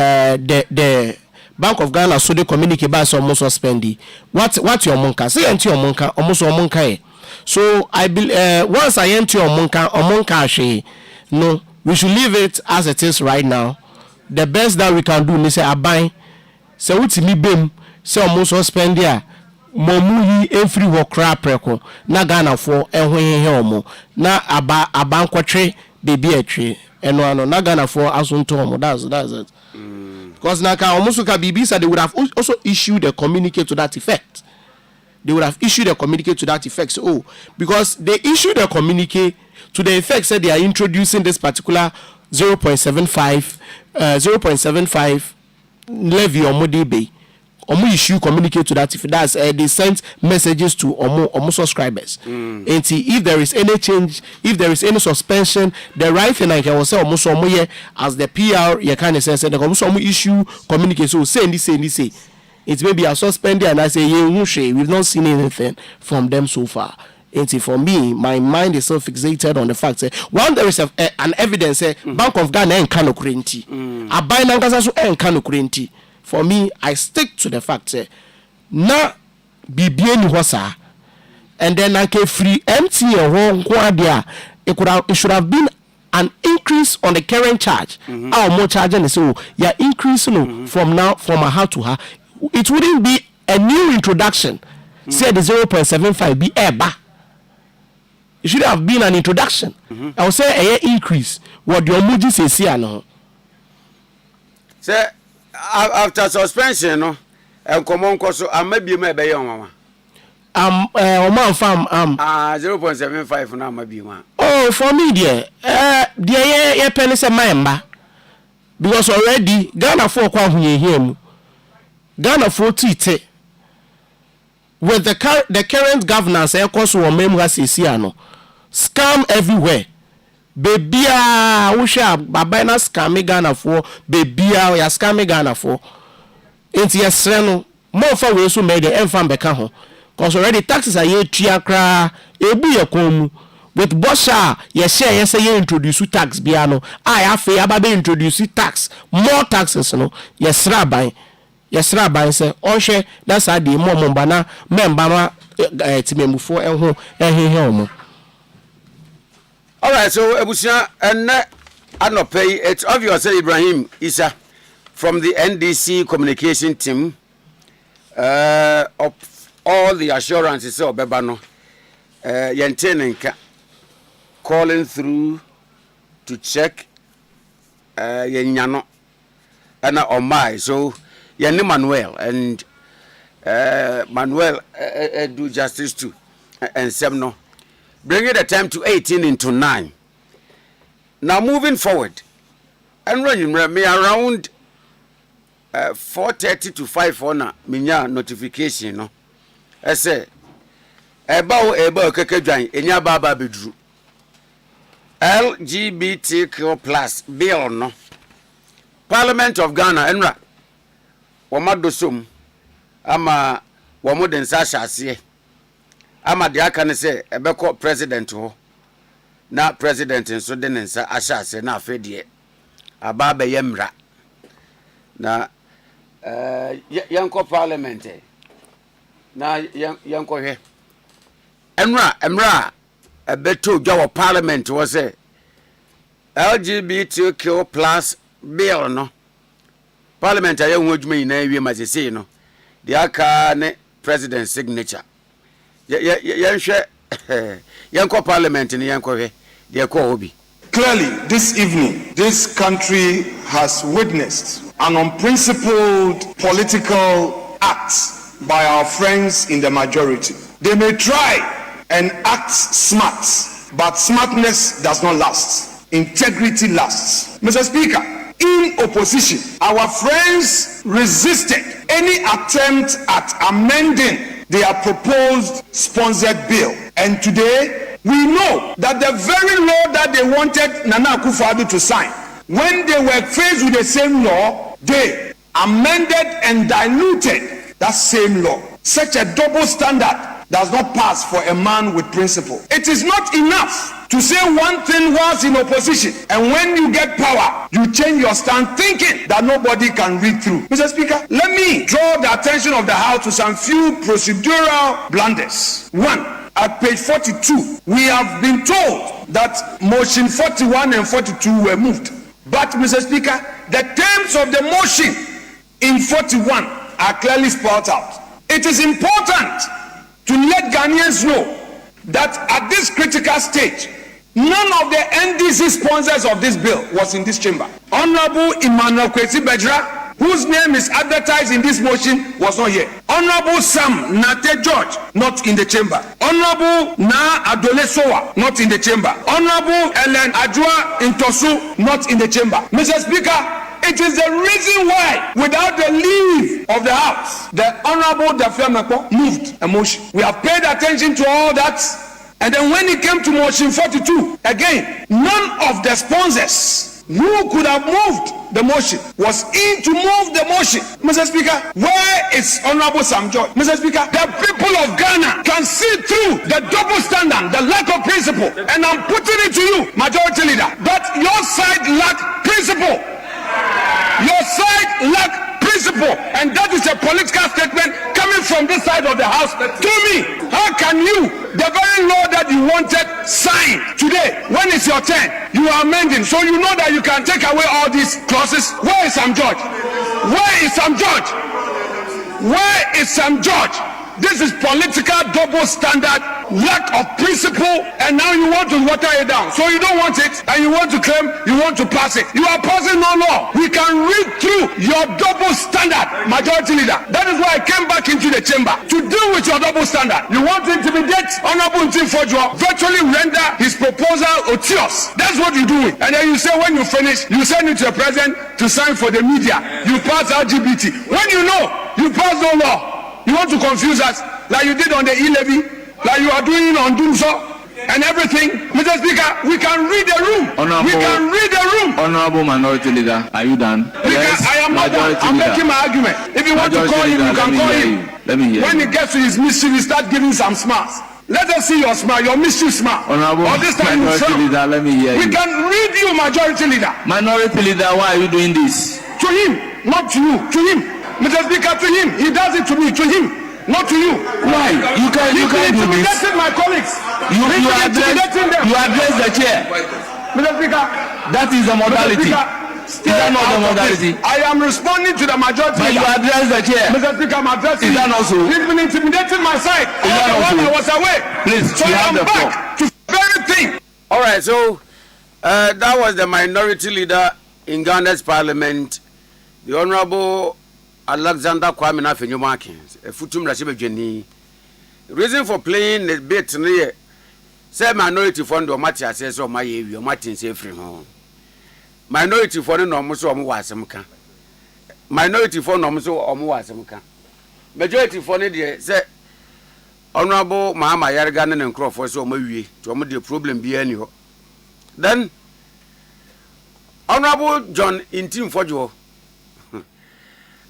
the Bank of Ghana so they communicate by some almost suspendi. What your monka? Say enti your monka almost your monka. So I once I enter your monka she. No, we should leave it as it is right now. The best that we can do is say abai. Say what me bem. Say almost spend there. Momu yi every work crap preko. Na Ghana for ehwe omo. Na aban kwatre baby etwe. Eno na Ghana for asunto omo. That's it. Because na ka almost ka bibi said they would have also issued a communique to that effect. They would have issued a communique to that effect. So, because they issued a communique to the effect said they are introducing this particular 0.75 levy on Modibe. Omo issue communicate to that if that's they sent messages to omo subscribers. And if there is any change, if there is any suspension, the right thing I can say omo here as the PR you can say the omo issue communicate so say it may be a suspended and I say we've not seen anything from them so far. And for me, my mind is so fixated on the fact that one there is an evidence Bank of Ghana and Kano Kurenti. A buy Nangasasu and Kano Kurenti. For me, I stick to the fact that na BBN wasa and then I can free empty and it should have been an increase on the current charge. Our more charging so yeah increasing from now from a how to her. It wouldn't be a new introduction. Say the 0.75 be eba. It should have been an introduction. I would say a increase. What your moody says here no.
Say after suspension no and come on so I may be my baby mama.
Man farm
0.75 now maybe one.
Oh for me dear dear penny say member because already Ghana for kwa hunye him. Ghana for tite with the current governance course wo member says no. Scam everywhere. Baby usha baba na scam Ghana for baby ya scam Ghana for enti yesre no more for we so made the enfam beka ho cause already taxes are ye tua kra ebu ye komu with bosha ye share ye say ye introduce tax bia no afa ababe introduce tax more taxes no yesra ban say ohwe that's how the more mbana member ma timemufo ehho ehehe omo.
All right, so Ebusia and Anopay, it's obvious Ibrahim Isa from the NDC communication team of all the assurances of Bebano, Yentenenka calling through to check Yenyano and on my so Yen Manuel and Manuel do justice to and Semno. Bring it the time to 18 into 9. Now moving forward, and running me around 4:30 to 5 na minya notification no. I say eba kekejwan enya baba bedru. LGBTQ+ bill no. Parliament of Ghana enra womadosum ama womoden sa hyase ama de aka ne se ebekọ president ho na president nso de nsa ahyase na afedie aba be yemra na yanko parliament na yanko hwe emra ebeto dwa parliament wo se LGBTQ+ bill no parliament ayehu adwuma ina wie mazese no de aka ne president signature yanhwe yanko parliament ni yanko hwe de ko obi.
Clearly, this evening, this country has witnessed an unprincipled political act by our friends in the majority. They may try and act smart, but smartness does not last. Integrity lasts. Mr. Speaker, in opposition, our friends resisted any attempt at amending their proposed sponsored bill. And today, we know that the very law that they wanted Nana Akufo-Addo to sign, when they were faced with the same law, they amended and diluted that same law. Such a double standard does not pass for a man with principle. It is not enough to say one thing whilst in opposition, and when you get power, you change your stand thinking that nobody can read through. Mr. Speaker, let me draw the attention of the House to some few procedural blunders. One, at page 42, we have been told that motion 41 and 42 were moved. But, Mr. Speaker, the terms of the motion in 41 are clearly spelled out. It is important to let Ghanaians know that at this critical stage, none of the NDC sponsors of this bill was in this chamber. Honorable Emmanuel Kwesi Bejra, whose name is advertised in this motion, was not here. Honorable Sam Nate George, not in the chamber. Honorable Na Adole Sowa, not in the chamber. Honorable Ellen Adjoa Intosu, not in the chamber. Mr. Speaker, it is the reason why, without the leave of the House, the Honorable Dafia Mekpo moved a motion. We have paid attention to all that. And then when it came to motion 42, again, none of the sponsors who could have moved the motion was in to move the motion. Mr. Speaker, where is Honorable Sam George? Mr. Speaker, the people of Ghana can see through the double standard, the lack of principle. And I'm putting it to you, Majority Leader, that your side lack principle. Your side lack principle. And that is a political statement coming from this side of the House to me. How can you, the very law that you wanted, sign today, when it's your turn, you are amending, so you know that you can take away all these clauses? Where is Sam George? Where is Sam George? Where is Sam George? This is political double standard, lack of principle, and now you want to water it down. So you don't want it, and you want to claim you want to pass it. You are passing no law. We can read through your double standard, Majority Leader. That is why I came back into the chamber to deal with your double standard. You want to intimidate Honorable Ntimfojua, virtually render his proposal odious. That's what you're doing. And then you say when you finish, you send it to the president to sign for the media. You pass LGBT. When you know you pass no law, you want to confuse us like you did on the e-levy, like you are doing on Doomso and everything. Mr. Speaker, we can read the room. We can read the room.
Honorable Minority Leader, are you done?
Yes, I am not done. I'm making my argument. If you want to call him, you can call him.
Let me hear
when he gets to his mischief, he start giving some smiles. Let us see your smile, your mischief smile.
Honorable
or this time
Minority Leader, let me hear
we
you.
can read you, Majority Leader.
Minority Leader, why are you doing this?
To him, not to you. To him. Mr. Speaker, to him. He does it to me. To him. Not to you.
Why? You can't do this.
My colleagues.
You address the chair.
Mr. Speaker.
That is the modality.
stay out of this. I am responding to the majority.
But you address the chair.
Mr. Speaker, I'm addressing.
Is that also?
He's been intimidating my side.
Is that also?
I was away.
Please,
so
you have
I'm
the
back to very thing.
All right, so that was the minority leader in Ghana's parliament, the Honorable Alexander Kwame Nafenyumaki, a Futum Rashibe Jenny. Reason for playing the bit near say minority fund or Mati says or my area, Martin say free home. Minority fund no muso or Muasamka. Minority fund no muso or Muasamka. Majority fund it say Honorable Mahama Yargan and Crawford so maybe to the problem be any. Then Honorable John in team for you.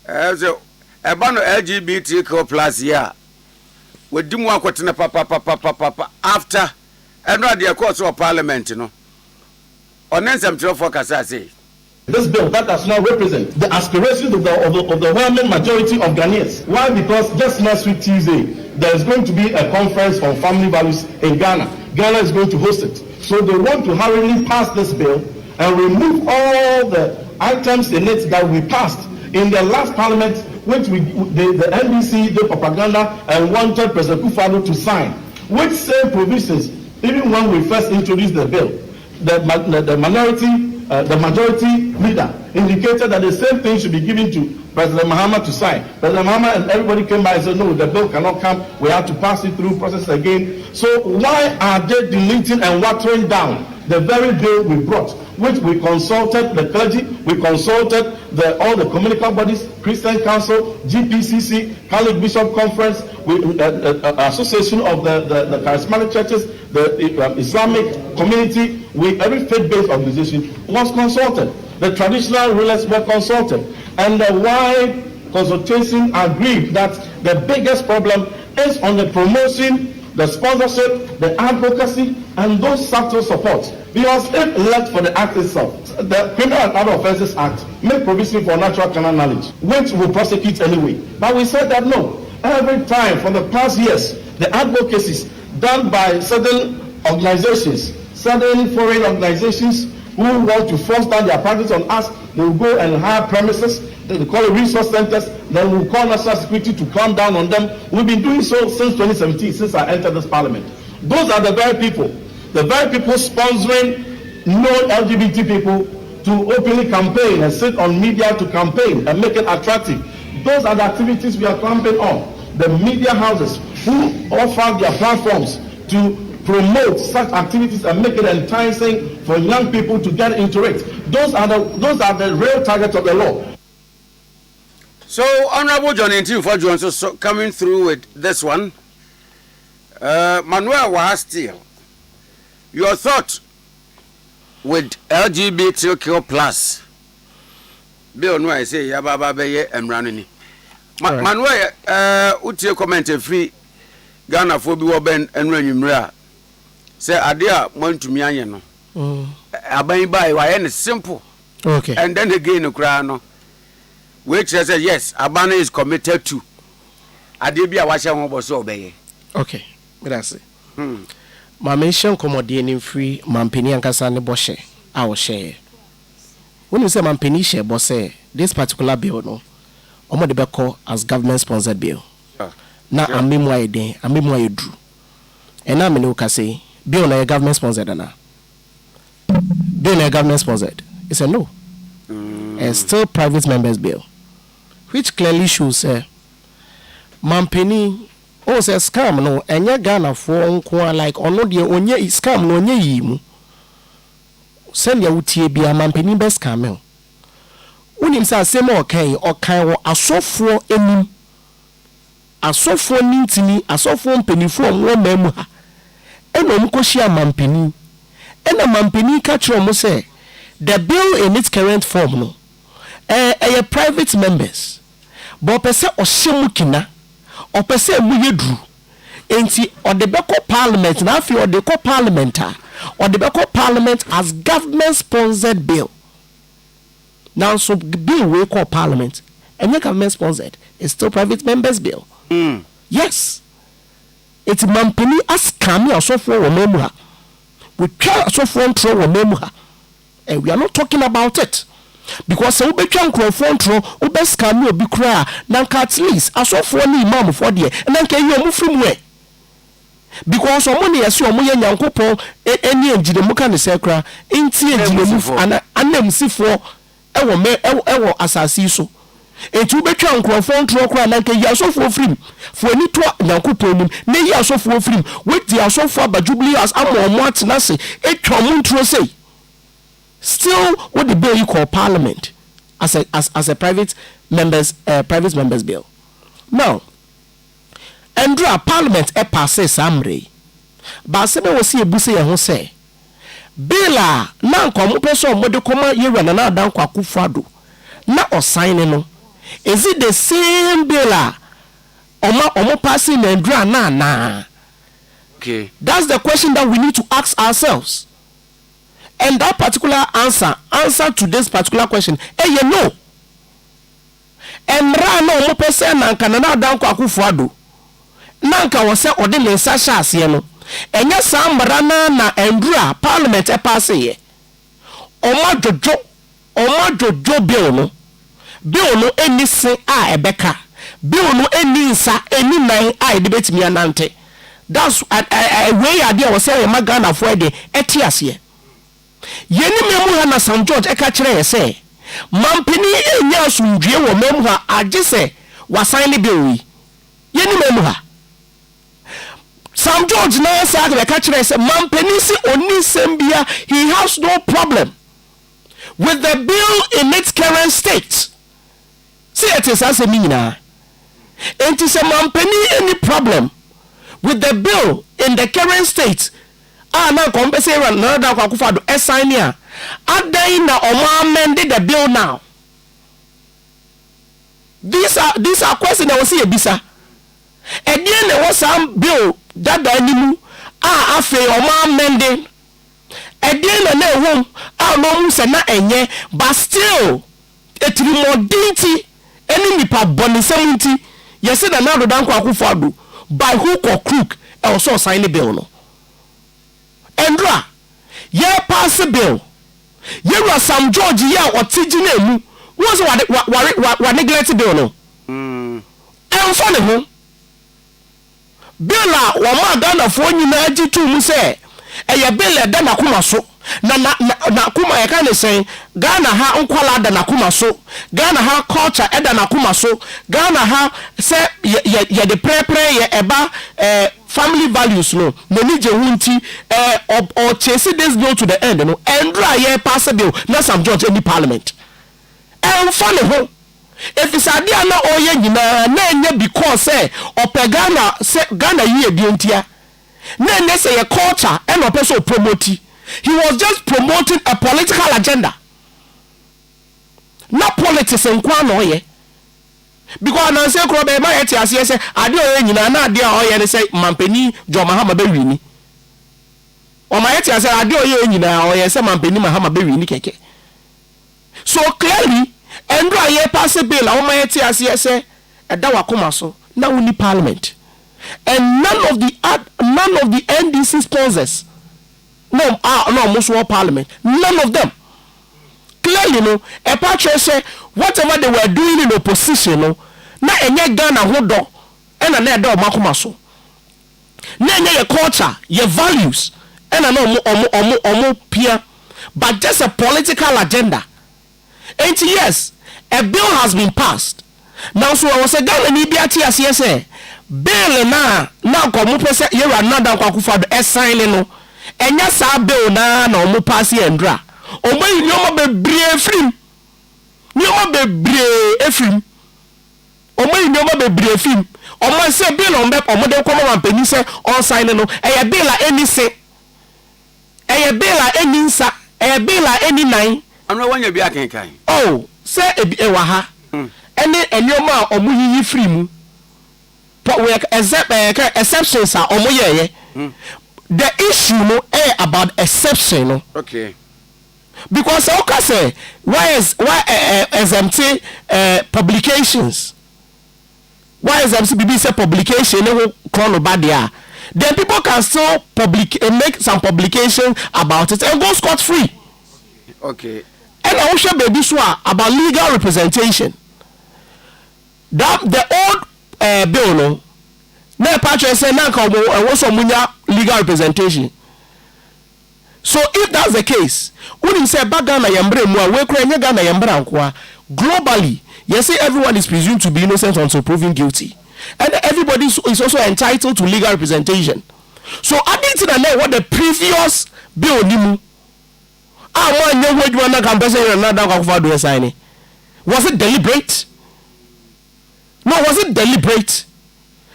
As a ban LGBTQ plus yeah. We do more papa after the course of parliament, you know. On some focus, I say.
This bill that does not represent the aspirations of the overwhelming majority of Ghanaians. Why? Because just next week Tuesday, there is going to be a conference on family values in Ghana. Ghana is going to host it. So they want to hurriedly pass this bill and remove all the items in it that we passed in the last parliament, which the NDC did propaganda and wanted President Kufuor to sign, which same provisions, even when we first introduced the bill, the majority leader indicated that the same thing should be given to President Mahama to sign. President Mahama and everybody came by and said, no, the bill cannot come. We have to pass it through process again. So why are they deleting and watering down the very bill we brought, which we consulted the clergy, we consulted all the communicable bodies, Christian Council, GPCC, Catholic Bishop Conference, Association of the Charismatic Churches, the Islamic community, every faith-based organization was consulted. The traditional rulers were consulted. And the wide consultation agreed that the biggest problem is on the promotion, the sponsorship, the advocacy, and those sector support. Because if left for the act itself, the Criminal and Other Offences Act make provision for natural carnal knowledge, which will prosecute anyway. But we said that no. Every time for the past years, the advocacies done by certain organizations, certain foreign organizations who want to force down their practice on us, they will go and hire premises, they call it resource centers, then we'll call national security to clamp down on them. We've been doing so since 2017, since I entered this parliament. Those are the very people sponsoring non-LGBT people to openly campaign and sit on media to campaign and make it attractive. Those are the activities we are clamping on. The media houses who offer their platforms to promote such activities and make it enticing for young people to get into it. Those are the real targets of the law.
So, Honorable John Intim for Johnson so coming through with this one. Manuel Wahastil, your thought with LGBTQ plus bill no I say yababa beye emranini. Manuel utie comment free Ghana for bi wo ben enranyumra say ade a montumi anye no aban bai wa ye simple.
Okay.
And then again kra no which says yes, Abana is committed to Adebia washa ho boso obeye.
Okay, that's it. My mention commodating free Mampini and Cassane Boshe, our share. When you say Mampini share Bosse, this particular bill no, Omo de Beko as government sponsored bill. Now I'm memoir day, I'm memoir you drew. And I'm in say, bill na government sponsored na. Bill na government sponsored. It's a no. And still private members bill. Which clearly shows Mampini o say scam no enya Ghana for nko like ono de onye scam no onye yimu send ya wutie bia Mampini be scam o unim say asem okan wo asofo enim asofo nintini asofo mpanifo wo mamu ha eno mkoshia Mampini ena Mampini ka kire mo say the bill in its current form no private members but pese oshemu kina or per se muyedru enti or the beko parliament na afi or the co parliament or the beko parliament as government sponsored bill now so bill we call parliament and the government sponsored it's still private members bill. Yes, it's Mampini as kami asofo wo memu ha we try asofo ntro wo memu ha and we are not talking about it because se wobetwa nkrofo ntro wobescan no obi kra na nka at least asofo ni imam for de na nka yi omu firi mu because omo ne yesi omo ye nyankopon eni engine mu ka ne sekra enti engine mu ana anamsifo ewo asasi so etu betwa nkrofo ntro kra na nka yi asofo firim fo ani to nyankopon nim na yi asofo firim with the asofo abajubli as amo atena se etwa mu ntro sei still what the bill you call parliament as a private members bill now endra parliament passes amre ba se be wo se ebuse ye ho se bill a na nkomo person mo de koma yewa na adan kwa kufuado na osign no is it the same bill a omo passing endra na
okay
that's the question that we need to ask ourselves. And that particular answer to this particular question, you know. And rano mo pese nanka na dan kwa kufuado. Nanka wose ode ne nsa sha ase no. Enya sambara na endura parliament e passe ye. Oma jojo bill no. Bill no eni se a ebeka. Bill no eni nsa eni nan a ede betimi anante. That's way idea was say magana for de etiase. Yeni memu ha na Sam George eka kire ye se mampeni enya asundue wo memu ha agise wasan bill wi yeni memu ha Sam George na say eka kire se mampeni si oni sembia he has no problem with the bill in its current state. See it is as a mina enti se mampeni any problem with the bill in the current state. Na compensate na da kwa kufado assign ya adan na omo amend the bill now. These are questions that we see ebisa again there was some bill that the animu afe omo amending again na home no mu se na enye but still etrimodinti eni nipa bonisemunti yesi na do dan kwa kufado by hook or crook e also sign the bill no. Endra ye pass bill ye wa Sam George ye otigine mu won so wa neglect bill no enfo ne ho bill a wa ma Ghana fo nyina agitu mu se eye bill e da na kuma so na kuma ye ka ne sen Ghana ha nkwala da na kuma so Ghana ha culture e da na kuma so Ghana ha se ye de prepare ye eba family values no nani je hunti or chase this bill to the end no endra ye pass bill na Sam George any parliament funny ho if it's adia na oye nyina na enye because say opegana say Ghana yi edientia na enye say your culture and person promote he was just promoting a political agenda na politics nkwa na oye because na say kro be ma yeti ase say ade oye nyina na ade a oye ne say mampeni Jo Mahama be wini o ma yeti ase ade oye nyina oye say mampeni Mahama be wini keke so clearly endra ye pass bill o ma yeti ase say eda wakoma so na woni parliament and none of the NDC sponsors no most parliament none of them clearly no a patron say whatever they were doing in opposition no na enye Ghana hodo ena na eda omakoma so na enye your culture your values ena na omo pia but just a political agenda. And yes, a bill has been passed now so I was say Ghana ni bia ti ase bill na komo pese ye wa na da kwa kufa do sign no enya sa bill na omo pass endra omo yi nyoma bebre efrim nyoma bebre efrim omo yi nyoma bebre efrim omo se bill on be omo de komo wampani se on sign no e bill a eni se e bill a eni nsa e bill a eni nan
amna wanya bia kenkan
oh se e wa ha ene enyoma omo yi free mu we exceptions are omo ye the issue no about exception no
okay
because okay say why exempt publications why exempt BBC publication no chrono bad there then people can still make some publication about it and go scot free
okay
And I wish baby so about legal representation. That the old bill no. Na patch say na ka wo so munya legal representation. So if that's the case, when you say Bagana Yambre Mua, we cry Gana Yambra, globally, you say everyone is presumed to be innocent until proven guilty. And everybody is also entitled to legal representation. So adding to the what the previous bill nimu. Was it deliberate? No, was it deliberate?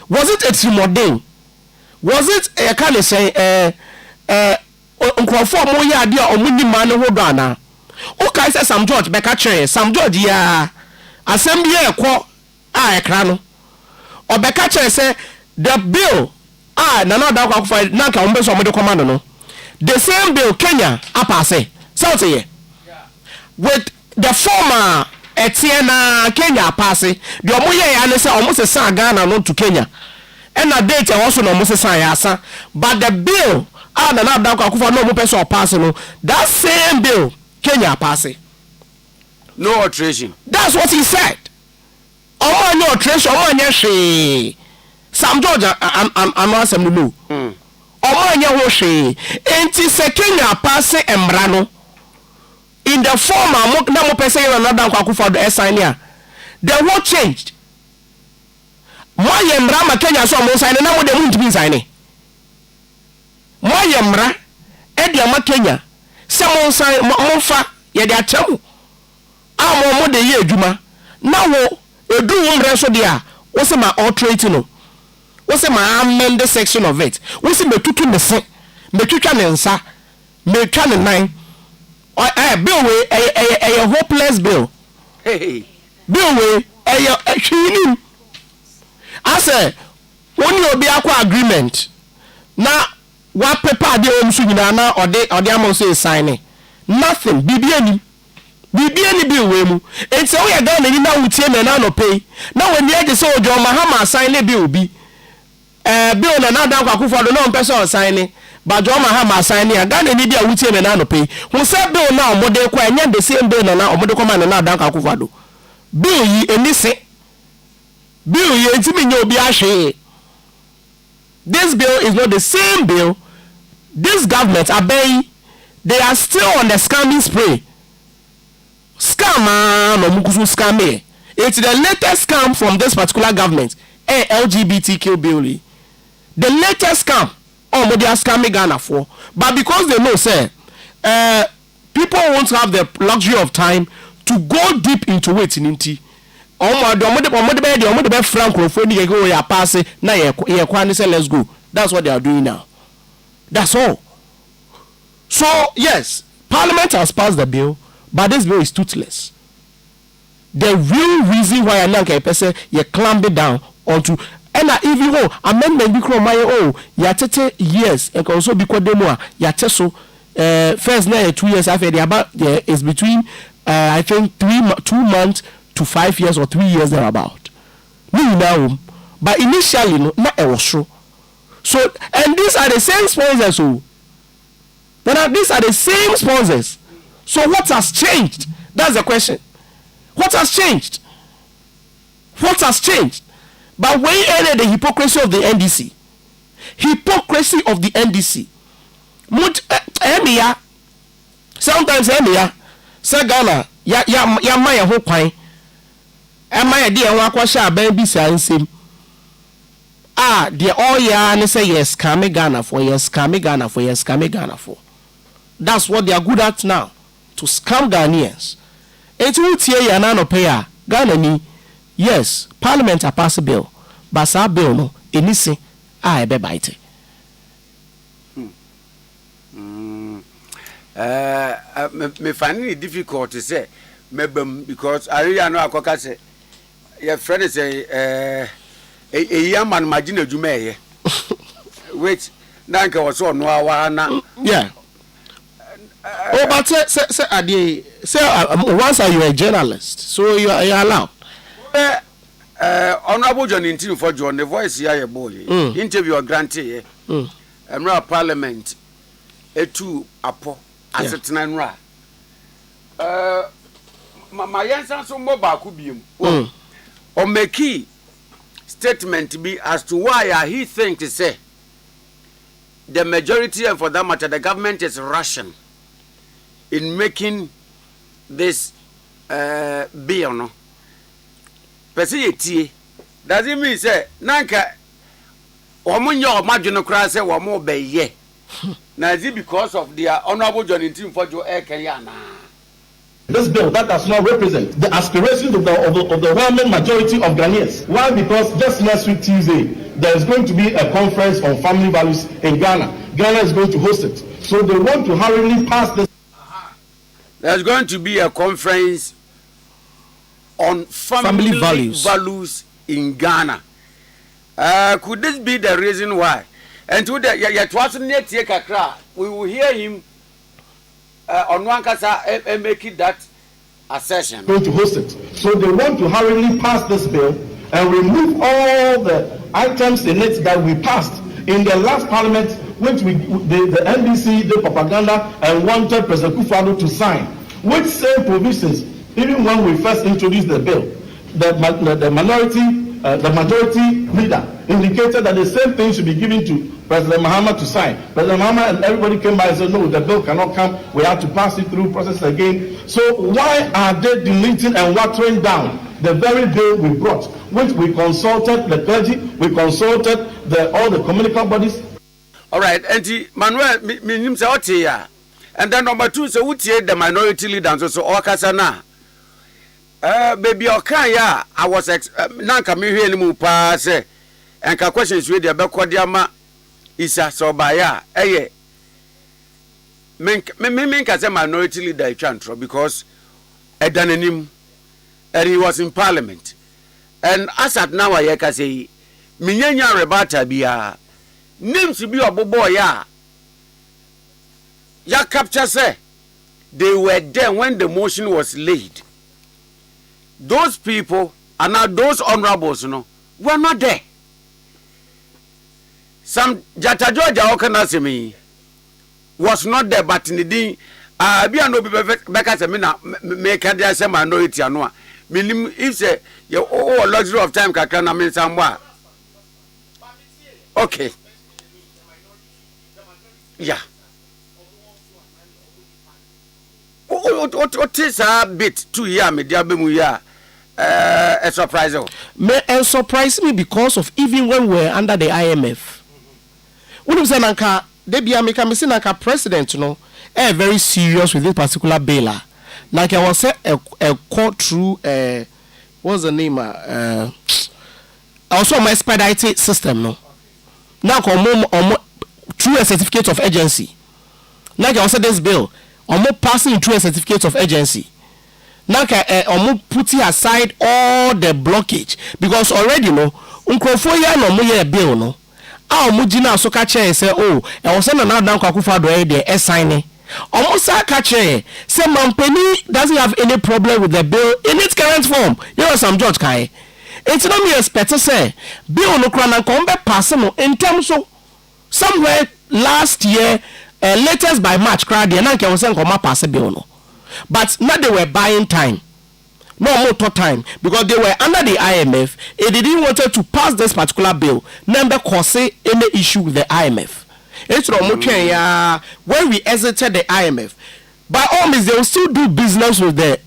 Was it extreme? Was it a kind of say nkrofo mo ya ade omuni ma ne hodo ana o kai say Sam George be ka kire Sam George ya assembly ekọ ekra no o be ka kire say the bill na na da kwa fa na ka ombe so mo de command no the same bill Kenya apase south here with the former Etiena Kenya passe the omo ye ya ne say omo se san Ghana no to Kenya and na date e also no omo se san ya asa but the bill na na da kwa no mo person pass no that same bill Kenya pass
no alteration. That's
what he said. Oh no alteration oh anya hwe Sam George I'm asem no oh anya ho hwe enti se Kenya pass emra no in the form na mo person na da kwa kufa do sign here the what changed mo ye emra ma Kenya so mo sign na mo de mo ntimi sign moye mra edi ama Kenya se mo fa ye de atam amo mo de ye adwuma na wo edu wo mre so de a wo se ma alterate no wo se ma amend the section of it wo se metutu ne se metwitwa ne nsa metwa ne nan bill we a hopeless bill
hey
bill we a hwini ase woni obi akwa agreement na what paper de omsu nyina na ode am say sign nothing bibiani bi we mu enti o ye ga na ni na wutie na no pay na woni age say ojo mahama sign le bi obi bill na da kwa kufo do na on person sign ba jo mahama sign ya ga na ni bi a wutie na no pay hu say bill na omode kwa enya the same bill na omode kwa na da kwa kufo do bill yi enise bill yi enti mi nya obi ahwe. This bill is not the same bill. This government, they are still on the scamming spree. Scam, no mukusu scam. It's the latest scam from this particular government. LGBTQ bill. The latest scam. Oh, they are scamming Ghana for. But because they know, say, people won't have the luxury of time to go deep into it in Inti. Let's go. That's what they are doing now. That's all. So yes, Parliament has passed the bill, but this bill is toothless. The real reason why I person you clamp it down onto and if you amendment be my ya tete years and also because demo ya so first 2 years after the about there is between I think 2 months to 5 years or 3 years thereabout. Now, but initially, no, not a was true. So, and these are the same sponsors. So, these are the same sponsors. So, what has changed? That's the question. What has changed? What has changed? But when ended the hypocrisy of the NDC, hypocrisy of the NDC. Sometimes say Ghana, ya maya ho kwan. Am I dear one question baby saying the all ya and say yes, scammy Ghana for yes, scammy Ghana for yes, scammy Ghana for. That's what they are good at now, to scam Ghanaians. It will tear ya nano payer Ghana ni yes, Parliament a pass a bill, but sa bill no anything I be bite.
Me finding it difficult to say maybe because I really know I say your friend say a young man imagine a jume which nanka was on na
yeah. But say Ade once are you a journalist so you are allowed
honorable John interview for John the voice here boy interview or grantee parliament etu apo asetena nra my answer so mobile could be or make key statement be as to why he thinks to say the majority and for that matter the government is rushing in making this bill no person does it mean say nanka omunyo madwene kra say wo mo be ye na is it because of their honorable Johnny Team for Joe Ekeyana?
This bill that does not represent the aspirations of the overwhelming majority of Ghanaians. Why? Because just next week Tuesday there is going to be a conference on family values in Ghana. Ghana is going to host it, so they want to hurriedly pass this.
There's going to be a conference on family values in Ghana. Could this be the reason why? And to the we will hear him on one kasa making that assertion.
Going to host it, so they want to hurriedly pass this bill and remove all the items in it that we passed in the last parliament, which the NDC did propaganda and wanted President Kufuor to sign, which same provisions. Even when we first introduced the bill, the majority leader indicated that the same thing should be given to President Mahama to sign. President Mahama and everybody came by and said, no, the bill cannot come. We have to pass it through process again. So why are they deleting and watering down the very bill we brought, which we consulted the clergy, we consulted all the community bodies?
All right, and Manuel, and then number two, so what's the minority leaders so Okasana? Baby Okaya, I was Nanka Mihi and Mupa say, and questions with the Bekwadiama Isa Sobaya, Mink as a minority leader chantro because Edanim and he was in parliament. And as at now, I can say, Minyanya Rebata Bia, names to be a boy, ya capture say, they were there when the motion was laid. Those people and now those honorables, were not there. Some Jata Georgia Okanasimi was not there, but in the day, Abia no Becca make a minority and meaning if say you owe a luxury of time can mean somewhere. Okay. Yeah. What is a bit 2 years, me dear Bemuya? A surprise.
May surprise me because of even when we were under the IMF. When we say Nanka, they be American Nanka president, very serious with this particular bill. Like I was a court through what's the name? Also my expedited system, no. Now through a certificate of agency. Like I was this bill, passing through a certificate of agency. Now putting aside all the blockage because already no unkrofoya no mo bill no. Mujina so catch say oh I was send another down Kwakufa do there signing. Almost catch say Mampeni doesn't have any problem with the bill in its current form. You know some George Kai. It's not me expect to say bill no kran come be pass no in terms of somewhere last year latest by March crowd there na can say come pass bill no. But now they were buying time. No more time because they were under the IMF. They didn't want to pass this particular bill. Number cause any issue with the IMF. It's when we exited the IMF, by all means they will still do business with the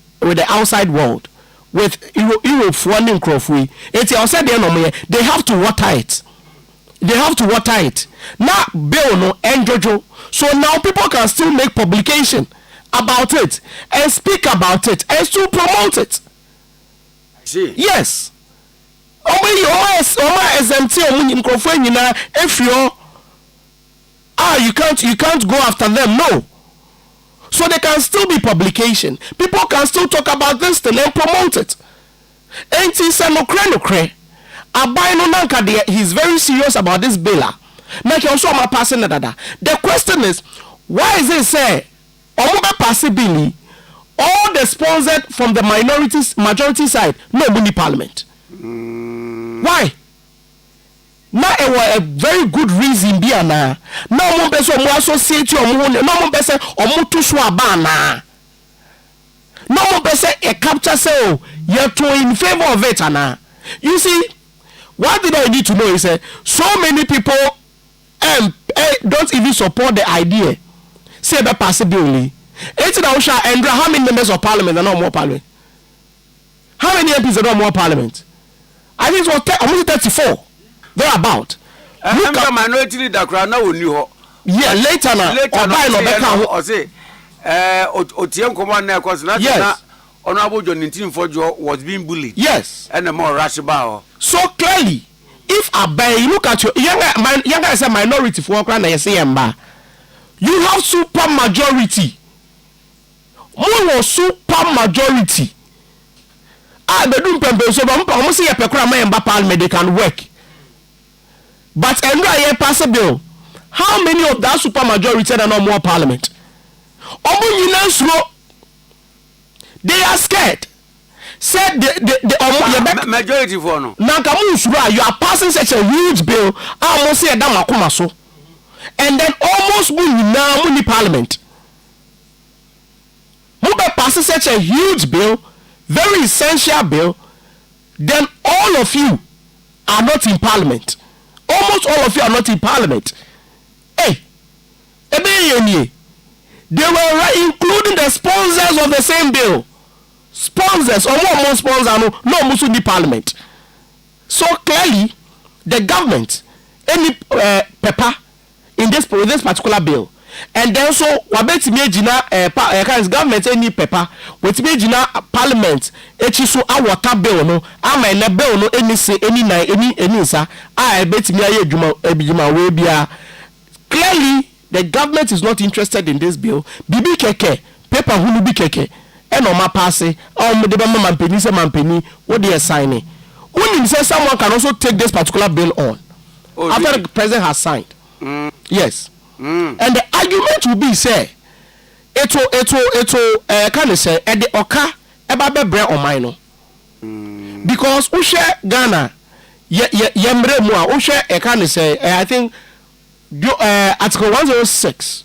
outside world, with Europe funding Crawford. It's outside they have to water it. They have to water it. Now bill no enjojo. So now people can still make publication about it and speak about it and still promote it.
See.
Yes. If you can't go after them, no. So they can still be publication. People can still talk about this thing and promote it. And he's very serious about this bill. The question is, why is it say possibly all the sponsored from the majority side no money parliament? Why? Now a very good reason be na no one person mo associate you no one person omo to so abana no person a capture say oh you're too in favor of it and you see what did I need to know is so many people don't even support the idea say about possibility. It's now and how many members of parliament are not more parliament? How many MPs are not more parliament? I think it was almost 34. They're about.
Look at minority leader now knew.
Yeah, later now.
Or say Otiem command now cause not Honorable John Nintin was being bullied.
Yes.
And a more rash about.
So clearly, if you look at your younger as a minority for you have super majority. More super majority. Bedroom pembe so almost say pekura man parliament they can work. But and possible. How many of that super majority are not more parliament? They are scared. Said the
majority for no.
You are passing such a huge bill. I almost say that so. And then almost now in parliament. Mube passes such a huge bill, very essential bill, then all of you are not in parliament. Almost all of you are not in parliament. Hey, they were including the sponsors of the same bill. Sponsors, or more sponsors, no Muslim parliament. So clearly, the government, any paper in this particular bill, and then so wabeti mejina government any paper with mejina parliament echi so awota bill no ama na bill no any say any sa beti me aye adwuma we bia. Clearly the government is not interested in this bill. Bibi keke paper hunu bi keke e no ma pass e mo de ba mampeni se mampeni what they sign it. When say someone can also take this particular bill on after the president has signed. Yes. And the argument will be say can you say at the oka eba bebre o mine no because we share Ghana yemre mu a we share can you say I think article 106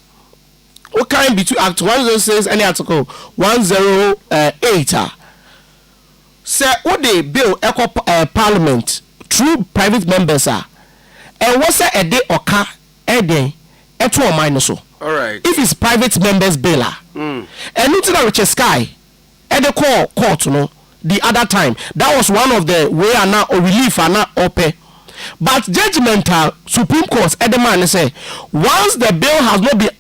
we can between article 106 and article 108 say what the bill equal parliament through private members are and what say at the oka eden eto o mine so.
All right.
If it's private members bill and nothing that Richard Sky at the court no the other time that was one of the way and now or relief and now open but judgmental Supreme Court at the man say once the bill has not been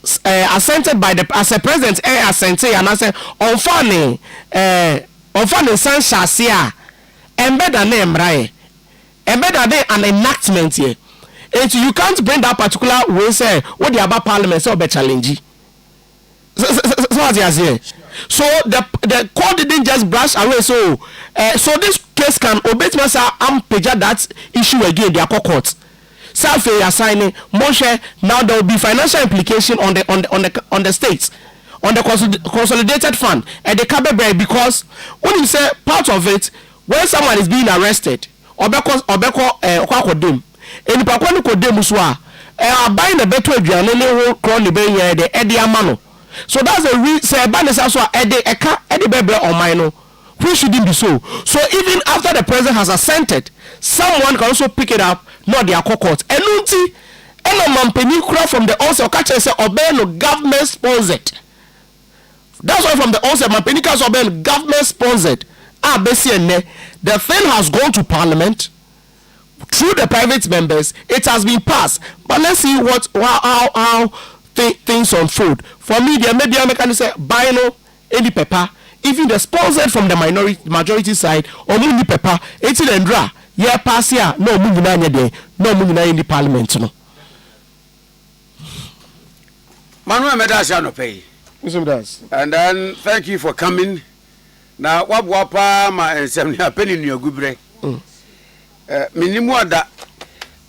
assented by the as a president assent and I say on funny san shasia embed name right embed an enactment here. And you can't bring that particular way say what the about parliament so be challenge. So the court didn't just brush away so this case can obey that issue again the court. Self-fair assigning Moshe now there will be financial implication on the states on the consolidated fund and the cabaret because when you say part of it when someone is being arrested obeko enipa kwani ko dem so a abai na beto aduane ne ho kro ne be ye de ede amano so that's a say ban so a ede bebre oman no who shouldn't be so even after the president has assented someone can also pick it up not their court enunti eno mampeni kura from the also catch say obey no government sponsored that's why from the also mampeni can obey government sponsored the thing has gone to parliament through the private members. It has been passed, but let's see how things unfold. For me, the media can say buy no any paper, even the sponsored from the majority side or muni paper. It's in Andra. Yeah, pass here. No muni na nyede. No muni na in the parliament. No.
Manuel Medasha no pay. And then thank you for coming. Now what wapa ma semnia penny in your gubre. Minimum that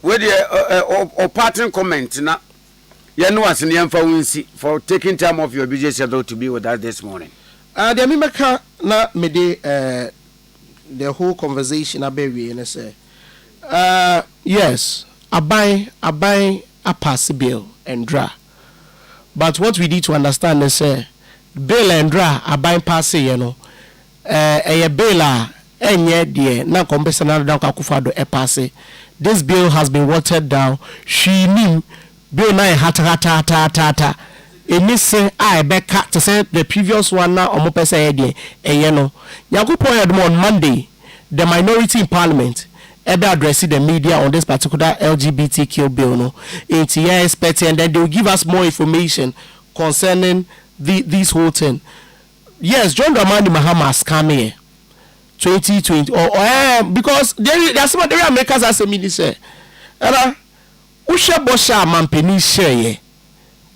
where the parting comment na you know as in for taking time off your busy schedule to be with us this morning.
The Mimaka na mede the whole conversation abewi and say yes I buy a pass bill and draw. But what we need to understand is bill and draw I buy pass bill enye die na kompesa na da Akufo-Addo e pass. This bill has been watered down. She knew bill na hata eni se I beka to say the previous one na omo pesa e die eye no. Yakupon on Monday the minority in parliament address the media on this particular LGBTQ bill no. It's expecting and then they will give us more information concerning this whole thing. Yes, John Dramani Mahama scam here 2020 because there are some other Americans as a minister. Usha Bosha Mampeni share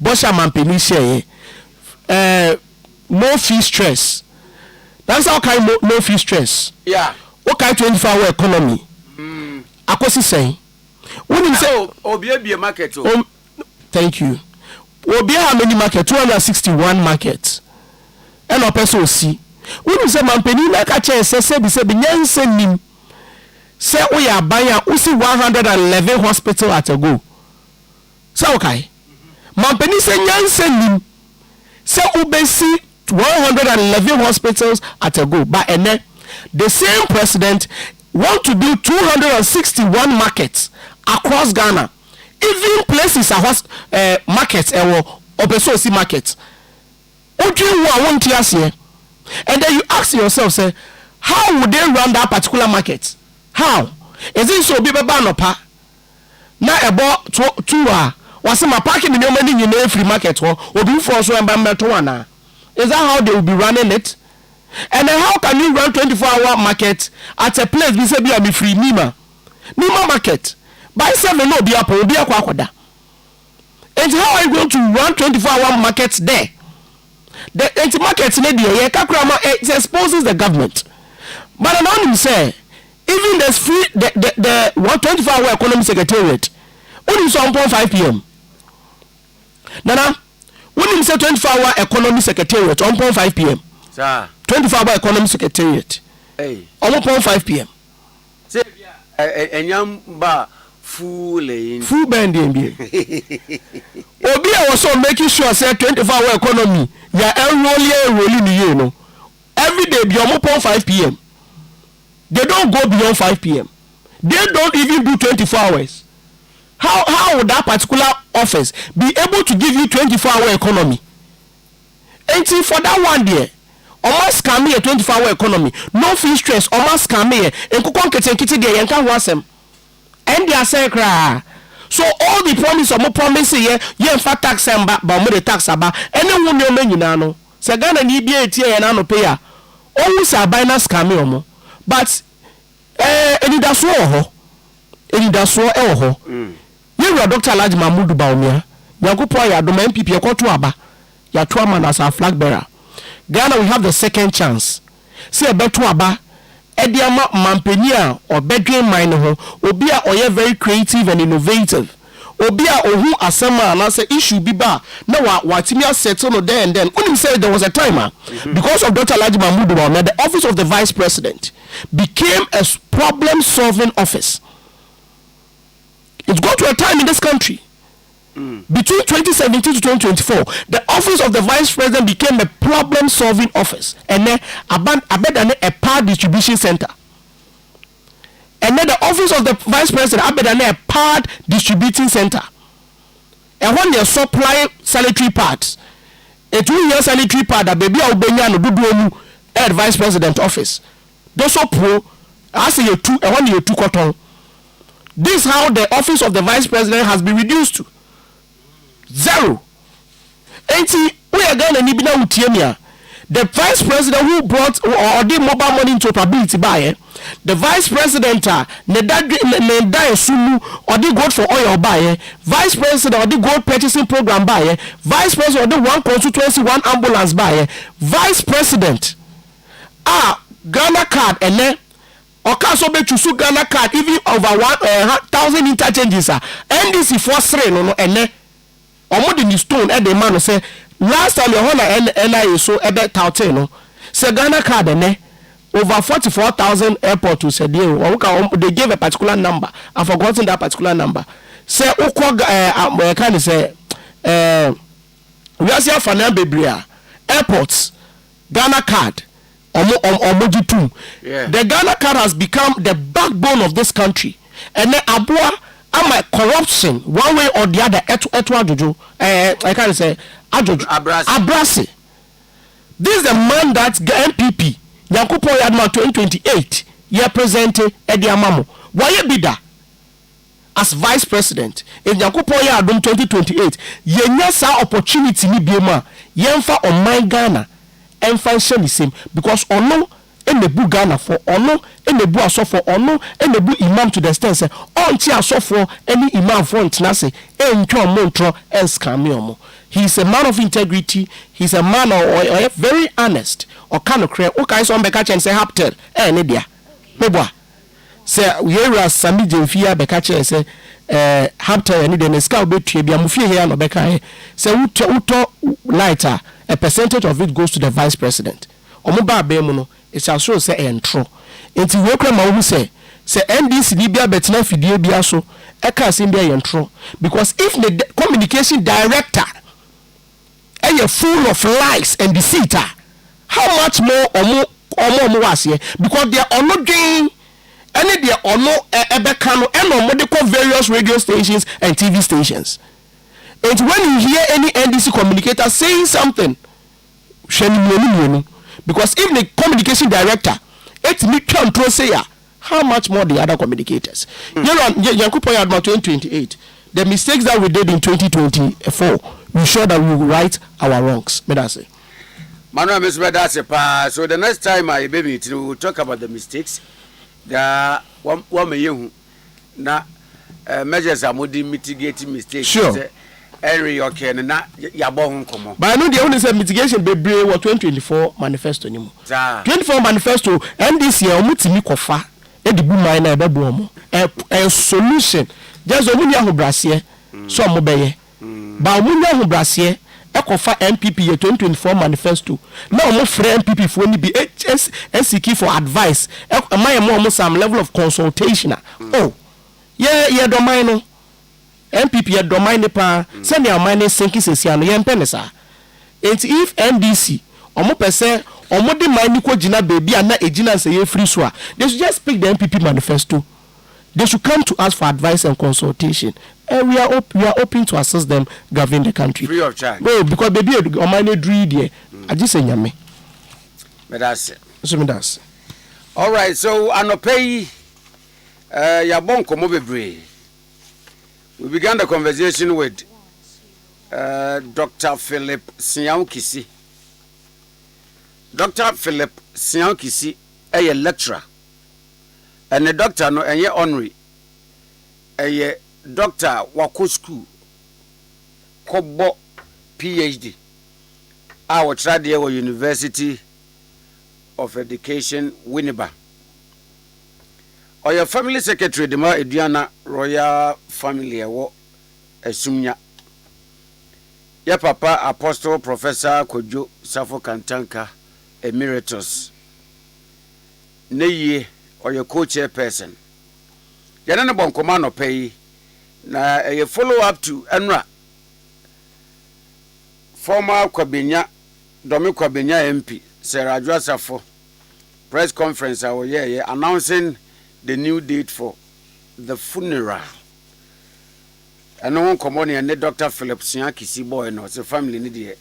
Bosha Mampeni share no fee stress. That's how kind no fee stress.
Yeah.
What kind 24-hour economy? Akosi say. When you say
Obi market.
Thank you. Obi how many market? 261 markets. And a person see. When you say Mampeni like a chair say be nyanse nim. Say we are buying usi 111 hospital at a go. Say okay. Mampeni say nyanse nim. Say ubesi 111 hospitals at a go. But and the same president want to build 261 markets across Ghana. Even places are markets or obesosi markets. And then you ask yourself, say, how would they run that particular market? How? Is it so be pa? Na about 2 was my parking in your money in free market or be for so and is that how they will be running it? And then how can you run 24-hour market at a place we say be free Nima market? By 7 no be up will be a kwakwada. And how are you going to run 24-hour markets there? The anti-markets it exposes the government. But anonymous say even the free the 24-hour economy secretariat only so 1.5 p.m. Nana when you say 24-hour economy secretariat 1.5 p.m.
Sir.
24-hour economy secretariat.
Hey.
1.5 p.m.
Say enyamba full
band NBA. Obi also making sure say 24-hour economy ya rolling you know. Every day be 1.5 p.m. They don't go beyond 5 p.m. They don't even do 24 hours. How would that particular office be able to give you 24-hour economy? And for that one day, almost scam me a 24-hour economy. No fee stress, almost scam me. And kukon kete there, you can't wash them. And they are saying, so all the promise or more promise here, you in fact tax them back, but more the tax about anyone you know, you know. So Ghana need be a tier and no payer. Always a binance scam me, but any that's all. Any that's all. You are Dr. Alhaji Mahmoud Baumia. Yakupo ya domain MPP to Aba. Ya man as our flag bearer. Ghana we have the second chance. See a better Aba. Ediama Mampenia or bedroom mine ho. Obia oye very creative and innovative. Obia ohu asema and answer issue biba. Now what Timia settle no there and then. When say there was a timer because of Dr. Alhaji Mahmoud Baumia, the office of the vice president became a problem-solving office. It got to a time in this country between 2017 to 2024, the office of the vice president became a problem-solving office, and then a power distribution center. And then the office of the vice president a power distributing center. And when they supply sanitary pads, a 2-year sanitary pad that baby Albania no do at vice president office. Those are pro. I say you two, and when you two cotton. This is how the office of the vice president has been reduced to 0. And see, we are going to need the vice president who brought or did mobile money into probability buyer, the vice president or did gold for oil buyer, vice president or did gold purchasing program buyer, vice president or did one constituency, one ambulance buyer, vice president Ghana card and then so be to Ghana card even over 1,000 interchanges NDC for three no and then more than stone at the man say last time your whole NIA so about 1,000 no say Ghana card and over 44,000 airport to say they gave a particular number. I've forgotten that particular number. Say can say we are saying for Bebria airports Ghana card omojitum. The Ghana card has become the backbone of this country. And then Abua ama corruption one way or the other etu ajojo I can't say ajojo abrasi. This is the man that MPP Nyankupo Yadma 2028 year presented Ade Amamo. Why bida as vice president in Nyankupo Yadum 2028 yenya sa opportunity ni biema yemfa on my Ghana emfa share same because ono enebu Ghana for ono enebu aso for ono enebu imam to the extent say onti aso for any imam for ntna say entwa montro enscam omo. He is a man of integrity. He's a man or very honest or kind of clear. Okay, so Bekache and say haptel nedia meboa say we are Sami Jemfia Bekache and say haptel and then scout betray bia mufie here no beka say uto lighter a percentage of it goes to the vice president. Omoba be mu no it shall show say entro enti we kwa ma wo say NDC ni bia betina fidie bia so e ka say bia entro because if the communication director and you're full of lies and deceit, how much more omo was here? Because they are not doing any they are not ebekano and medical various radio stations and TV stations. And when you hear any NDC communicator saying something, because if the communication director, it's me control say how much more the other communicators. You know, Yankupo Yadma 2028. The mistakes that we did in 2024, we sure that we will right our wrongs. May I say?
Manuel, Mr. Pa. So the next time I baby we will talk about the mistakes. The one may na measures are mitigating mistakes.
Sure.
Every okay na yabon komo.
But I know the only say mitigation be brave 2024 manifesto anymore. 24 manifesto and this year omutimi kofa e di bu mine na be bo omo. A solution. Just omunya ho brase so mo beye ba omunya ho brase e kofa MPP ye 2024 manifesto na omo free MPP fo ni bi SCK for advice e my mo some level of consultation oh ye do mine no MPP ye do mine pa send your mine sinki sesia no ye mpene sa enti if NDC omo pese omo de mine ko gina baby na ejina se ye free so a they should just pick the MPP manifesto. They should come to us for advice and consultation. And we are open to assist them govern the country.
Free of charge.
No, because baby, on my dream there. I just say yame.
But that's it.
So me that's.
All right. So anopay, yabon komo bebre. We began the conversation with Dr. Philip Siankisi. Dr. Philip Siankisi, a lecturer. And the doctor no enye honorary doctor wako school kobo PhD our traditional University of Education Winneba or your family secretary de ma eduana royal family ewo esumnya ya papa apostle professor Kojo Safo Kantanka emeritus neye or your co-chair person. Yana na bonkoma no pay na a follow up to Enra former Kwabenya Domi Kwabenya MP Sarah Joasafo press conference announcing the new date for the funeral. And no one come on and Dr. Philip Siankisi boy no the family need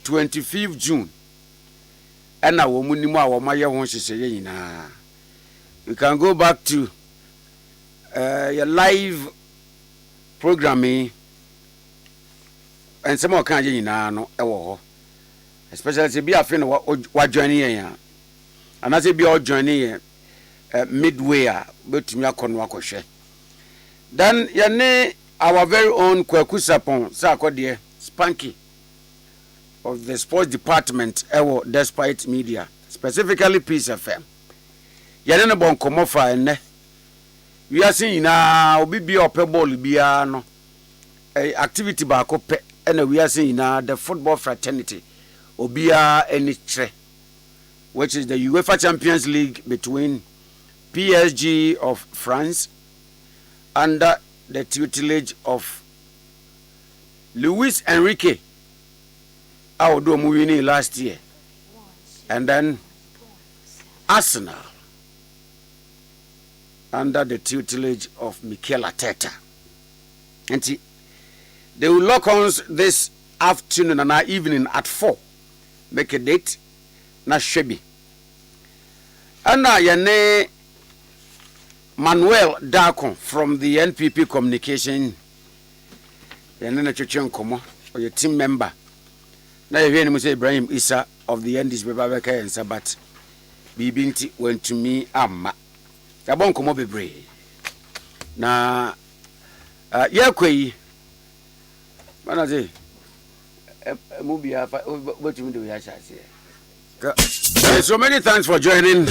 25th June. And na wo munimo a wo maye ho hyehyeye nyina. You can go back to your live programming and some more kind of no ewo especially to be a friend wa joining here and as be all joining midway but me akonu akwohwe then yane our very own Kwaku Sapon sa akode Spanky of the sports department ewo despite media specifically Peace FM yane no bon komo fa enne we are seeing na obi bi opeball bia no activity ba ko pe ena we are seeing na the football fraternity obia any tre which is the UEFA Champions League between PSG of France under the tutelage of Luis Enrique. I would do winning last year. And then Arsenal under the tutelage of Mikel Arteta. And they will lock on this afternoon and evening at 4. Make a date. Na Shebi. And yene Manuel Darko from the NPP Communication. Yene na Chuchen Komo, or your team member. Now you hear him say Ibrahim Issa of the NDS Babaka and Sabat. Bibinti went to me amma. Yabon Komo Bebre. Na Yakwe. Manaze. Mubia, what you do, Yasha? So many thanks for joining.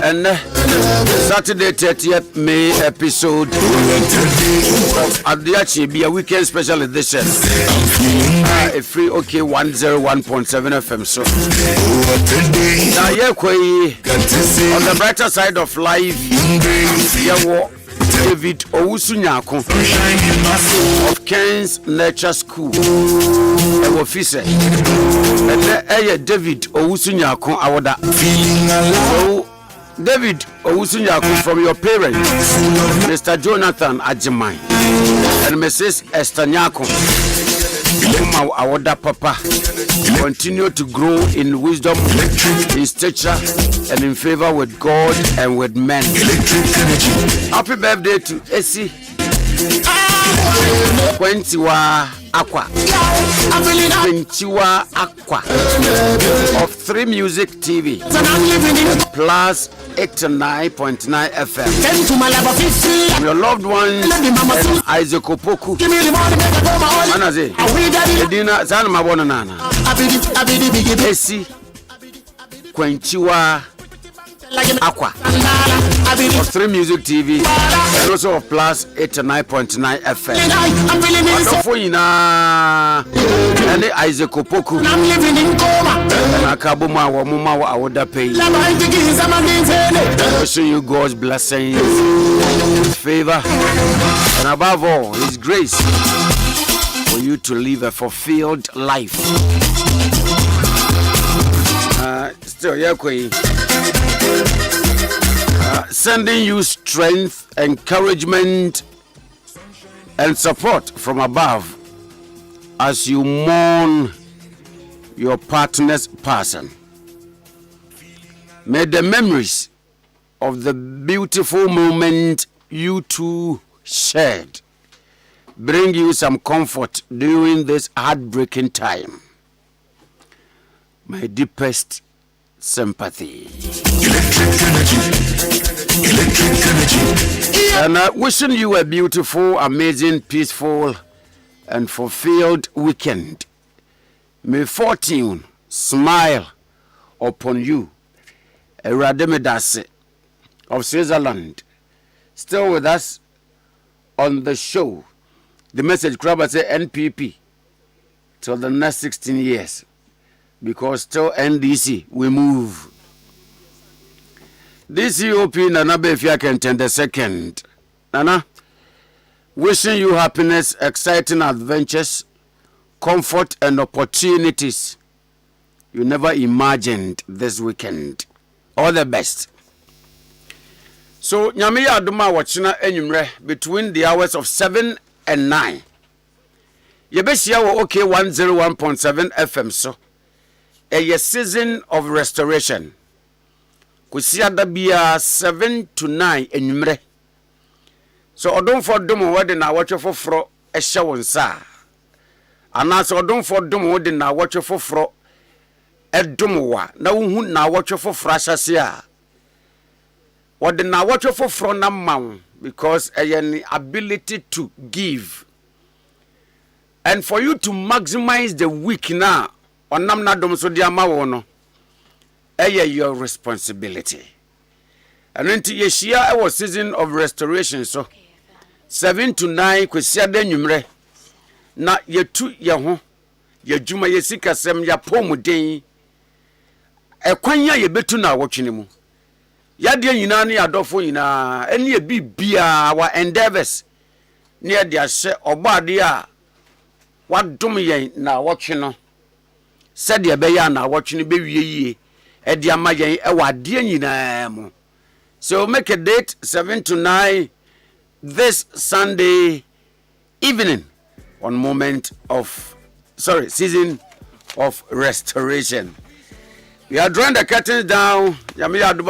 And Saturday 30th May episode of Ade Akye Abia weekend special edition. A free OK 101.7 FM. So now on the brighter side of life, David Owusunyako of Kens Nature School. Officer. David Owusunyako awoda. So David Owusunyako from your parents, Mr. Jonathan Ajimai and Mrs. Esther Nyako. Awoda Papa. Continue to grow in wisdom, in stature, and in favor with God and with men. Happy birthday to Essie Kwentiwa Aqua. Kwentiwa Aqua of 3 Music TV plus 89.9 FM. From your loved ones and Isaac Opoku. Manaze Edina Sana Mabona Nana Esi Kwentiwa Aqua of 3 Music TV and also of plus 89.9 FM. Wonderful ina and Isaac Opoku and Akabuma Wamuma Awoda Pay. Wishing you God's blessings, His favor, and above all His grace for you to live a fulfilled life. Still, sending you strength, encouragement, and support from above as you mourn your partner's passing. May the memories of the beautiful moment you two shared bring you some comfort during this heartbreaking time. My deepest sympathy. Electric energy. And wishing you a beautiful, amazing, peaceful, and fulfilled weekend. May fortune smile upon you. Erademedase of Switzerland, still with us on the show. The message crab say NPP till the next 16 years. Because still NDC, we move. This EOP Nana Befia can attend the second. Nana, wishing you happiness, exciting adventures, comfort and opportunities you never imagined this weekend. All the best. So, Nyamiya Aduma Wachina Enyumre between the hours of 7 and 9. Yebeshia wo OK 101.7 FM so. A season of restoration. Kusia dabia 7 to 9 enyumre. So odon for domo wede na watch for fro ehye wonsa. Ana so odon for domo wede na watch for fro edomowa na wuhu na watch for fro asase a. Wede na watch for fro na maw because any ability to give. And for you to maximize the week now. Onam na dom so dia ma wo no your responsibility. And until yeshia was season of restoration so 7 to 9 kwisia da nwumre na yetu ye ho yadwuma yesika sem ya pomuden ekwanya ye betu na wotwene mu yade nyina ne adofo nyina ene ye bibia wa endeavors ne de ahye obade a wadom yen na wotwe no said ya be ya na watching be wie edi ama yen e wade nyinaa mu. So make a date 7 to 9 this Sunday evening on season of restoration. We are drawing the curtains down. Yami Aduba